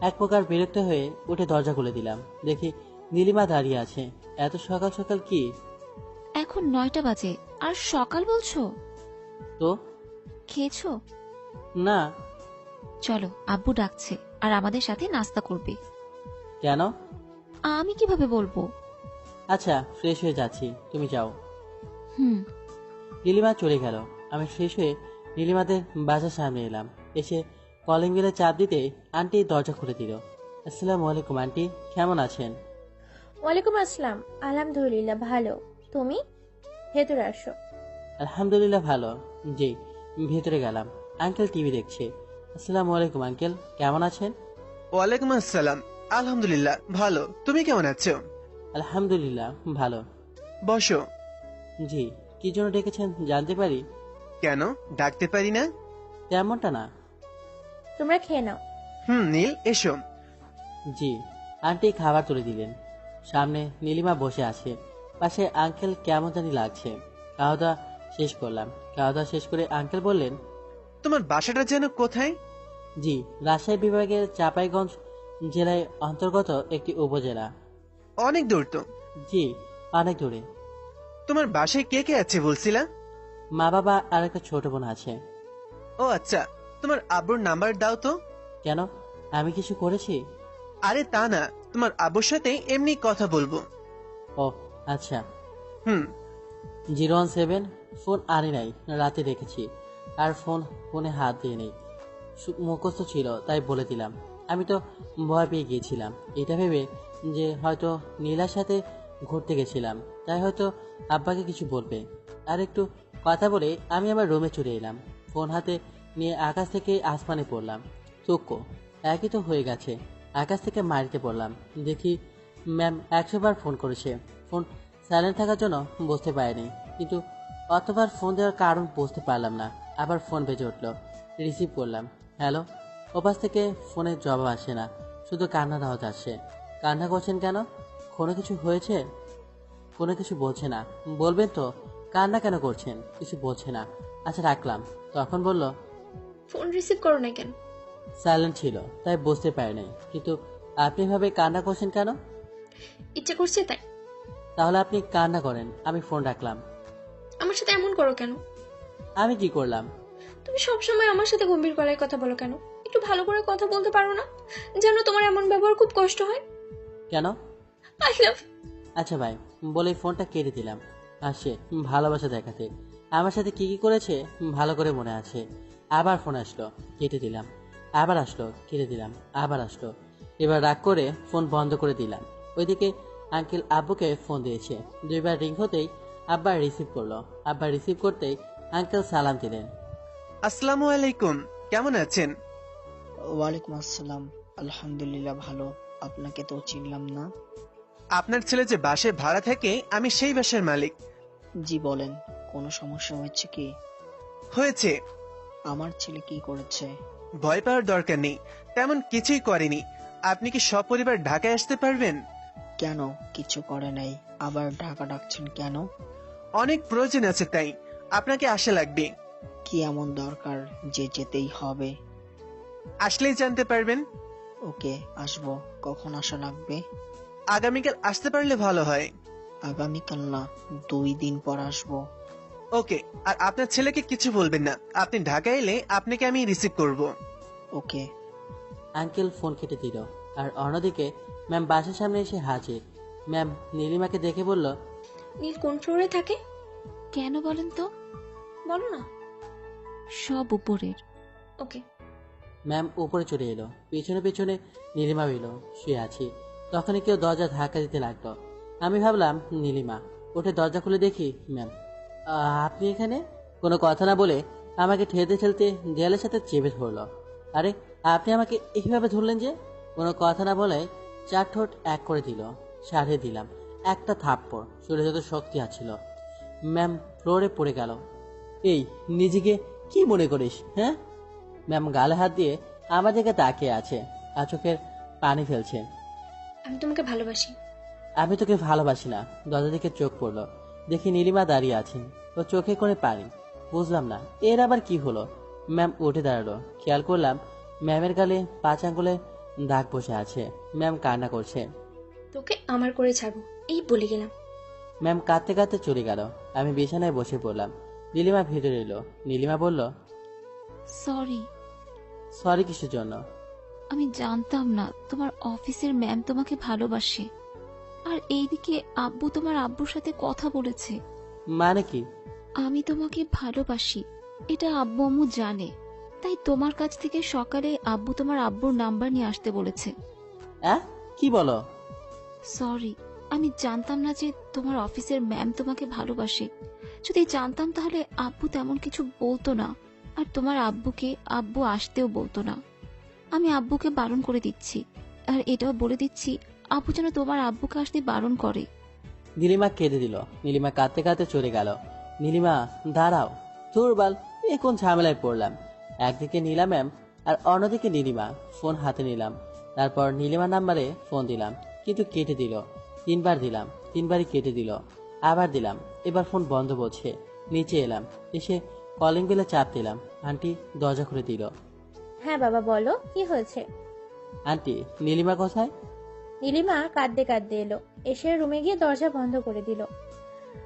এক প্রকার বিরক্ত হয়ে উঠে দরজা খুলে দিলাম। দেখি নীলিমা দাঁড়িয়ে আছে। এত সকাল সকাল কি? এখন 9টা বাজে আর সকাল বলছো? তো খেয়েছো? না। চলো, আব্বু ডাকছে আর আমাদের সাথে নাস্তা করবে। কেন? আমি কিভাবে বলবো? আচ্ছা, ফ্রেশ হয়ে যাচ্ছি, তুমি যাও। হুম। নীলিমা চলে গেল। আমি ফ্রেশ হয়ে নীলিমাদের বাসার সামনে এলাম। এসে কলিং বেলে চাপ দিতে আন্টি দরজা খুলে দিল। আসসালামু আলাইকুম আন্টি, কেমন আছেন? ওয়ালাইকুম আসসালাম। আলহামদুলিল্লাহ ভালো। তুমি ভেতরে আসো। আলহামদুলিল্লাহ ভালো। জি, ভেতরে গেলাম। আঙ্কেল টিভি দেখছে। আসসালামু আলাইকুম আঙ্কেল, কেমন আছেন? ওয়ালাইকুম আসসালাম। আলহামদুলিল্লাহ ভালো। তুমি কেমন আছো? আলহামদুলিল্লাহ ভালো। বসো। জি, কি জন্য ডেকেছেন জানতে পারি? কেন, ডাকতে পারি না? তেমনটা না। তোমরা খেয়ে নাও। নীল এসো। জি। আন্টি খাবার তুলে দিলেন। সামনে নীলিমা বসে আছে, পাশে আঙ্কেল কেমন জানি লাগছে। খাওয়া দাওয়া শেষ করলাম। খাওয়া দাওয়া শেষ করে আঙ্কেল বললেন, তোমার বাসাটা যেন কোথায়? জি, রাজশাহী বিভাগের চাঁপাইগঞ্জ জেলায় অন্তর্গত একটি উপজেলা। অনেক দূর তো। জি, অনেক দূরে। তোমার বাসায় কে কে আছে বলছিলা? মা বাবা আর একটা ছোট বোন আছে। ও আচ্ছা, তোমার আব্বুর নাম্বার দাও তো। কেন, আমি কিছু করেছি? আরে তা না, তোমার আব্বুর সাথে এমনি কথা বলবো। ও আচ্ছা। 017। ফোন আনি নাই, রাতে রেখেছি। আর ফোনে হাত দিয়ে নেই, মুখস্থ ছিল তাই বলে দিলাম। আমি তো ভয় পেয়ে গিয়েছিলাম, এটা ভেবে যে হয়তো নীলার সাথে ঘুরতে গেছিলাম, তাই হয়তো আব্বাকে কিছু বলবে। আর একটু কথা বলে আমি আমার রুমে চলে এলাম। ফোন হাতে নিয়ে আকাশ থেকে আসমানে পড়লাম। চোখ একই তো হয়ে গেছে। আকাশ থেকে মারিতে পড়লাম। দেখি ম্যাম 100 বার ফোন করেছে। ফোন সাইলেন্ট থাকার জন্য বুঝতে পারিনি, কিন্তু অতবার ফোন দেওয়ার কারণ বুঝতে পারলাম না। আবার ফোন বেজে উঠল। রিসিভ করলাম। হ্যালো। ওপাশ থেকে ফোনের জবাব আসে না, শুধু কান্নার আওয়াজ আসছে। কান্না করছেন কেন? কোনো কিছু হয়েছে? কোনো কিছু বলছে না। বলবেন তো কান্না কেন করছেন? কিছু বলছে না। আচ্ছা রাখলাম। তখন বলল, ফোন রিসিভ করো না কেন? সাইলেন্ট ছিল তাই বুঝতে পারিনি, কিন্তু আপনি ভাবে কান্না করছেন কেন? ইচ্ছে করছে তাই। তাহলে আপনি কান্না করেন, আমি ফোন রাখলাম। আমার সাথে এমন করো কেন? আমি কি করলাম? তুমি সবসময় আমার সাথে গম্ভীর গলায় কথা বলো কেন? একটু ভালো করে কথা বলতে পারো না? যেন তোমার এমন ব্যবহার খুব কষ্ট হয়। কেন? I love. আচ্ছা ভাই, বলে ফোনটা কেটে দিলাম। আসছে ভালোবাসা দেখাতে। আমার সাথে কি কি করেছে ভালো করে মনে আছে। আবার ফোন আসলো, কেটে দিলাম। আবার আসলো, কেটে দিলাম। আবার আসলো। এবার রাগ করে ফোন বন্ধ করে দিলাম। ওইদিকে আঙ্কেল আব্বুকে ফোন দিয়েছে। 2বার রিং হতেই আব্বা রিসিভ করলো। আব্বা রিসিভ করতেই আঙ্কেল সালাম দিলেন। আসসালামু আলাইকুম, কেমন আছেন? ওয়ালাইকুম আসসালাম, আলহামদুলিল্লাহ ভালো। আপনাকে তো চিনলাম না। আপনার ছেলে যে বাসায় ভাড়া থাকে, আমি সেই বাসার মালিক। জি বলেন, কোনো সমস্যা হয়েছে কি? হয়েছে। আমার ছেলে কি করেছে? ভয় পাওয়ার দরকার নেই, তেমন কিছুই করেনি। আপনি কি সপরিবার ঢাকায় আসতে পারবেন? কেন, কিছু করে নাই, আবার ঢাকা ডাকছেন কেন? অনেক প্রয়োজন আছে, তাই আপনাকে আসা লাগবে। কি এমন দরকার যে যেতেই হবে? আসলেই জানতে পারবেন। ওকে, আসবো। কখন আসা লাগবে? আগামীকাল আসতে পারলে ভালো হয়। আগামীকাল না, 2 দিন পর আসবো। ওকে, আর আপনার ছেলেকে কিছু বলবেন না। আপনি ঢাকা এলে আপনাকে আমি রিসিভ করব। ওকে। আঙ্কেল ফোন কেটে দিল। আর অন্যদিকে ম্যাম বাসার সামনে এসে হাজির। ম্যাম নীলিমাকে দেখে বলল, নীল কোন ফ্লোরে থাকে? কেন বলেন তো? বলো না। সব উপরের। ওকে। ম্যাম উপরে চলে এলো। পেছনে পেছনে নীলিমা এলো। শুয়ে আছি, তখনই কেউ দরজা ধাক্কা দিতে লাগলো। আমি ভাবলাম নীলিমা। উঠে দরজা খুলে দেখি ম্যাম। আপনি এখানে? কোনো কথা না বলে আমাকে ঠেলতে ঠেলতে দেয়ালের সাথে চেপে ধরলো। আরে আপনি আমাকে এইভাবে ধরলেন যে? কোনো কথা না বলে 4 ঠোঁট এক করে দিল। সারিয়ে দিলাম একটা থাপ্পড়। শরীরে যত শক্তি আছিল। ম্যাম ফ্লোরে পড়ে গেল। এই নিজেকে কি মনে করিস, হ্যাঁ? ম্যাম গালে হাত দিয়ে আমার দিকে তাকিয়ে আছে আর চোখের পানি ফেলছে। আমি তোমাকে ভালোবাসি। আমি তোকে ভালোবাসি না। দরজা দিকে চোখ পড়লো, দেখি নীলিমা দাঁড়িয়ে আছে। ও চোখে করে পানি। বুঝলাম না এর আবার কি হলো। ম্যাম উঠে দাঁড়ালো। খেয়াল করলাম ম্যামের গালে 5 আঙ্গুলে দাগ বসে আছে। ম্যাম কান্না করছে। তোকে আমার করে ছাড়বো, এই বলে গেলাম। ম্যাম কাঁদতে কাঁদতে চলে গেল। আমি বিছানায় বসে পড়লাম। নীলিমা ভিতরে এলো। নীলিমা বলল, সরি। সরি কিসের জন্য? আমি জানতাম না তোমার অফিসের ম্যাম তোমাকে ভালোবাসে। আর এইদিকে আব্বু তোমার আব্বুর সাথে কথা বলেছে। মানে কি? আমি তোমাকে ভালোবাসি, এটা আব্বু আম্মু জানে। তাই তোমার কাছ থেকে সকালে আব্বু তোমার আব্বুর নাম্বার নিয়ে আসতে বলেছে। কি বলো? সরি, আমি জানতাম না যে তোমার অফিসের ম্যাম তোমাকে ভালোবাসে। যদি জানতাম তাহলে আব্বু তেমন কিছু বলতো না, আর তোমার আব্বুকে আব্বু আসতেও বলতো না। আমি আব্বুকে বারণ করে দিচ্ছি, আর এটাও বলে দিচ্ছি আব্বু যেন তোমার আব্বুকে আসতে বারণ করে। নীলিমা কেঁদে দিল। নীলিমা কাঁদতে কাঁদতে চলে গেল। নীলিমা দাঁড়াও, দুর্বল, এ কোন ঝামেলায় পড়লাম। একদিকে নীলা ম্যাম আর অন্যদিকে নীলিমা। ফোন হাতে নিলাম। তারপর নীলিমা নাম্বারে ফোন দিলাম, কিন্তু কেটে দিল। 3বার দিলাম, 3বারই কেটে দিল। আবার দিলাম, এবার ফোন বন্ধ বলছে। নিচে এলাম, এসে কলিং বেলে চাপ দিলাম। আন্টি দরজা খুলে দিল। হ্যাঁ বাবা বলো, কি হয়েছে? আন্টি নীলিমা কোথায়? নীলিমা কাঁদতে কাঁদতে এলো, এসে রুমে গিয়ে দরজা বন্ধ করে দিল।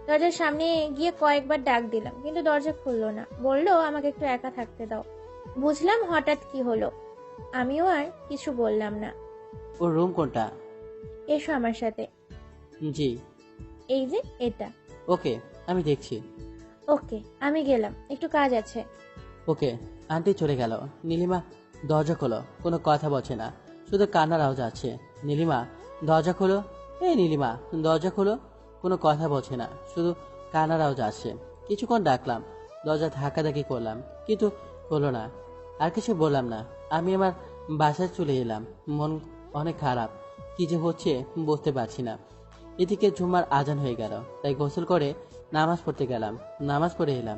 দরজার সামনে গিয়ে কয়েকবার ডাক দিলাম, কিন্তু দরজা খুললো না। বললো আমাকে একটু একা থাকতে দাও। বুঝলাম হঠাৎ কি হলো, আমিও আর কিছু বললাম না। ওর রুম কোনটা? এসো আমার সাথে। জি। এই যে এটা। ওকে, আমি দেখছি। ওকে, আমি গেলাম, একটু কাজ আছে। ওকে। আন্টি চলে গেল। নীলিমা দরজা খোলো। কোনো কথা বলছে না, শুধু কান্নার আওয়াজ আছে। নীলিমা দরজা খোলো, এই নীলিমা দরজা খোলো। কোনো কথা বলছে না, শুধু কান্নার আওয়াজ আসছে। কিছুক্ষণ ডাকলাম, দরজা ধাক্কাধাক্কি করলাম, কিন্তু হলো না। আর কিছু বললাম না। আমি আমার বাসায় চলে এলাম। মন অনেক খারাপ, কি যে হচ্ছে বুঝতে পারছি না। এদিকে জুম্মার আজান হয়ে গেল, তাই গোসল করে নামাজ পড়তে গেলাম। নামাজ পড়ে এলাম।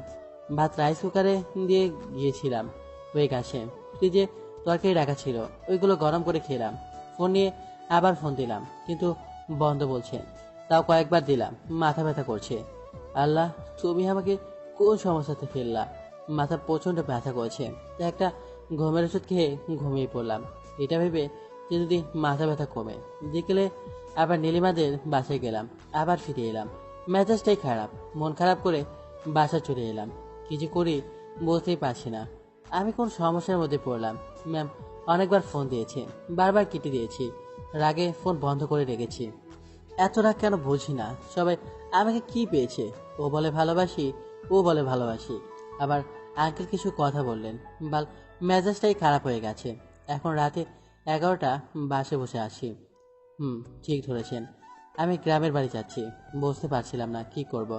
ভাত রাইস কুকারে দিয়ে গিয়েছিলাম, হয়ে গেছে। ফ্রিজে তরকারি রাখা ছিল, ওইগুলো গরম করে খেলাম। ফোন নিয়ে আবার ফোন দিলাম, কিন্তু বন্ধ বলছে। তাও কয়েকবার দিলাম, মাথা ব্যথা করছে। আল্লাহ, তুমি আমাকে কোন সমস্যাতে ফেললা? মাথা প্রচন্ড ব্যথা করছে। তাই একটা ঘুমের ওষুধ খেয়ে ঘুমিয়ে পড়লাম, এটা ভেবে যে যদি মাথা ব্যথা কমে। বিকেলে আবার নীলিমাদের বাসায় গেলাম, আবার ফিরে এলাম। মেজাজটাই খারাপ, মন খারাপ করে বাসা চলে এলাম। কি যে করি বুঝতেই পারছি না। আমি কোন সমস্যার মধ্যে পড়লাম। ম্যাম অনেকবার ফোন দিয়েছে, বারবার কেটে দিয়েছি। রাগে ফোন বন্ধ করে রেখেছি। এত রাগ কেন বুঝি না। সবাই আমাকে কি পেয়েছে? ও বলে ভালোবাসি, ও বলে ভালোবাসি। আবার আঙ্কেল কিছু কথা বললেন, বাল মেজাজটাই খারাপ হয়ে গেছে। এখন রাতে 11টা, বাসে বসে আছি। ঠিক ধরেছেন। আমি গ্রামের বাড়ি যাচ্ছি। বুঝতে পারছিলাম না কি করব,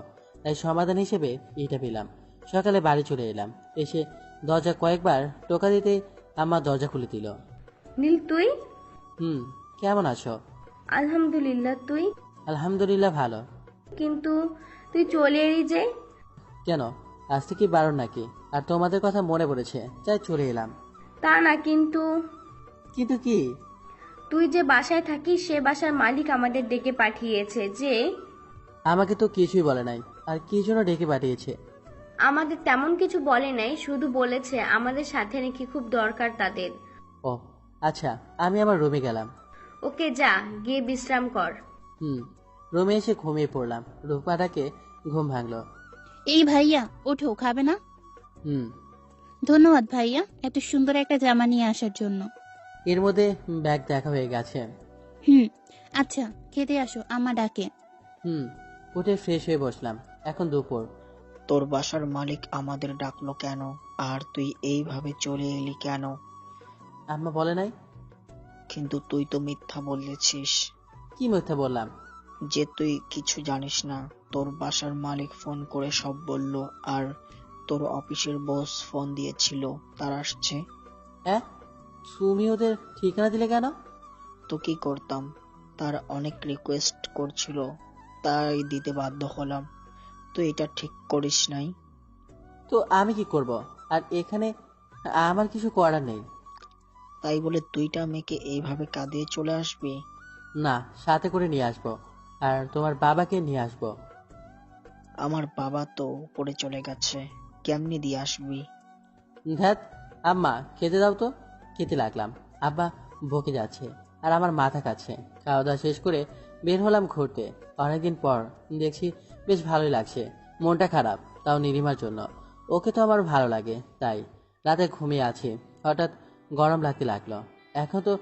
তাই সমাধান হিসেবে এটা পেলাম। সকালে বাড়ি চলে এলাম। এসে দরজা কয়েকবার টোকা দিতে আম্মা দরজা খুলে দিল। নীল তুই? কেমন আছো? আলহামদুলিল্লাহ, তুই? আলহামদুলিল্লাহ ভালো। কিন্তু তুই চলে এলি যে? কেন, আজকে কি বারণ নাকি? আর তোমাদের কথা মনে পড়েছে তাই চলে এলাম। তা না, কিন্তু কিন্তু কি? তুই যে বাসায় থাকিস সে বাসার মালিক আমাদের ডেকে পাঠিয়েছে যে। আমাকে তো কিছুই বলে নাই। আর কি জন্য ডেকে পাঠিয়েছে? আমাদের তেমন কিছু বলে নাই, শুধু বলেছে আমাদের সাথে নাকি খুব দরকার তাদের। ও আচ্ছা, আমি আমার রুমে গেলাম। ওকে, যা গিয়ে বিশ্রাম কর। রুমে এসে ঘুমিয়ে পড়লাম। রূপাটাকে ঘুম ভাঙলো। এই ভাইয়া, ওঠো, খাবে না? ধন্যবাদ ভাইয়া, এত সুন্দর একটা জামা নিয়ে আসার জন্য। এর মধ্যে ব্যাগ দেখা হয়ে গেছে। আচ্ছা, খেতে আসো, আম্মা ডাকে। উঠে ফ্রেশ হয়ে বসলাম। এখন দুপুর। তোর বাসার মালিক আমাদের ডাকলো কেন? আর তুই এইভাবে চলে এলি কেন? আম্মা বলে নাই। কিন্তু তুই তো মিথ্যা বলেছিস। কি মিথ্যা বললাম? যে তুই কিছু জানিস না। তোর বাসার মালিক ফোন করে সব বলল। আর তোর অফিসের বস ফোন দিয়েছিল, তার আসছে। তুমি ওদের ঠিকানা দিলে কেন? তো কি করতাম, তার অনেক রিকোয়েস্ট করছিল, তাই দিতে বাধ্য হলাম। তুই এটা ঠিক করিস নাই। তো আমি কি করব? আর এখানে আমার কিছু করার নেই। তাই বলে দুইটা মেয়েকে এইভাবে কাঁদিয়ে চলে আসবি? না, সাথে করে নিয়ে আসবো। আর তোমার বাবাকে নিয়ে আসবো। আমার বাবা তো উপরে চলে গেছে, কেমনি দিয়ে আসবি? ধ্যাত, আম্মা খেতে দাও তো। খেতে লাগলাম। আব্বা বকে যাচ্ছে আর আমার মাথা কাছে। খাওয়া দাওয়া শেষ করে বের হলাম ঘুরতে। অনেকদিন পর দেখছি বেশ ভালোই লাগছে। মনটা খারাপ, তাও নীলিমার জন্য। ওকে তো আমার ভালো লাগে, তাই রাতে ঘুমিয়ে আছি। হঠাৎ গরম লাগতে লাগলো। এখন তো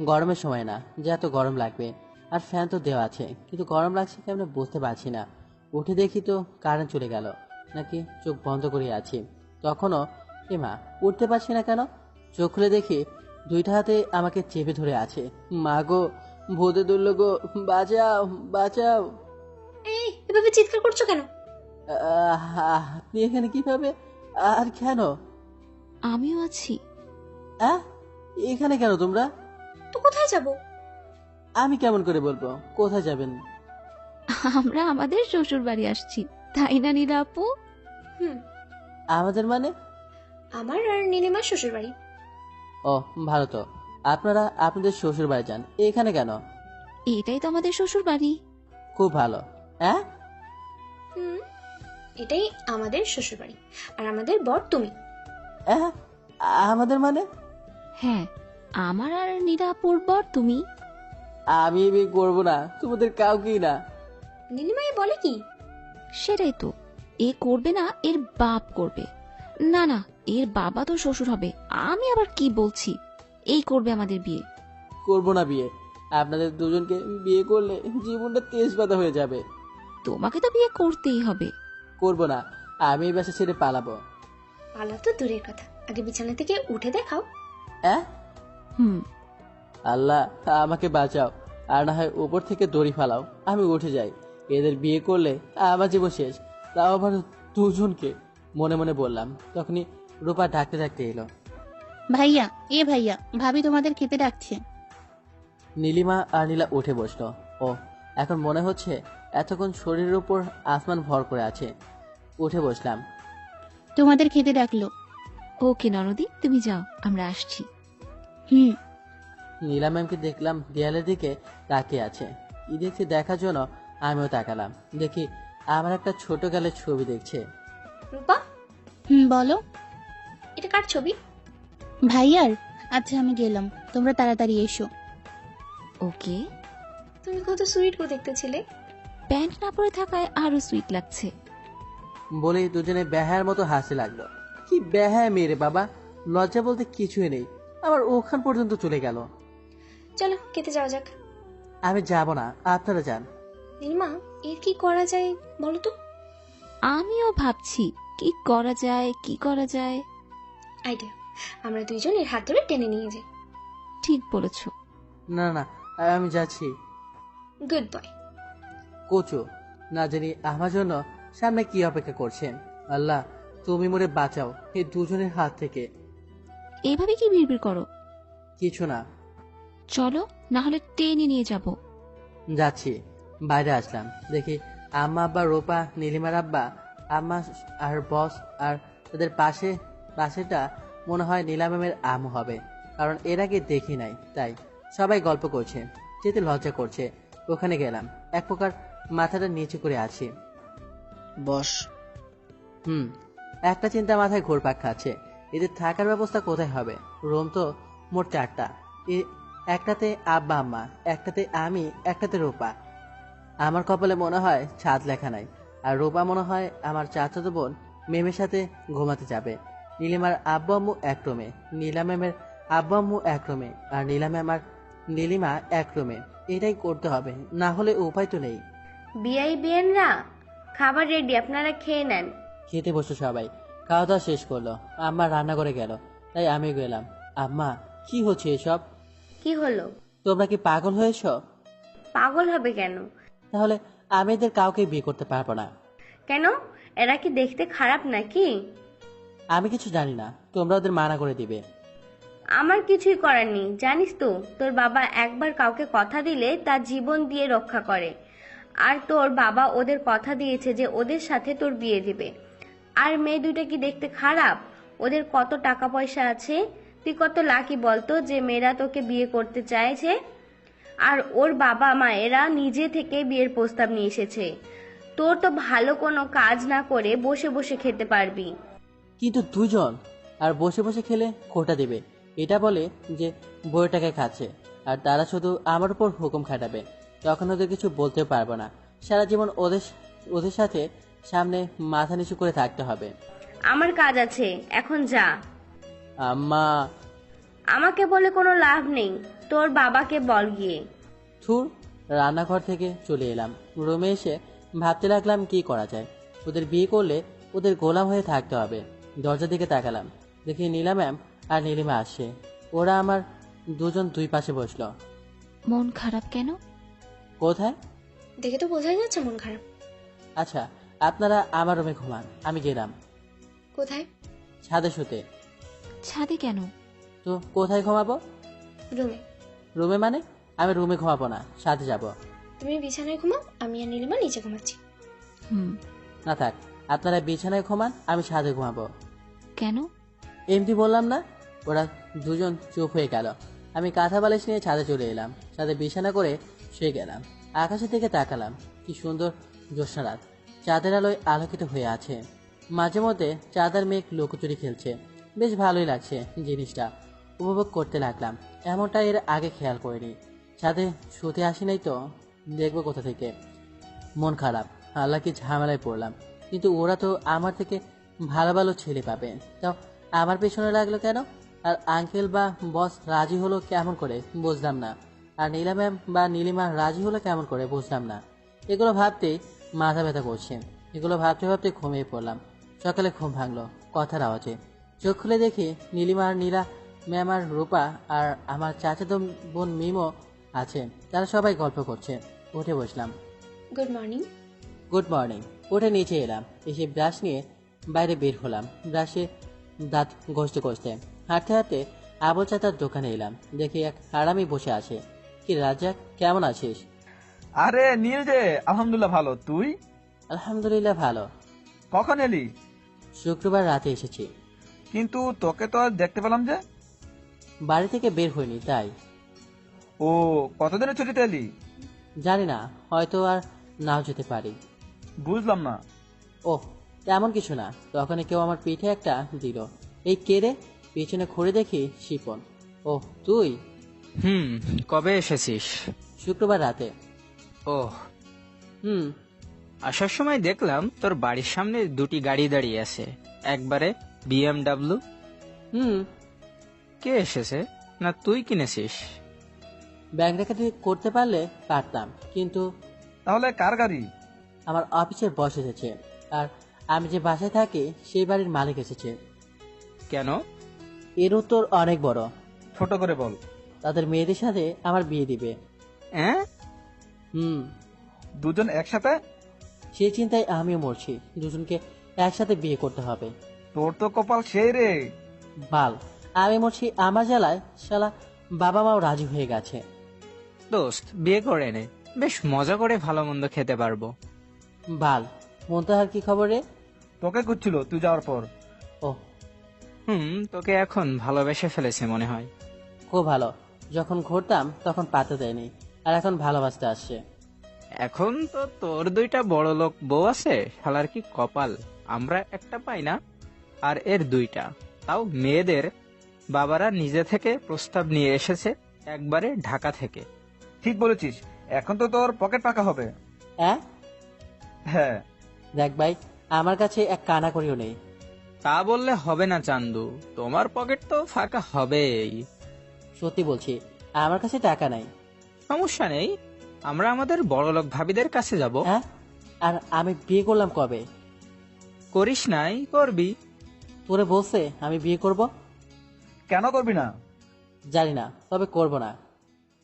গরমের সময় না যে এত গরম লাগবে। আর ফ্যান তো দেওয়া আছে, কিন্তু গরম লাগছে কেমন বুঝতে পারছি না। উঠে দেখি তো কারেন্ট চলে গেল, নাকি চোখ বন্ধ করে আছি তখনও। মা, উঠতে পারছি না কেন? চোখ খুলে দেখি দুইটা হাতে আমাকে চেপে ধরে আছে। মা গো, ভূতে ধরল গো, বাঁচাও বাঁচাও। এই, এভাবে চিৎকার করছো কেন? আপনি এখানে কিভাবে? আর কেন? আমিও আছি। এখানে কেন তোমরা? তো কোথায় যাব? আমি কেমন করে বলবো কোথায় যাবেন? আমরা আমাদের শ্বশুর বাড়ি আসছি, তাই না নীলা আপু? আমাদের মানে? আমার আর নীলিমার শ্বশুর বাড়ি। ও ভালো তো। আপনারা আপনাদের শ্বশুর বাড়ি যান, এখানে কেন? এটাই তো আমাদের শ্বশুর বাড়ি। খুব ভালো। এটাই আমাদের শ্বশুর বাড়ি, আর আমাদের বর তুমি। আমাদের মানে? হ্যাঁ, আমার আর নীলা আপুর বর তুমি। আমি বিয়ে করবো না, তোমাদের কাউকেই না। নীলিমা বলে কি? সেটাই তো, এ করবে না, এর বাপ করবে। না না, এর বাবা তো শ্বশুর হবে। আমি আবার কি বলছি, এই করবে আমাদের বিয়ে। করবো না বিয়ে। আপনাদের দুজনকে বিয়ে করলে জীবনটা তেজপাতা হয়ে যাবে। তোমাকে তো বিয়ে করতেই হবে। করবো না, আমি এই বাসা ছেড়ে পালাবো। পালা তো দূরের কথা, আগে বিছানা থেকে উঠে দেখাও। আল্লাহ আমাকে বাঁচাও, আর না হয় উপর থেকে দড়ি ফালাও, আমি উঠে যাই। এদের বিয়ে করলে আমার জীবন শেষ, তাও আবার দুজনকে। মনে মনে বললাম। তখনই রূপা ডাকতে ডাকতে এলো। ভাইয়া, ভাইয়া, ভাবি তোমাদের খেতে ডাকছে। নীলিমা আর নীলা উঠে বসলো। ও, এখন মনে হচ্ছে এতক্ষণ শরীরের উপর আসমান ভর করে আছে। উঠে বসলাম। তোমাদের খেতে ডাকলো। ওকে ননদি, তুমি যাও, আমরা আসছি। নীলা ম্যামকে দেখলাম দেয়ালের দিকে তাকিয়ে আছে। কি দেখছি দেখার জন্য আমিও তাকালাম। দেখি আমার একটা ছোট গালের ছবি দেখছে। রূপা, বলো। এটা কার ছবি? ভাইয়ার। আচ্ছা, আমি গেলাম, তোমরা তাড়াতাড়ি এসো। ওকে। তুমি কত সুইট গো দেখতেছিলে। প্যান্ট না পরে থাকায় আরো সুইট লাগছে। বলেই দুজনে বেহায়ার মতো হাসতে লাগলো। কি বেহায়া মেয়ে বাবা, লজ্জা বলতে কিছুই নেই। আবার ওখান পর্যন্ত চলে গেল। চলো খেতে যাওয়া যাক। আমি যাব না, আপনারা যান। নীলিমা, এর কি করা যায় বলো তো? আমিও ভাবছি কি করা যায়, কি করা যায়। আইডিয়া, আমরা দুইজন এর হাত ধরে টেনে নিয়ে যাই। ঠিক বলেছো। না না, আমি যাচ্ছি। Good boy. কচু, না জানি আমার জন্য সামনে কি অপেক্ষা করছেন। আল্লাহ, তুমি মোরে বাঁচাও এই দুজনের হাত থেকে। এইভাবে কি বিড়বিড় করো? কিছু না, চলো, না হলে টেনে নিয়ে যাব। যাচ্ছি। বাইরে আসলাম, দেখি আম্মা, আব্বা, রূপা, নীলিমার আব্বা, আম্মা আর বস, আর তাদের পাশেটা মনে হয় নীলা ম্যামের আম্মু হবে, কারণ এর আগে দেখি নাই। তাই সবাই গল্প করছে, যেতে লজ্জা করছে। ওখানে গেলাম, এক প্রকার মাথাটা নিচু করে আছি। বস। একটা চিন্তা মাথায় ঘুরপাক খাচ্ছে, এদের থাকার ব্যবস্থা কোথায় হবে? রুম তো মোট 4টা, একটাতে আব্বা আম্মা, একটাতে আমি, একটাতে রূপা। আমার কপালে মনে হয় ছাদ লেখা নাই। আর রূপা মনে হয় আমার চাচাতো বোন মেমের সাথে ঘুমাতে যাবে। নীলিমার আব্বু আম্মু এক রুমে, নীলা ম্যামের আব্বু আম্মু এক রুমে, আর নীলা ম্যাম আর নীলিমা এক রুমে। এটাই করতে হবে, না হলে উপায় তো নেই। বিআইবিএনরা, খাবার রেডি, আপনারা খেয়ে নেন। খেতে বসে সবাই। খাওয়া দাওয়া শেষ করলো, আম্মা রান্না করে গেল, তাই আমি গেলাম। আম্মা, কি হচ্ছে এসব? কি হলো? তোমরা কি পাগল হয়েছ? পাগল হবে কেন? তাহলে আমি এদের কাউকে বিয়ে করতে পারবো না। কেন? এরা কি দেখতে খারাপ নাকি? আমি কিছু জানি না, তোমরা ওদের মানা করে দিবে। আমার কিছুই করার নেই, জানিস তো তোর বাবা একবার কাউকে কথা দিলে তার জীবন দিয়ে রক্ষা করে। আর তোর বাবা ওদের কথা দিয়েছে যে ওদের সাথে তোর বিয়ে দিবে। আর মেয়ে দুইটা কি দেখতে খারাপ? ওদের কত টাকা পয়সা আছে, তুই কত লাকি বলতো যে মেয়েরা তোকে বিয়ে করতে চাইছে। আর ওর বাবা মায়েরা নিজে থেকে বিয়ের প্রস্তাব নিয়ে এসেছে। তোর তো ভালো কোনো কাজ না করে বসে বসে খেতে পারবি। কিন্তু দুজন, আর বসে বসে খেলে খোটা দেবে, এটা বলে যে বইয়ের টাকায় খাচ্ছে। আর তারা শুধু আমার উপর হুকুম খাটাবে, তখন ওদের কিছু বলতেও পারবো না। সারা জীবন ওদের সাথে সামনে মাথা নিচু করে থাকতে হবে। আমার কাজ আছে, এখন যা। আম্মা। আমাকে বলে কোনো লাভ নেই, তোর বাবাকে বল গিয়ে। থুর। রান্নাঘর থেকে চলে এলাম, রুমে এসে ভাবতে লাগলাম কি করা যায়। ওদের বিয়ে করলে ওদের গোলাম হয়ে থাকতে হবে। দরজার দিকে তাকালাম, দেখি নীলা ম্যাম আর নীলিমা আসছে। ওরা আমার দুজন দুই পাশে বসলো। মন খারাপ কেন? কোথায়? দেখে তো বোঝাই যাচ্ছে মন খারাপ। আচ্ছা, আপনারা আমার রুমে ঘুমান, আমি গেলাম। কোথায়? ছাদে শুতে। ছাদে কেন? তো কোথায় ঘুমাবো? রুমে। রুমে মানে? আমি রুমে ঘুমাবো না, ছাদে যাব। তুমি বিছানায় ঘুমাও, আমি আর নীলিমা নিচে ঘুমাচ্ছি। না থাক, আপনারা বিছানায় ঘুমান, আমি ছাদে ঘুমাবো। কেন? এমনি বললাম না। ওরা দুজন চুপ হয়ে গেল। আমি কাঁথা বালিশ নিয়ে ছাদে চলে এলাম, ছাদে বিছানা করে শুয়ে গেলাম। আকাশের দিকে তাকালাম, কি সুন্দর জ্যোৎস্না রাত, চাঁদের আলোয় আলোকিত হয়ে আছে। মাঝে মধ্যে চাঁদের মেঘ লুকোচুরি খেলছে, বেশ ভালোই লাগছে জিনিসটা, উপভোগ করতে লাগলাম। এমনটা এর আগে খেয়াল করিনি। ছাদে শুতে আসি নাই তো দেখবো কোথা থেকে। মন খারাপ, আল্লাহ কি ঝামেলায় পড়লাম। কিন্তু ওরা তো আমার থেকে ভালো ভালো ছেলে পাবে, তাও আমার পেছনে লাগলো কেন? আর আঙ্কেল বা বস রাজি হলো কেমন করে বুঝলাম না। আর নীলা ম্যাম বা নীলিমা রাজি হলো কেমন করে বুঝলাম না। এগুলো ভাবতেই মাথা ব্যথা করছে। এগুলো ভাবতে ভাবতে ঘুমিয়ে পড়লাম। সকালে ঘুম ভাঙলো কথার আওয়াজে। চোখ খুলে দেখি নীলিমা আর নীলা ম্যাম আর রূপা আর আমার চাচাতো বোন মিমো আছে। তারা সবাই গল্প করছে। উঠে বসলাম। Good morning. Good morning. উঠে নিচে এলাম, এসে ব্রাশ নিয়ে বাইরে বের হলাম। ব্রাশে দাঁত ঘষতে ঘষতে হাঁটতে হাঁটতে আবুল চাচার দোকানে এলাম। দেখি এক হারামি বসে আছে। কি রাজ্জাক, কেমন আছিস? আরে নীল যে, আলহামদুলিল্লাহ ভালো, তুই? আলহামদুলিল্লাহ ভালো। কখন এলি? শুক্রবার রাতে এসেছি। কিন্তু তোকে তো আর দেখতে পেলাম যে। বাড়ি থেকে বের হইনি তাই। ও, কতদিনের ছুটিতে এলি? জানি না, হয়তো আর নাও যেতে পারি। বুঝলাম না। ওহ, তেমন কিছু না। তখন কেউ আমার পিঠে একটা দিল। এই কে রে? পিছনে ঘুরে দেখি শিপন। ওহ, তুই? কবে এসেছিস? শুক্রবার রাতে। ওহ। আসার সময় দেখলাম তোর বাড়ির সামনে দুটি গাড়ি দাঁড়িয়ে আছে, একবারে BMW। কে এসেছে? না তুই কিনেছিস? ব্যাংক ডাকাতি করতে পারলে পারতাম, কিন্তু। তাহলে কার গাড়ি? আমার অফিসের বস এসেছে, আর আমি যে বাসায় থাকি সেই বাড়ির মালিক এসেছে। কেন? এর উত্তর অনেক বড়। ছোট করে বল। তাদের মেয়েদের সাথে আমার বিয়ে দিবে। দুজন একসাথে? সেই চিন্তায় আমিও মরছি, দুজনকে একসাথে বিয়ে করতে হবে। তোর তো কপাল সেই রে। বাল, আমি মরছি আমার জ্বালায়, শালা বাবা মাও রাজি হয়ে গেছে। দোস্ত বিয়ে করে নে, বেশ মজা করে ভালো মন্দ খেতে পারবো। বাল, মন্তাহার কি খবর রে? তোকে খুঁজছিল তুই যাওয়ার পর। ও তোকে এখন ভালোবেসে ফেলেছে মনে হয়। খুব ভালো, যখন ঘুরতাম তখন পাতে দেয়নি, আর এখন ভালোবাসতে আসছে। এখন তো তোর 2টা বড় লোক বউ আছে, শালার কি কপাল, আমরা একটা পাই না আর এর 2টা, তাও মেয়েদের বাবারা নিজে থেকে প্রস্তাব নিয়ে এসেছে, একবারে ঢাকা থেকে। ঠিক বলেছিস, এখন তো তোর পকেট পাকা হবে। হ্যাঁ দেখ ভাই, আমার কাছে এক কানা করিও নেই। তা বললে হবে না চান্দু, তোমার পকেট তো ফাঁকা হবেই। সত্যি বলছি, আমার কাছে টাকা নাই। সমস্যা নেই, আমরা আমাদের বড়লোক ভাবিদের কাছে যাব। আর আমি বিয়ে করলাম কবে? করিস নাই, করবি। তোরে বলছে আমি বিয়ে করব? কেন করবি না? জানি না, তবে করব না।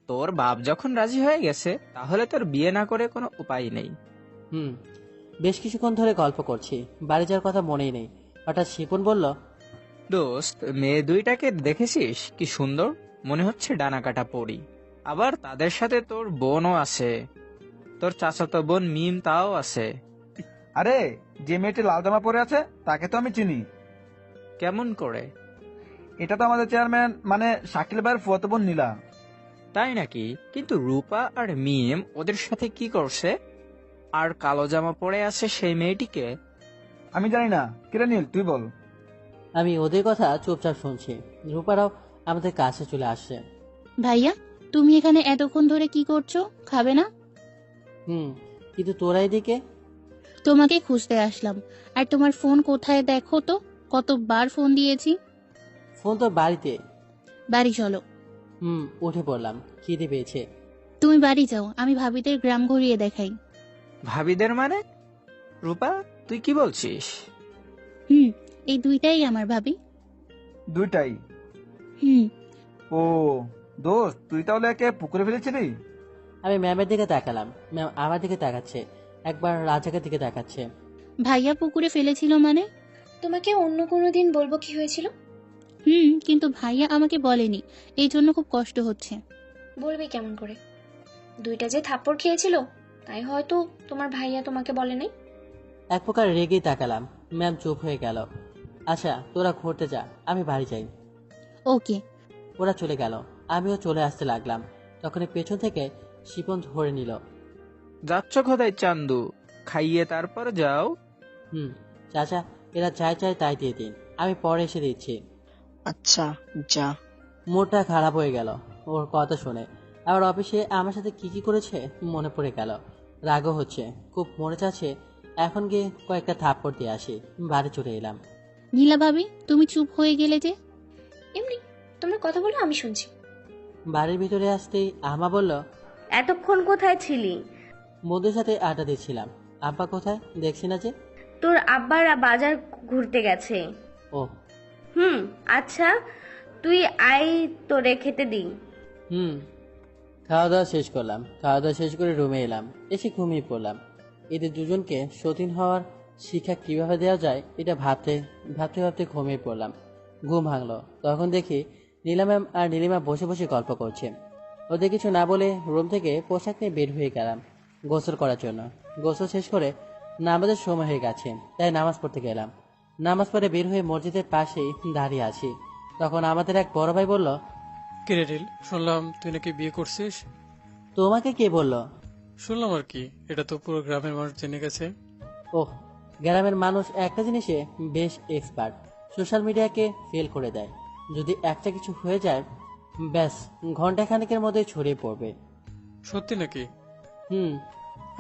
তোর বাপ যখন রাজি হয়ে গেছে, তাহলে তোর বিয়ে না করে কোনো উপায় নেই। বেশ কিছুক্ষণ ধরে গল্প করছি, বাড়ি যাওয়ার কথা মনেই নেই। হঠাৎ শিপন বলল, দোস্ত মেয়ে 2টাকে দেখেছিস কি সুন্দর, মনে হচ্ছে ডানা কাটা পরি। আবার তাদের সাথে তোর বোনও আছে, তোর চাচাতো বোন মিম তাও আছে। আরে যে মেয়েটি লাল জামা পরে আছে তাকে তো আমি চিনি। কেমন করে? এটা তো আমাদের চেয়ারম্যান মানে শাকিল ভাইয়ের ফুয়াতো বোন নীলা। তাই নাকি? কিন্তু রূপা আর মিম ওদের সাথে কি করছে? আর কালো জামা পরে আছে সেই মেয়েটিকে? আমি জানি না, কিরে নীল তুই বল। আমি ওদের কথা চুপচাপ শুনছি। রূপারাও আমাদের কাছে চলে আসছে। ভাইয়া, তুমি এখানে এতক্ষণ ধরে কি করছো? খাবে না? কিন্তু তোরা এদিকে? তোমাকে খুঁজতে আসলাম। আর তোমার ফোন কোথায় দেখো তো, কতবার ফোন দিয়েছি। ফোন তো বাড়িতে। বাড়ি চলো। উঠে পড়লাম, খিদে পেয়েছে। তুমি বাড়ি যাও, আমি ভাবিদের গ্রাম ঘুরিয়ে দেখাই। ভাবিদের মানে? রূপা তুই কি বলছিস? এই 2টাই আমার ভাবি। 2টাই? ও দোস্ত, তুই তাহলে একে পুকুরে ফেলেছিলি? আমি ম্যামের দিকে তাকালাম, ম্যাম আমার দিকে তাকাচ্ছে, একবার রাজাকের দিকে তাকাচ্ছে। ভাইয়া পুকুরে ফেলেছিল মানে? তোমাকে অন্য কোনো দিন বলবো কি হয়েছিল। কিন্তু ভাইয়া আমাকে বলেনি, এই জন্য খুব কষ্ট হচ্ছে। বলবে কেমন করে? 2টা যে থাপ্পড় খেয়েছিল, তাই হয়তো তোমার ভাইয়া তোমাকে বলে নাই। এক প্রকার রেগেই তাকালাম। ম্যাম চুপ হয়ে গেল। আচ্ছা তোরা ঘুরতে যা, আমি বাড়ি যাই। ওকে। ওরা চলে গেল, আমিও চলে আসতে লাগলাম। তখন পেছন থেকে শিপন ধরে নিল। যাচ্ছ কোথায় চান্দু? খাইয়ে তারপর যাও। চাচা, এরা চাই চাই তাই দিয়ে দিন, আমি পরে এসে দিচ্ছি। আচ্ছা যা। মোটটা খারাপ হয়ে গেল ওর কথা শুনে। আবার অফিসে আমার সাথে কি কি করেছে মনে পড়ে গেল। রাগও হচ্ছে, খুব মনে চাচ্ছে এখন গিয়ে কয়েকটা থাপ্পড় দিয়ে আসি। বাড়ি চলে এলাম। নীলা ভাবি, তুমি চুপ হয়ে গেলে যে? এমনি তোমরা কথা বলো, আমি শুনছি। বাড়ির ভিতরে আসতেই আমা বলল, এতক্ষণ কোথায় ছিলি? বন্ধুর সাথে আড্ডা দিচ্ছিলাম। আব্বা কোথায় দেখছি না যে? তোর আব্বারা বাজার ঘুরতে গেছে। ও আচ্ছা তুই আয়, তোরে খেতে দিই। খাওয়া দাওয়া শেষ করলাম। খাওয়া দাওয়া শেষ করে রুমে এলাম, এসে ঘুমিয়ে পড়লাম। এদের দুজনকে সতীন হওয়ার শিক্ষা কিভাবে দেওয়া যায় এটা ভাবতে ভাবতে ভাবতে ঘুমিয়ে পড়লাম। ঘুম ভাঙলো, তখন দেখি নীলা ম্যাম আর নীলিমা বসে বসে গল্প করছে। ওদের কিছু না বলে রুম থেকে পোশাক নিয়ে বের হয়ে গেলাম গোসল করার জন্য। গোসল শেষ করে নামাজের সময় হয়ে গেছে, তাই নামাজ পড়তে গেলাম। নামাজ পড়ে বের হয়ে মসজিদের পাশেই দাঁড়িয়ে আছি। তখন আমাদের এক বড় ভাই বলল, কিরে রিল, শুনলাম তুই নাকি বিয়ে করছিস। তোমাকে কে বলল? শুনলাম আর কি, এটা তো পুরো গ্রামের মানুষ জেনে গেছে। ওহ, গ্রামের মানুষ একটা জিনিসে বেশ এক্সপার্ট, সোশ্যাল মিডিয়াকে ফেল করে দেয়। যদি একটা কিছু হয়ে যায় ব্যাস ঘন্টাখানেকের মধ্যে ছড়িয়ে পড়বে। সত্যি নাকি?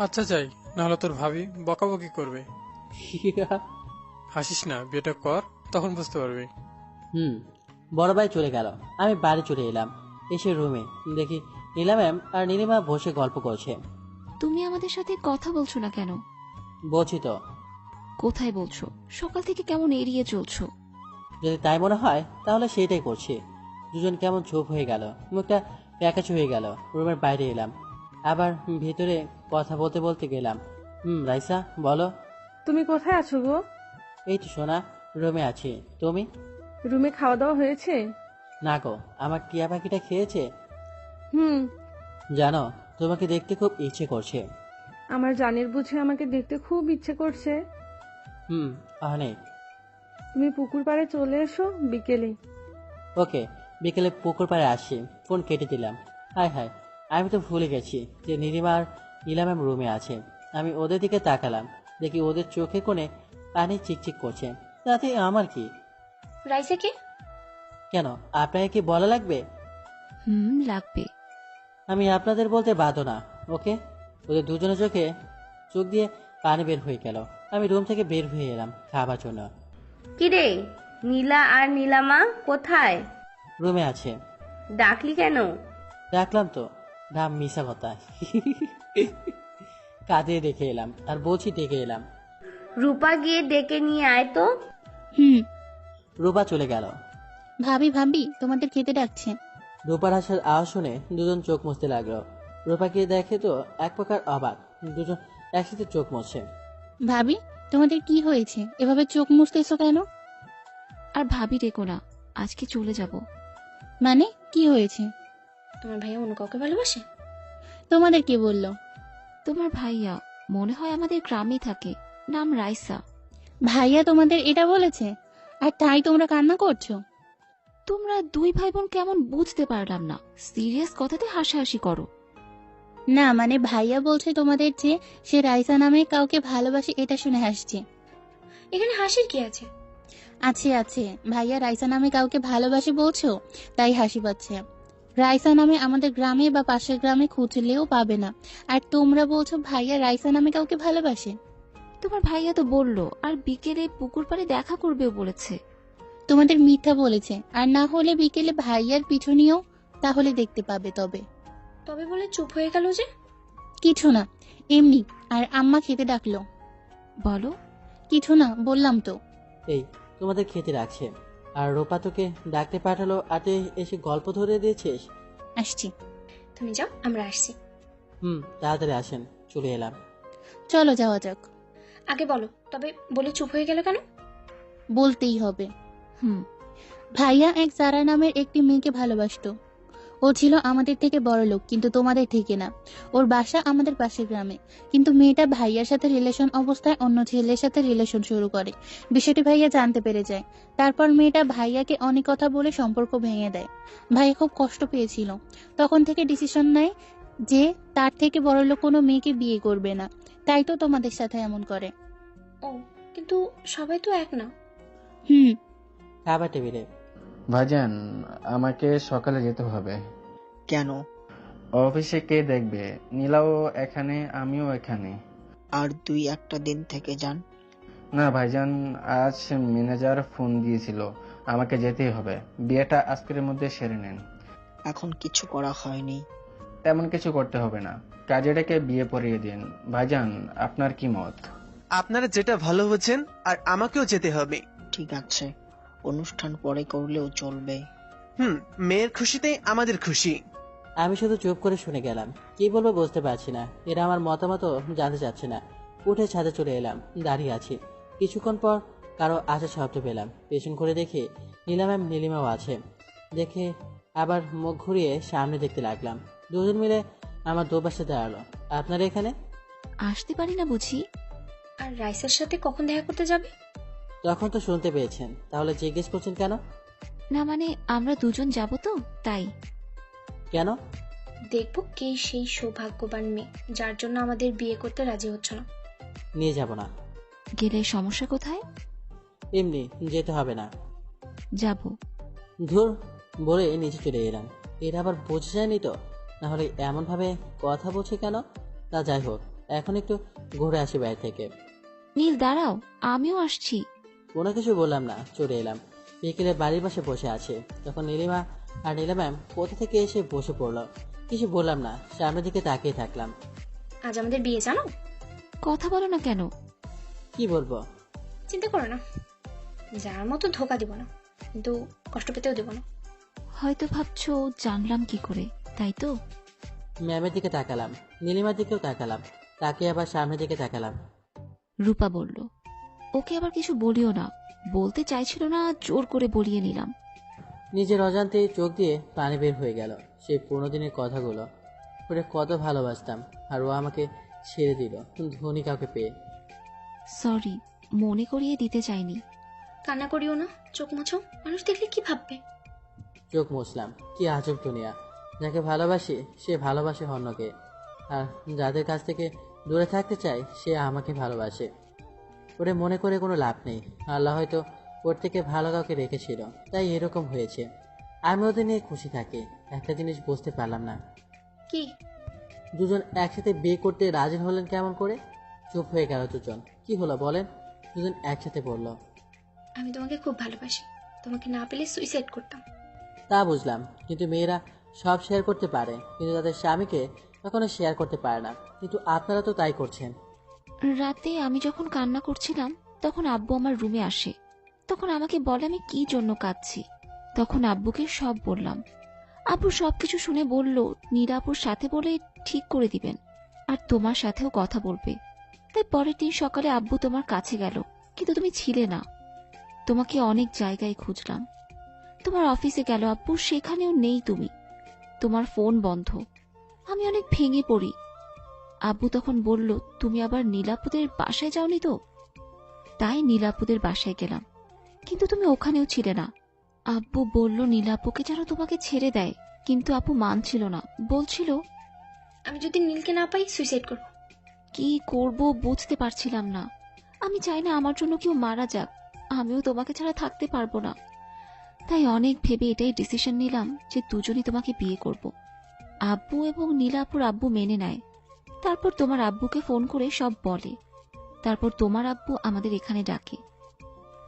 আচ্ছা যাই, নাহলে তোর ভাবি বকাবকি করবে। হাসিস না, বিয়েটা কর, তখন বুঝতে পারবি। বড় ভাই চলে গেল, আমি বাড়ি চলে এলাম। এসে রুমে দেখি নীলা ম্যাম আর নীলিমা বসে গল্প করছে। তুমি আমাদের সাথে কথা বলছো না কেন? বলছি তো। কোথায় বলছো? সকাল থেকে কেমন এড়িয়ে চলছো। যদি তাই মনে হয় তাহলে সেটাই করছি। দুজন কেমন চুপ হয়ে গেল, মুখটা প্যাকাচ হয়ে গেল। রুমের বাইরে এলাম, আবার ভিতরে কথা বলতে বলতে গেলাম। রাইসা বলো। তুমি কোথায় আছো গো? এই তো সোনা, রুমে আছি। তুমি? রুমে খাওয়া দাওয়া হয়েছে? না গো, আমার টিয়া পাখিটা খেয়েছে। হুম। জানো, তোমাকে দেখতে খুব ইচ্ছে করছে। আমার জানের বুঝে আমাকে দেখতে খুব ইচ্ছে করছে। অনেক। তুমি পুকুর পাড়ে চলে এসো বিকেলে। ওকে, বিকেলে পুকুর পাড়ে আসি। ফোন কেটে দিলাম। হায় হায়, আমি তো ভুলে গেছি যে নীলিমা আর নীলা ম্যাম রুমে আছে। আমি ওদের দিকে তাকালাম, দেখি ওদের চোখে কোণে পানি চিকচিক করছে। তাতে আমার কি? রাইসা কে? কেন, আপনাকে কি বলা লাগবে? লাগবে। আমি আপনাদের বলতে বাধ্য না। ওকে, ওদের দুজনের চোখে চোখ দিয়ে পানি বের হয়ে গেল। আমি রুম থেকে বের হয়ে এলাম খাবার জন্য। কিরে, নীলা আর নীলামা কোথায়? রুমে আছে। ডাকলি কেন? ডাকলাম তো, নাম মিশা কথা। কাঁদে ডেকে এলাম, আর বলছি ডেকে এলাম। রূপা গিয়ে ডেকে নিয়ে আয় তো। রূপা চলে গেল। ভাবি ভাবি তোমাদের খেতে ডাকছে। রূপার আসার আওয়াজ শুনে দুজন চোখ মুছতে লাগলো। রূপাকে দেখে তো এক প্রকার অবাক, দুজন একসাথে চোখ মুছছে। ভাবি তোমাদের কি হয়েছে, এভাবে চোখ মুছতেছো কেন? আর ভাবি রেখো না, আজকে চলে যাব। মানে কি হয়েছে? তোমার ভাইয়া অন্য কাউকে ভালোবাসে? তোমাদের কে বললো? তোমার ভাইয়া মনে হয় আমাদের গ্রামেই থাকে, নাম রাইসা। ভাইয়া তোমাদের এটা বলেছে, আর তাই তোমরা কান্না করছো? তোমরা দুই ভাই বোন কেমন বুঝতে পারলাম না, সিরিয়াস কথাতে হাসাহাসি করো। না মানে ভাইয়া বলছে তোমাদের যে সে রাইসা নামে কাউকে ভালোবাসে, এটা শুনে হাসছে। এখানে হাসির কি আছে? আছে আছে, ভাইয়া রাইসা নামে কাউকে ভালোবাসে বলছো, তাই হাসি পাচ্ছে। রাইসা নামে আমাদের গ্রামে বা পাশের গ্রামে খুঁজলেও পাবে না, আর তোমরা বলছো ভাইয়া রাইসা নামে কাউকে ভালোবাসে। তোমার ভাইয়া তো বললো, আর বিকেলে পুকুর পাড়ে দেখা করবেও বলেছে। তোমাদের মিথ্যা বলেছে, আর না হলে বিকেলে ভাইয়ার পিছনেও তাহলে দেখতে পাবে। তবে বলে চুপ হয়ে গেল যে? কিছু না, এমনি। আর আম্মা খেতে ডাকলো। বলো। কিছু না, বললাম তো। এই তোমাদের খেতে রাখছে, আর রূপা তোকে ডাকতে পাঠালো, আর তুই এসে গল্প ধরে দিয়েছিস। আসছি। তুমি যাও, আমরা আসছি। তাড়াতাড়ি আসেন। চলে এলাম। চলো যাওয়া যাক। আগে বলো, তবে বলে চুপ হয়ে গেল কেন? বলতেই হবে। ভাইয়া এক জারা নামের একটি মেয়েকে ভালোবাসতো। ও ছিল আমাদের থেকে বড় লোক, কিন্তু তোমাদের থেকে না। ওর বাসা আমাদের পাশের গ্রামে। কিন্তু মেয়েটা ভাইয়ার সাথে রিলেশন অবস্থায় অন্য ছেলের সাথে রিলেশন শুরু করে। বিষয়টি ভাইয়া জানতে পেরে যায়। তারপর মেয়েটা ভাইয়াকে অনেক কথা বলে সম্পর্ক ভেঙে দেয়। ভাইয়া খুব কষ্ট পেয়েছিল, তখন থেকে ডিসিশন নেয় যে তার থেকে বড় লোক কোনো মেয়েকে বিয়ে করবে না। তাই তো তোমাদের সাথে এমন করে। ও, কিন্তু সবাই তো এক না। খাবার টেবিলে। ভাইজান, আমাকে সকালে যেতে হবে। কেন? অফিসে কে দেখবে? নীলাও এখানে, আমিও এখানে। আর 2-1 দিন থেকে যান। না ভাইজান, আজ ম্যানেজার ফোন দিয়েছিল, আমাকে যেতেই হবে। বিয়েটা আজকের মধ্যে সেরে নেন। এখন কিছু করা হয়নি। তেমন কিছু করতে হবে না, কাজেটাকে বিয়ে পড়িয়ে দিন। ভাইজান, আপনার কি মত? আপনারা যেটা ভালো বোঝেন, আর আমাকেও যেতে হবে। ঠিক আছে, অনুষ্ঠান পরে করলেও চলবে। মেয়ের খুশিতে আমাদের খুশি। আমি শুধু চুপ করে শুনে গেলাম। কি বলবো বুঝতে পারছি না। এরা আমার মতামত জানতে চাচ্ছে না। উঠে ছাদে চলে এলাম, দাঁড়িয়ে আছি। কিছুক্ষণ পর কারো আসার শব্দ পেলাম। পেছন করে দেখে নীলা ম্যাম নীলিমাও আছে। দেখে আবার মুখ ঘুরিয়ে সামনে দেখতে লাগলাম। দুজন মিলে আমার দুপাশে দাঁড়ালো। আপনারা এখানে? আসতে পারি না বুঝি? আর রাইসার সাথে কখন দেখা করতে যাবে? তখন তো শুনতে পেয়েছেন, তাহলে জিজ্ঞেস করছেন কেন? না মানে আমরা দুজন যাব তো, তাই। কেন? দেখবো কে সেই সৌভাগ্যবান মেয়ে যার জন্য আমাদের বিয়ে করতে রাজি হচ্ছে না। নিয়ে যাব না। গেলে সমস্যা কোথায়? এমনি যেতে হবে না। যাব। ধুর বলে নিচে চলে এলাম। এটা আবার বোঝা যায়নি তো, না হলে এমন ভাবে কথা বলছে কেন? তা যাই হোক, এখন একটু ঘুরে আসি বাইরে থেকে। নীল দাঁড়াও, আমিও আসছি। কোনো কিছু বললাম না, চলে এলাম। বিকেলে বাড়ির পাশে বসে আছে, তখন নীলিমা আর নীলা ম্যাম কোথা থেকে এসে বসে পড়লো। কিছু বললাম না, সামনের দিকে তাকিয়ে থাকলাম। আজ আমাদের বিয়ে, জানো? কথা বলো না কেন? কি বলবো? চিন্তা করো না, যার মতো ধোকা দিব না, কিন্তু কষ্ট পেতেও দেব না। হয়তো ভাবছো জানলাম কি করে, তাই তো? ম্যামের দিকে তাকালাম, নীলিমার দিকেও তাকালাম, তাকে আবার সামনের দিকে তাকালাম। রূপা বলল, ওকে আবার কিছু বলিও না। বলতে চাইছিল না, জোর করে বলিয়ে নিলাম। নিজের অজান্তে চোখ দিয়ে পানি বের হয়ে গেল সেই পুরোনো দিনের কথাগুলো। ওরে কত ভালোবাসতাম, আর ও আমাকে ছেড়ে দিল ধনী কাউকে পেয়ে। সরি, মনে করিয়ে দিতে চাইনি। কান্না করিও না, চোখ মুছো, মানুষ দেখলে কি ভাববে? চোখ মুছলাম। কি আজব দুনিয়া, যাকে ভালোবাসি সে ভালোবাসে অন্যকে, আর যাদের কাছ থেকে দূরে থাকতে চাই সে আমাকে ভালোবাসে। ওরে মনে করে কোনো লাভ নেই, আল্লাহ হয়তো ওর থেকে ভালো কাউকে রেখেছিল, তাই এরকম হয়েছে। আমি ওদের নিয়ে খুশি থাকি। একটা জিনিস বুঝতে পারলাম না, কি? দুজন একসাথে বিয়ে করতে রাজি হলেন কেমন করে? চুপ হয়ে গেল দুজন। কি হলো বলেন? দুজন একসাথে বলল, আমি তোমাকে খুব ভালোবাসি, তোমাকে না পেলে সুইসাইড করতাম। তা বুঝলাম, কিন্তু মেয়েরা সব শেয়ার করতে পারে, কিন্তু তাদের স্বামীকে কখনো শেয়ার করতে পারে না। কিন্তু আপনারা তো তাই করছেন। রাতে আমি যখন কান্না করছিলাম তখন আব্বু আমার রুমে আসে। তখন আমাকে বলে আমি কি জন্য কাঁদছি। তখন আব্বুকে সব বললাম। আব্বু সবকিছু শুনে বলল, নীলাপুর সাথে বলে ঠিক করে দিবেন, আর তোমার সাথেও কথা বলবে। তাই পরের দিন সকালে আব্বু তোমার কাছে গেল, কিন্তু তুমি ছিলে না। তোমাকে অনেক জায়গায় খুঁজলাম। তোমার অফিসে গেল আব্বু, সেখানেও নেই তুমি। তোমার ফোন বন্ধ। আমি অনেক ভেঙে পড়ি। আব্বু তখন বলল, তুমি আবার নীলাপুদের বাসায় যাওনি তো? তাই নীলাপুদের বাসায় গেলাম, কিন্তু তুমি ওখানেও ছিলে না। আব্বু বলল নীলাপুকে যেন তোমাকে ছেড়ে দেয়, কিন্তু আপু মানছিল না, বলছিল আমি যদি নীলকে না পাই সুইসাইড করব। কি করব বুঝতে পারছিলাম না। আমি চাই না আমার জন্য কেউ মারা যাক, আমিও তোমাকে ছাড়া থাকতে পারবো না। তাই অনেক ভেবে এটাই ডিসিশন নিলাম যে দুজনই তোমাকে বিয়ে করব। আব্বু এবং নীলাপুর আব্বু মেনে নেয়। তারপর তোমার আব্বুকে ফোন করে সব বলে। তারপর তোমার আব্বু আমাদের এখানে ডাকে।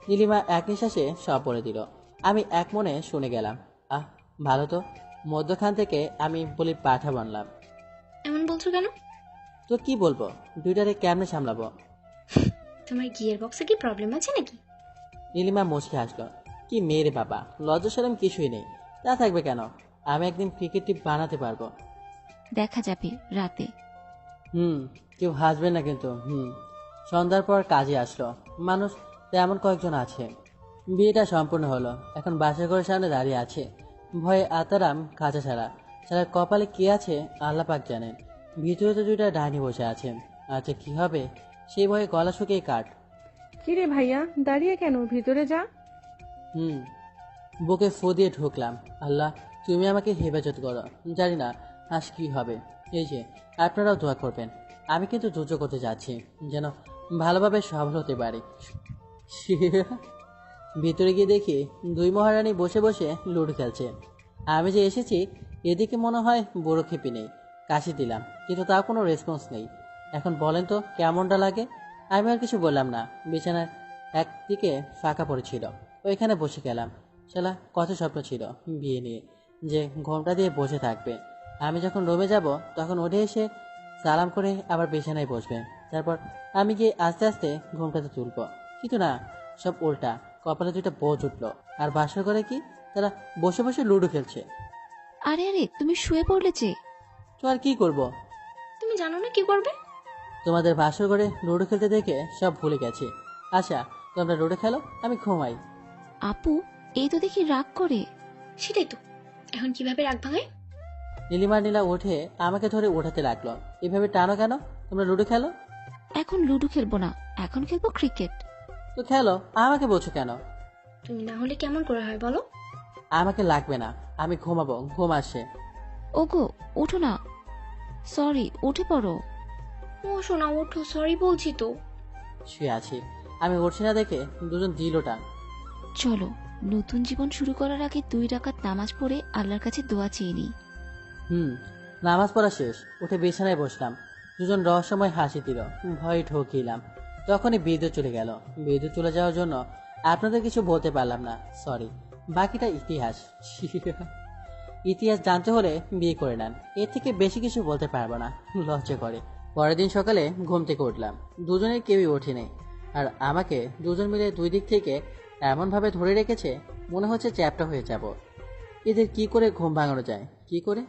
নীলিমা এক নিঃশ্বাসে সব বলে দিল। আমি এক মনে শুনে গেলাম। আহ, ভালো তো। মধ্যখান থেকে আমি বলি পাঠা বানলাম। এমন বলছো কেন? তো কি বলবো, দুইটারে কেমনে সামলাবো? তোমার গিয়ার বক্সে কি প্রবলেম আছে নাকি? নীলিমা মুচকে হাসলো। কি মেয়েরে বাবা, লজ্জা শরম কিছুই নেই। তা থাকবে কেন? আমি একদিন ক্রিকেট টিম বানাতে পারবো। দেখা যাবে রাতে। কেউ হাসবে না কিন্তু। সন্ধ্যার পর কাজে আসলো মানুষ, তেমন কয়েকজন আছে। বিয়েটা সম্পূর্ণ হলো, এখন বাসা ঘরের সামনে দাঁড়িয়ে আছে। ভয়ে আতারাম কাঁচা ছাড়া। ছাড়া কপালে কি আছে আল্লাহ পাক জানেন। ভিতরে তো দুইটা ডাইনি বসে আছে। আচ্ছা কি হবে, সেই ভয়ে গলা শুকিয়ে কাট। কিরে ভাইয়া, দাঁড়িয়ে কেন? ভিতরে যা। বুকে ফু দিয়ে ঢুকলাম। আল্লাহ তুমি আমাকে হেফাজত করো। জানি না আজ কি হবে। এই যে আপনারাও দোয়া করবেন। আমি কিন্তু যুদ্ধ করতে যাচ্ছি, যেন ভালোভাবে সফল হতে পারি। ভিতরে গিয়ে দেখি দুই মহারানী বসে বসে লুডো খেলছে। আমি যে এসেছি এদিকে মনে হয় বড় খেপি নেই। কাশি দিলাম, কিন্তু তার কোনো রেসপন্স নেই। এখন বলেন তো কেমনটা লাগে? আমি আর কিছু বললাম না। বিছানার একদিকে ফাঁকা পড়েছিল, ওইখানে বসে গেলাম। শালা কত স্বপ্ন ছিল বিয়ে নিয়ে, যে ঘোমটা দিয়ে বসে থাকবে। আমি যখন রুমে যাব তখন উঠে এসে সালাম করে আবার বিছানায় বসবে। তারপর আমি গিয়ে আস্তে আস্তে ঘোমটাতে তুলব। কিন্তু না, সব উল্টা। কপালে দুইটা বোঝ উঠলো, আর বাসর করে কি তারা বসে বসে লুডো খেলছে। আরে আরে, তুমি শুয়ে পড়লে যে। তো আর কি করব? তুমি জানো না কি করবে? তোমাদের বাসর করে লুডো খেলতে দেখে সব ভুলে গেছি। আচ্ছা তোমরা লুডো খেলো, আমি ঘুমাই। আপু এই তো দেখি রাগ করে। সেটাই তো, এখন কিভাবে রাগ ভাঙায়? নীলিমা নীলা উঠে আমাকে ধরে ওঠাতে লাগলো। এভাবে টানো কেন? তোমরা লুডো খেলো। এখন লুডো খেলবো না, এখন খেলবো ক্রিকেট। তো খেলো, আমাকে বলছো কেন? তুমি না হলে কেমন করে হয় বলো? আমাকে লাগবে না, আমি ঘুমাবো, ঘুম আসে। ওগো ওঠো না। সরি, উঠে পড়ো। ও শোনা, ওঠো, সরি বলছি তো। শুয়ে আছি, আমি উঠছি না দেখে দুজন দিল টান। চলো নতুন জীবন শুরু করার আগে 2 রাকাত নামাজ পড়ে আল্লাহর কাছে দোয়া চেয়ে নিই। নামাজ পড়া শেষ, উঠে বিছানায় বসলাম। দুজন রহস্যময় হাসি দিল। ভয়ে ঢোকিলাম। তখনই বিদ্যুৎ চলে গেল। বিদ্যুৎ চলে যাওয়ার জন্য আপনাদের কিছু বলতে পারলাম না, সরি। বাকিটা ইতিহাস। ইতিহাস জানতে হলে বিয়ে করে নেন, এর থেকে বেশি কিছু বলতে পারবো না, লজ্জা করে। পরের দিন সকালে ঘুম থেকে উঠলাম, দুজনের কেউই ওঠেনি। আর আমাকে দুজন মিলে দুই দিক থেকে এমনভাবে ধরে রেখেছে মনে হচ্ছে চ্যাপটা হয়ে যাব। এদের কি করে ঘুম ভাঙানো যায়, কি করে?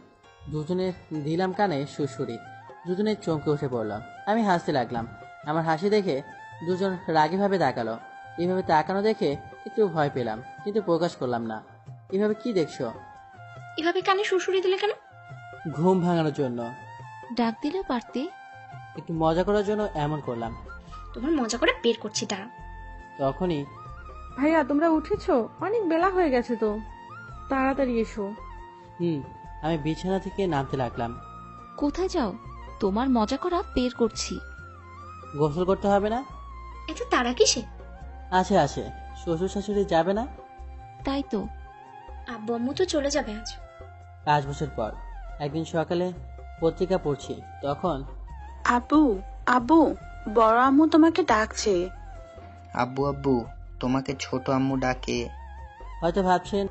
দুজনের দিলাম কানে সুরসুরি। দুজনের চমকে উঠে পড়লাম। আমি হাসতে লাগলাম। আমার হাসি দেখে দুজন রাগীভাবে তাকালো। এইভাবে তাকানো দেখে একটু ভয় পেলাম, কিন্তু প্রকাশ করলাম না। এভাবে কি দেখছো? এভাবে কানে সুরসুরি দিলে কেন? ঘুম ভাঙানোর জন্য। ডাক দিলেও পারতে। একটু মজা করার জন্য এমন করলাম। তোমার মজা করে বের করছি, দাঁড়া। তখনই ভাইয়া তোমরা উঠেছো? অনেক বেলা হয়ে গেছে তো, তাড়াতাড়ি এসো। আমি বিছানা থেকে নামতে লাগলাম। কোথায় যাও? তোমার মজা করা বের করছি। গোসল করতে হবে না? এত তারা কিসে? আছে আছে, শ্বশুর শাশুড়ি যাবে না? তাই তো। আব্বু আম্মু তো চলে যাবে আজ। 5 বছর পর একদিন সকালে পত্রিকা পড়ছি, তখন আব্বু আব্বু, বড় আম্মু তোমাকে ডাকছে। আব্বু আব্বু, তোমাকে ছোট আম্মু ডাকে। হয়তো ভাবছেন